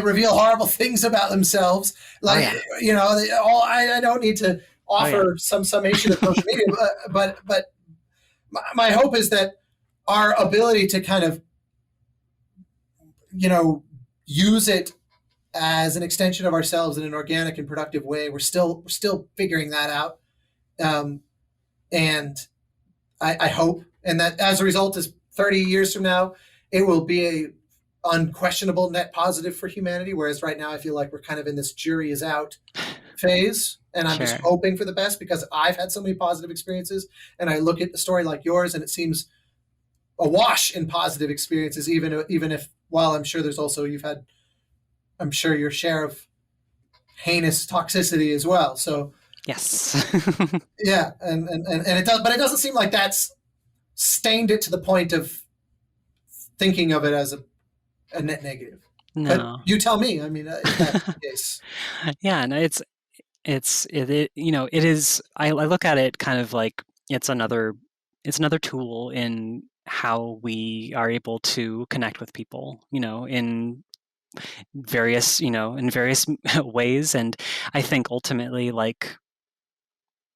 reveal horrible things about themselves. Like, Oh yeah. I don't need to Oh yeah. offer some summation of social media, but my hope is that our ability to kind of, use it as an extension of ourselves in an organic and productive way. We're still figuring that out. And I hope, and that as a result is 30 years from now, it will be a unquestionable net positive for humanity. Whereas right now, I feel like we're kind of in this jury is out phase. And I'm just hoping for the best because I've had so many positive experiences. And I look at a story like yours and it seems awash in positive experiences, even if, while I'm sure there's also, I'm sure your share of heinous toxicity as well. So yes. yeah. And it does, but it doesn't seem like that's stained it to the point of thinking of it as a net negative. No. But you tell me, I mean, is that the case? Yeah, no, it is, I look at it kind of like it's another tool in how we are able to connect with people, in various ways. And I think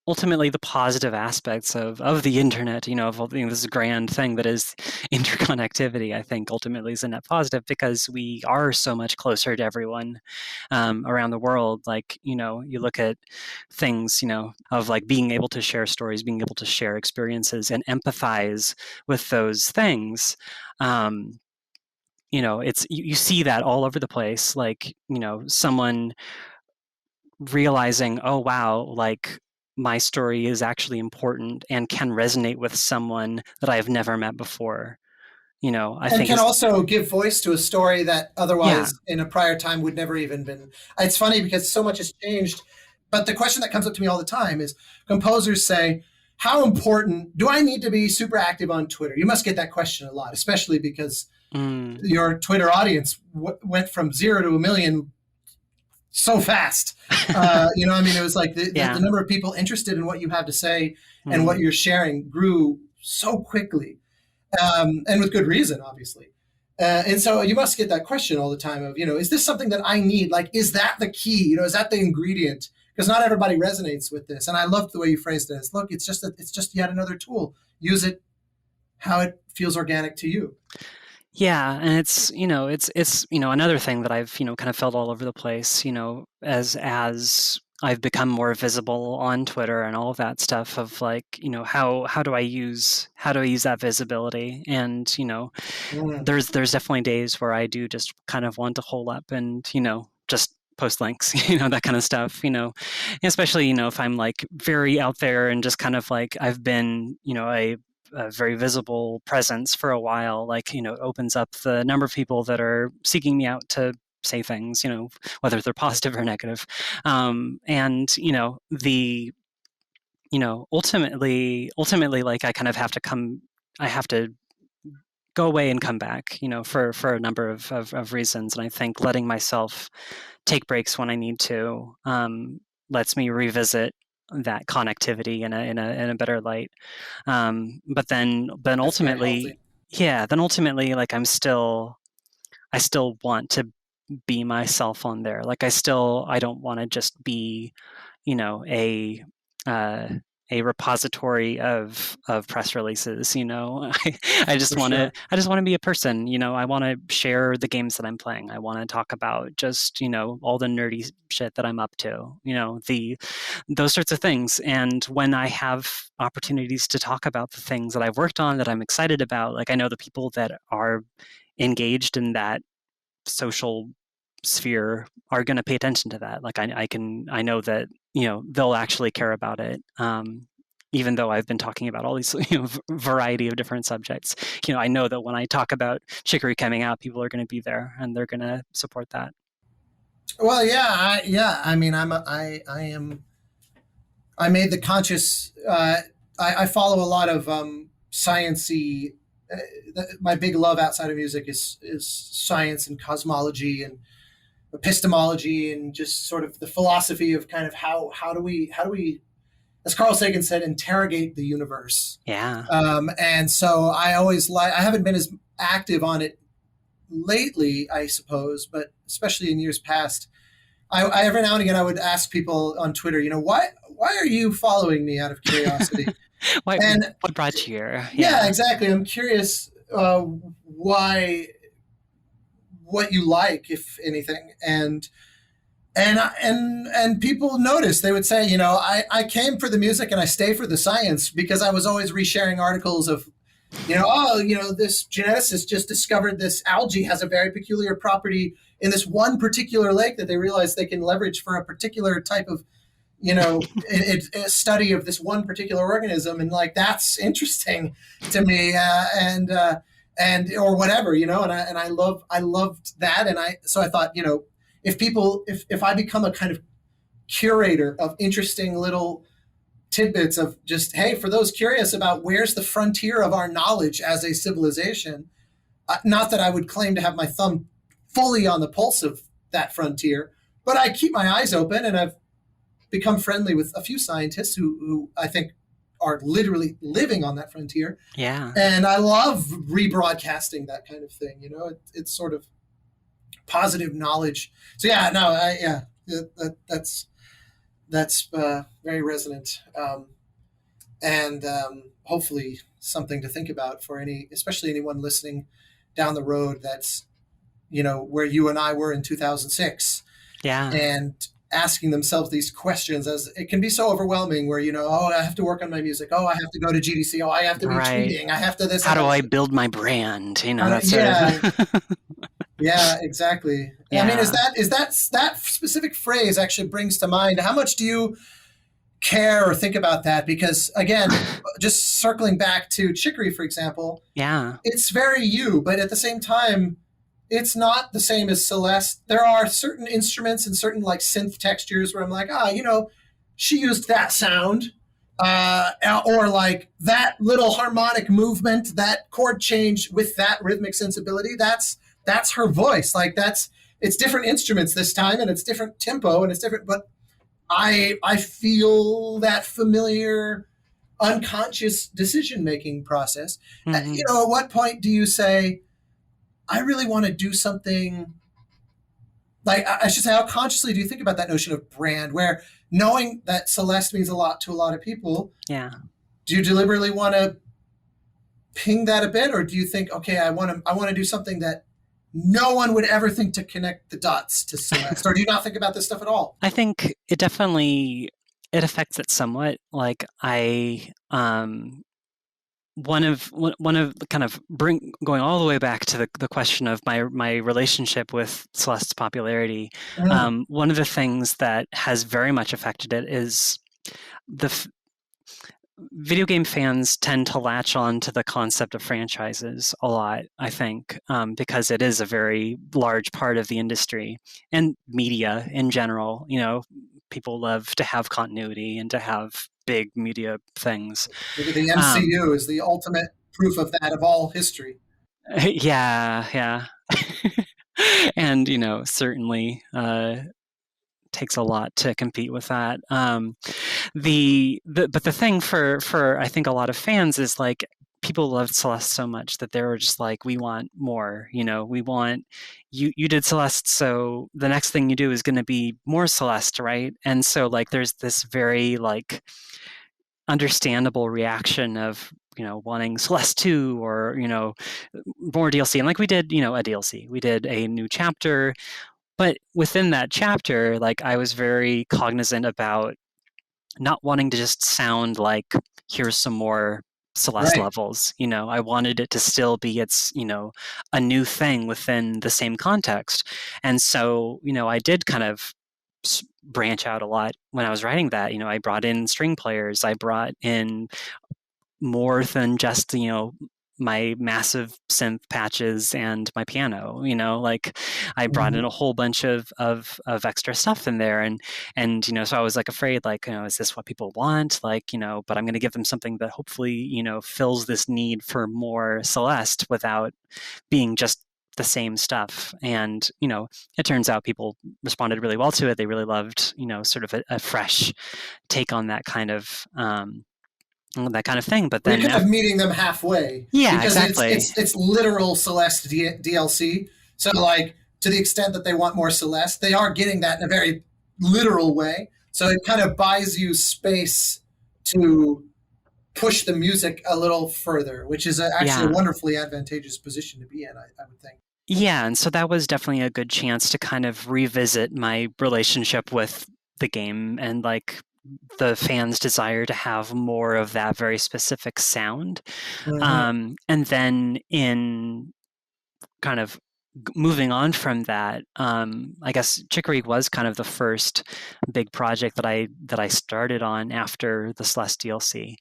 ultimately the positive aspects of the internet, of this grand thing that is interconnectivity, I think ultimately is a net positive because we are so much closer to everyone around the world. Like, you look at things, of like being able to share stories, being able to share experiences and empathize with those things. It's you see that all over the place. Like, someone realizing, oh wow, like my story is actually important and can resonate with someone that I have never met before. I think can also give voice to a story that otherwise yeah. in a prior time would never even been. It's funny because so much has changed. But the question that comes up to me all the time is composers say, how important do I need to be super active on Twitter? You must get that question a lot, especially because your Twitter audience went from 0 to 1 million so fast. I mean, it was like the number of people interested in what you have to say and what you're sharing grew so quickly, and with good reason, obviously. And so you must get that question all the time of, is this something that I need? Like, is that the key? Is that the ingredient? Because not everybody resonates with this. And I loved the way you phrased it. Look, it's just yet another tool. Use it how it feels organic to you. Yeah, and it's another thing that I've kind of felt all over the place, as I've become more visible on Twitter and all of that stuff of like, how do I use that visibility? And there's definitely days where I do just kind of want to hole up and just post links, that kind of stuff, especially if I'm like very out there and just kind of like I've been a very visible presence for a while, like, opens up the number of people that are seeking me out to say things, whether they're positive or negative. And, ultimately, like I kind of have to go away and come back, for a number of reasons. And I think letting myself take breaks when I need to lets me revisit that connectivity in a better light. But then ultimately, like I still want to be myself on there. Like I don't want to just be, uh, a repository of press releases. I just want to be a person. I want to share the games that I'm playing. I want to talk about just all the nerdy shit that I'm up to. Those sorts of things. And when I have opportunities to talk about the things that I've worked on that I'm excited about, like I know the people that are engaged in that social sphere are going to pay attention to that. Like I know that they'll actually care about it, even though I've been talking about all these variety of different subjects. I know that when I talk about Chicory coming out, people are going to be there and they're going to support that. Well, I mean, I made the conscious. I follow a lot of sciencey. My big love outside of music is science and cosmology and epistemology and just sort of the philosophy of kind of how do we as Carl Sagan said, interrogate the universe. Yeah. And so I haven't been as active on it lately, I suppose, but especially in years past, I every now and again I would ask people on Twitter, why are you following me out of curiosity? What brought you here? Yeah, exactly. I'm curious why, what you like, if anything, and people notice. They would say, I came for the music and I stay for the science, because I was always resharing articles of, this geneticist just discovered this algae has a very peculiar property in this one particular lake that they realize they can leverage for a particular type of, a study of this one particular organism. And like, that's interesting to me. And or whatever, and I loved that. And so I thought, if I become a kind of curator of interesting little tidbits of just, hey, for those curious about where's the frontier of our knowledge as a civilization, not that I would claim to have my thumb fully on the pulse of that frontier, but I keep my eyes open, and I've become friendly with a few scientists who I think are literally living on that frontier. Yeah. And I love rebroadcasting that kind of thing. It's sort of positive knowledge. So yeah, no, that's very resonant, and hopefully something to think about for especially anyone listening down the road. That's where you and I were in 2006. Yeah, and asking themselves these questions, as it can be so overwhelming. Where I have to work on my music. Oh, I have to go to GDC. Oh, I have to be tweeting. I have to this. How do I build my brand? Yeah, exactly. Yeah. I mean, is that specific phrase actually brings to mind, how much do you care or think about that? Because again, just circling back to Chicory, for example, it's very you, but at the same time, it's not the same as Celeste. There are certain instruments and certain like synth textures where I'm like, she used that sound, or like that little harmonic movement, that chord change with that rhythmic sensibility. That's her voice. Like it's different instruments this time, and it's different tempo, and it's different, but I feel that familiar unconscious decision-making process. Mm-hmm. At what point do you say, I really want to do something, like, I should say, how consciously do you think about that notion of brand, where knowing that Celeste means a lot to a lot of people, do you deliberately want to ping that a bit, or do you think, okay, I want to do something that no one would ever think to connect the dots to Celeste? Or do you not think about this stuff at all? I think it definitely, it affects it somewhat. Like one of kind of going all the way back to the question of my relationship with Celeste's popularity. One of the things that has very much affected it is video game fans tend to latch on to the concept of franchises a lot, I think, because it is a very large part of the industry and media in general. People love to have continuity and to have big media things. The MCU is the ultimate proof of that, of all history. Yeah. And, certainly takes a lot to compete with that. But the thing for I think a lot of fans is like, people loved Celeste so much that they were just like, we want more, we want, you did Celeste, so the next thing you do is going to be more Celeste, right? And so like, there's this very like understandable reaction of, wanting Celeste 2 or, more DLC. And like we did, a DLC, we did a new chapter, but within that chapter, like I was very cognizant about not wanting to just sound like, here's some more Celeste levels. I wanted it to still be its, a new thing within the same context. And so, I did kind of branch out a lot when I was writing that. I brought in string players. I brought in more than just, my massive synth patches and my piano, like I brought in a whole bunch of extra stuff in there. And, so I was like afraid, like, is this what people want? Like, but I'm going to give them something that hopefully, fills this need for more Celeste without being just the same stuff. And, it turns out people responded really well to it. They really loved, sort of a fresh take on that kind of thing. But then we're kind of meeting them halfway. Yeah, because exactly. It's literal Celeste DLC. So like, to the extent that they want more Celeste, they are getting that in a very literal way. So it kind of buys you space to push the music a little further, which is actually a wonderfully advantageous position to be in, I would think. Yeah, and so that was definitely a good chance to kind of revisit my relationship with the game and like the fans' desire to have more of that very specific sound. And then in kind of moving on from that, I guess Chicory was kind of the first big project that I started on after the Celeste DLC,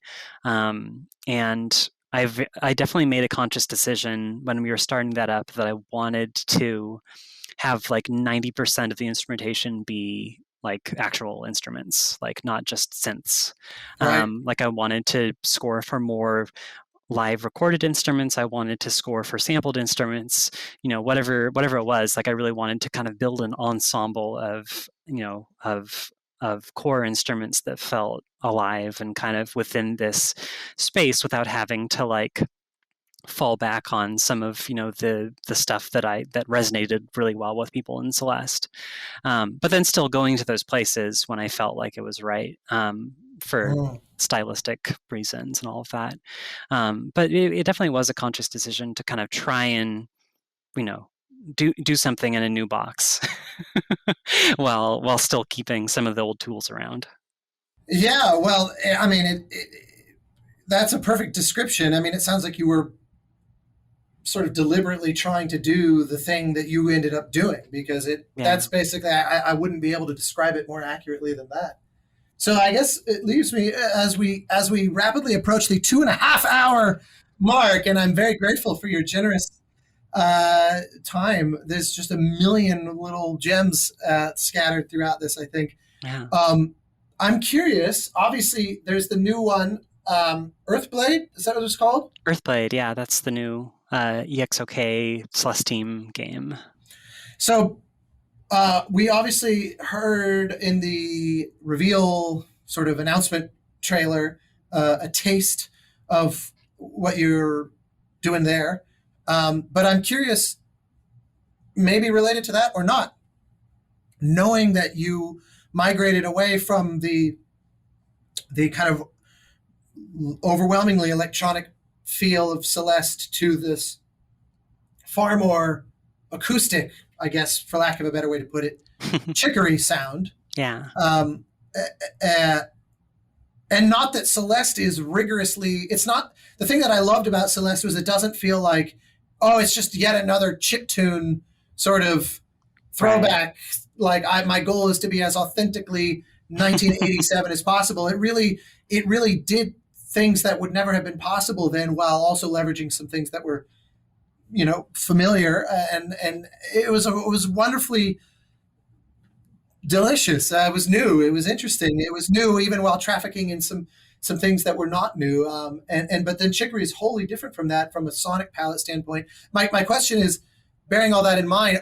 and I definitely made a conscious decision when we were starting that up that I wanted to have like 90% of the instrumentation be like actual instruments, like not just synths. Right. Like I wanted to score for more live recorded instruments. I wanted to score for sampled instruments, whatever it was. Like I really wanted to kind of build an ensemble of, of core instruments that felt alive and kind of within this space without having to like fall back on some of the stuff that resonated really well with people in Celeste, but then still going to those places when I felt like it was right, for stylistic reasons and all of that. But it definitely was a conscious decision to kind of try and do something in a new box while still keeping some of the old tools around. Yeah, well, I mean, that's a perfect description. I mean, it sounds like you were sort of deliberately trying to do the thing that you ended up doing, because that's basically, I wouldn't be able to describe it more accurately than that. So I guess it leaves me, as we rapidly approach the 2.5 hour mark, and I'm very grateful for your generous time. There's just a million little gems scattered throughout this, I think. Yeah. I'm curious, obviously there's the new one, Earthblade, is that what it's called? Earthblade, yeah, that's the new EXOK Celeste team game. So we obviously heard in the reveal sort of announcement trailer a taste of what you're doing there. But I'm curious, maybe related to that or not, knowing that you migrated away from the kind of overwhelmingly electronic feel of Celeste to this far more acoustic, I guess, for lack of a better way to put it, Chicory sound. Yeah. And not that Celeste is rigorously, it's not, the thing that I loved about Celeste was it doesn't feel like, oh, it's just yet another chiptune sort of throwback. Right. Like my goal is to be as authentically 1987 as possible. It really did things that would never have been possible then, while also leveraging some things that were, familiar, and it was wonderfully delicious. It was new. It was interesting. It was new, even while trafficking in some things that were not new. But then Chicory is wholly different from that, from a sonic palette standpoint. My question is, bearing all that in mind,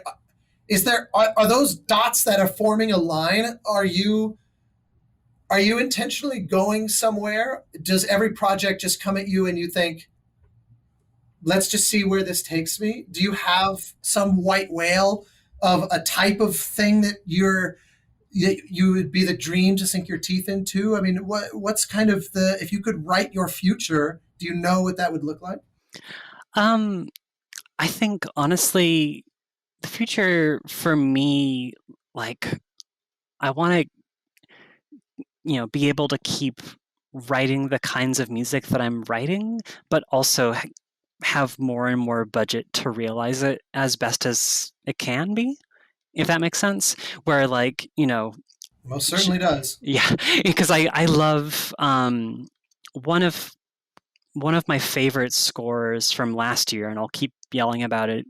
are those dots that are forming a line? Are you intentionally going somewhere? Does every project just come at you and you think, let's just see where this takes me? Do you have some white whale of a type of thing that you would be the dream to sink your teeth into? I mean, what's kind of if you could write your future, do you know what that would look like? I think honestly, the future for me, like, I want to, be able to keep writing the kinds of music that I'm writing, but also have more and more budget to realize it as best as it can be, if that makes sense. Where, like, most certainly does. Yeah, because I love one of my favorite scores from last year, and I'll keep yelling about it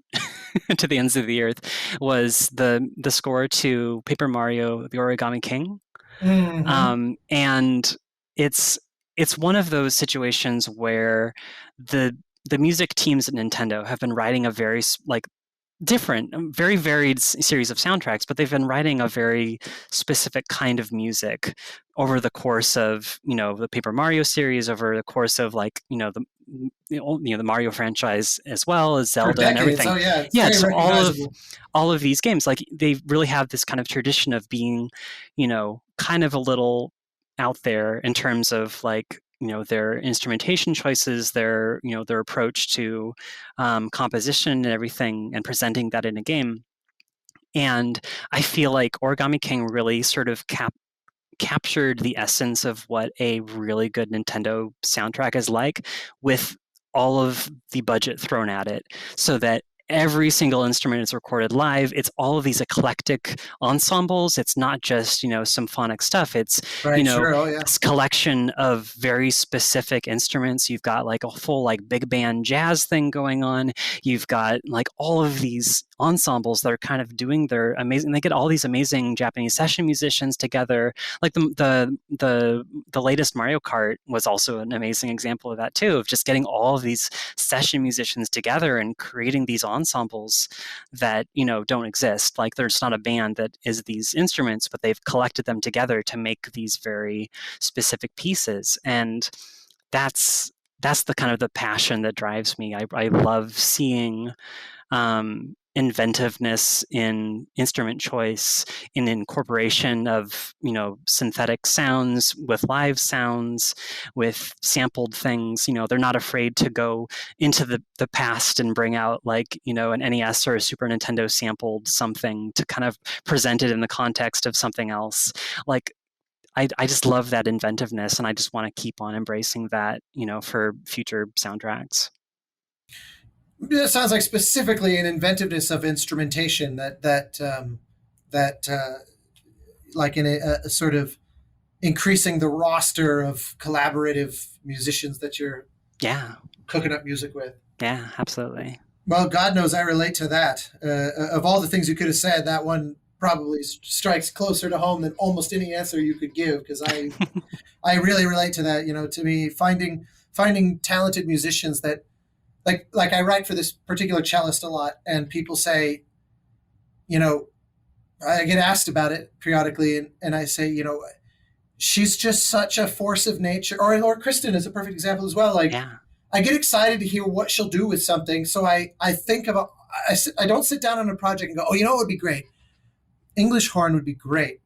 to the ends of the earth, was the score to Paper Mario: The Origami King. Mm-hmm. And it's one of those situations where the music teams at Nintendo have been writing a very different, very varied series of soundtracks, but they've been writing a very specific kind of music over the course of, the Paper Mario series, over the course of the Mario franchise, as well as Zelda and everything. Oh yeah, it's very recognizable. all of these games, like, they really have this kind of tradition of being, kind of a little out there in terms of their instrumentation choices, their approach to composition and everything, and presenting that in a game. And I feel like Origami King really sort of captured the essence of what a really good Nintendo soundtrack is like, with all of the budget thrown at it, so that every single instrument is recorded live. It's all of these eclectic ensembles. It's not just, symphonic stuff. It's, this collection of very specific instruments. You've got like a full big band jazz thing going on. You've got all of these ensembles that are kind of doing their amazing, they get all these amazing Japanese session musicians together. Like the latest Mario Kart was also an amazing example of that too, of just getting all of these session musicians together and creating these ensembles that don't exist. Like, there's not a band that is these instruments, but they've collected them together to make these very specific pieces. And that's the kind of the passion that drives me. I love seeing inventiveness in instrument choice, in incorporation of synthetic sounds with live sounds, with sampled things. They're not afraid to go into the past and bring out an NES or a Super Nintendo sampled something to kind of present it in the context of something else. I just love that inventiveness, and I just want to keep on embracing that for future soundtracks. It sounds like specifically an inventiveness of instrumentation that like in a sort of increasing the roster of collaborative musicians that you're cooking up music with. Yeah, absolutely. Well, God knows I relate to that. Of all the things you could have said, that one probably strikes closer to home than almost any answer you could give, because I really relate to that. To me, finding talented musicians that like I write for this particular cellist a lot, and people say, I get asked about it periodically, and I say, she's just such a force of nature. Or Kristen is a perfect example as well. I get excited to hear what she'll do with something. So I think about, I don't sit down on a project and go, oh, what would be great? English horn would be great.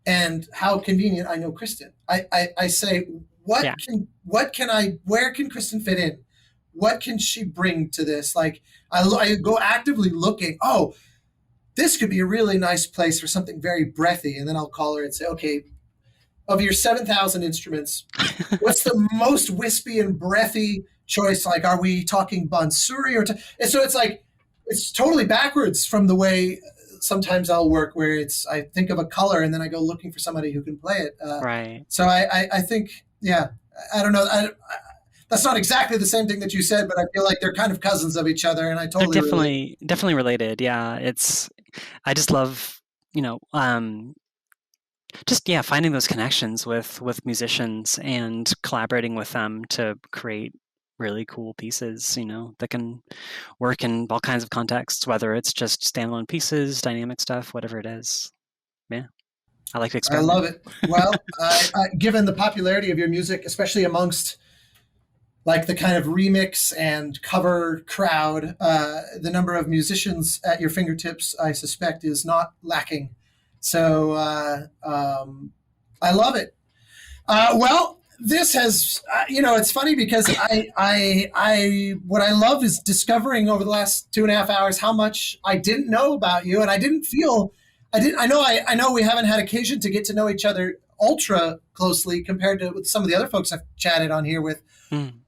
And how convenient, I know Kristen. I say, where can Kristen fit in? What can she bring to this? I go actively looking, this could be a really nice place for something very breathy. And then I'll call her and say, okay, of your 7,000 instruments, what's the most wispy and breathy choice? Are we talking bansuri and so it's totally backwards from the way sometimes I'll work, where I think of a color and then I go looking for somebody who can play it. Right. So I think, I don't know. That's not exactly the same thing that you said, but I feel like they're kind of cousins of each other, and I totally they're definitely related. Yeah, I just love finding those connections with musicians and collaborating with them to create really cool pieces. That can work in all kinds of contexts, whether it's just standalone pieces, dynamic stuff, whatever it is. Yeah. I like to experiment. I love it. Well, given the popularity of your music, especially amongst the kind of remix and cover crowd, the number of musicians at your fingertips, I suspect, is not lacking. So I love it. Well, this has, it's funny because what I love is discovering over the last 2.5 hours how much I didn't know about you, and I know we haven't had occasion to get to know each other ultra closely compared to with some of the other folks I've chatted on here with.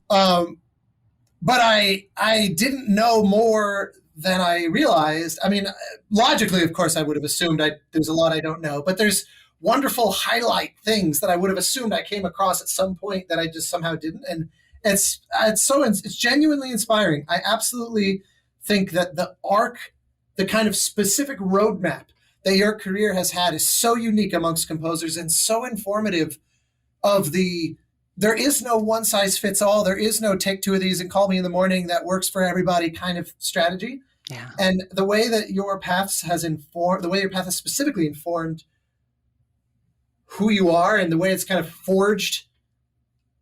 But I didn't know more than I realized. I mean, logically, of course, I would have assumed there's a lot I don't know, but there's wonderful highlight things that I would have assumed I came across at some point that I just somehow didn't. And it's genuinely inspiring. I absolutely think that the arc, the kind of specific roadmap that your career has had is so unique amongst composers and so informative there is no one size fits all. There is no take 2 of these and call me in the morning that works for everybody kind of strategy. Yeah. And the way that your path has specifically informed who you are, and the way it's kind of forged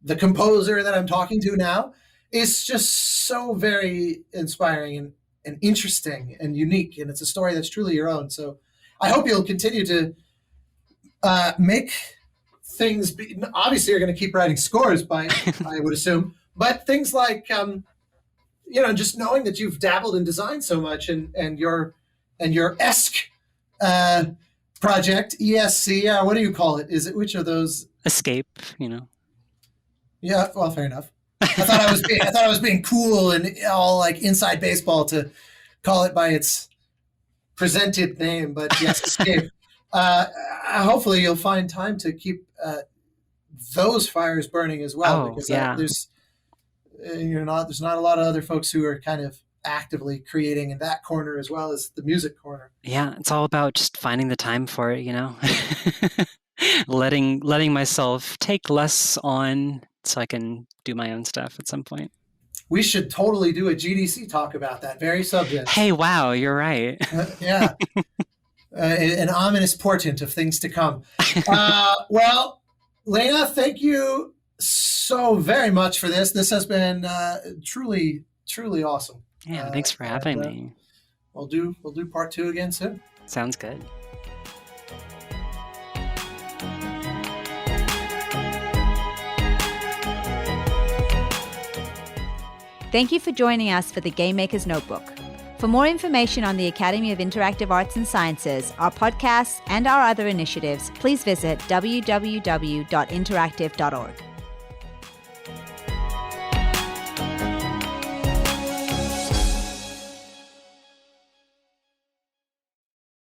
the composer that I'm talking to now, is just so very inspiring and interesting and unique. And it's a story that's truly your own. So I hope you'll continue to make things. Obviously, you're going to keep writing scores, I would assume. But things like, just knowing that you've dabbled in design so much, and your ESC project, ESC. What do you call it? Is it which of those? Escape. Yeah. Well, fair enough. I thought I was being cool and all like inside baseball to call it by its presented name, but yes, Escape. Hopefully, you'll find time to keep those fires burning as well, because there's not a lot of other folks who are kind of actively creating in that corner as well as the music corner. Yeah, it's all about just finding the time for it, letting myself take less on so I can do my own stuff at some point. We should totally do a GDC talk about that very subject. Hey, wow, you're right. Yeah. An ominous portent of things to come. Well, Lena, thank you so very much for this. This has been truly, truly awesome. Yeah, thanks for having me. We'll do part 2 again soon. Sounds good. Thank you for joining us for the Game Maker's Notebook. For more information on the Academy of Interactive Arts and Sciences, our podcasts, and our other initiatives, please visit www.interactive.org.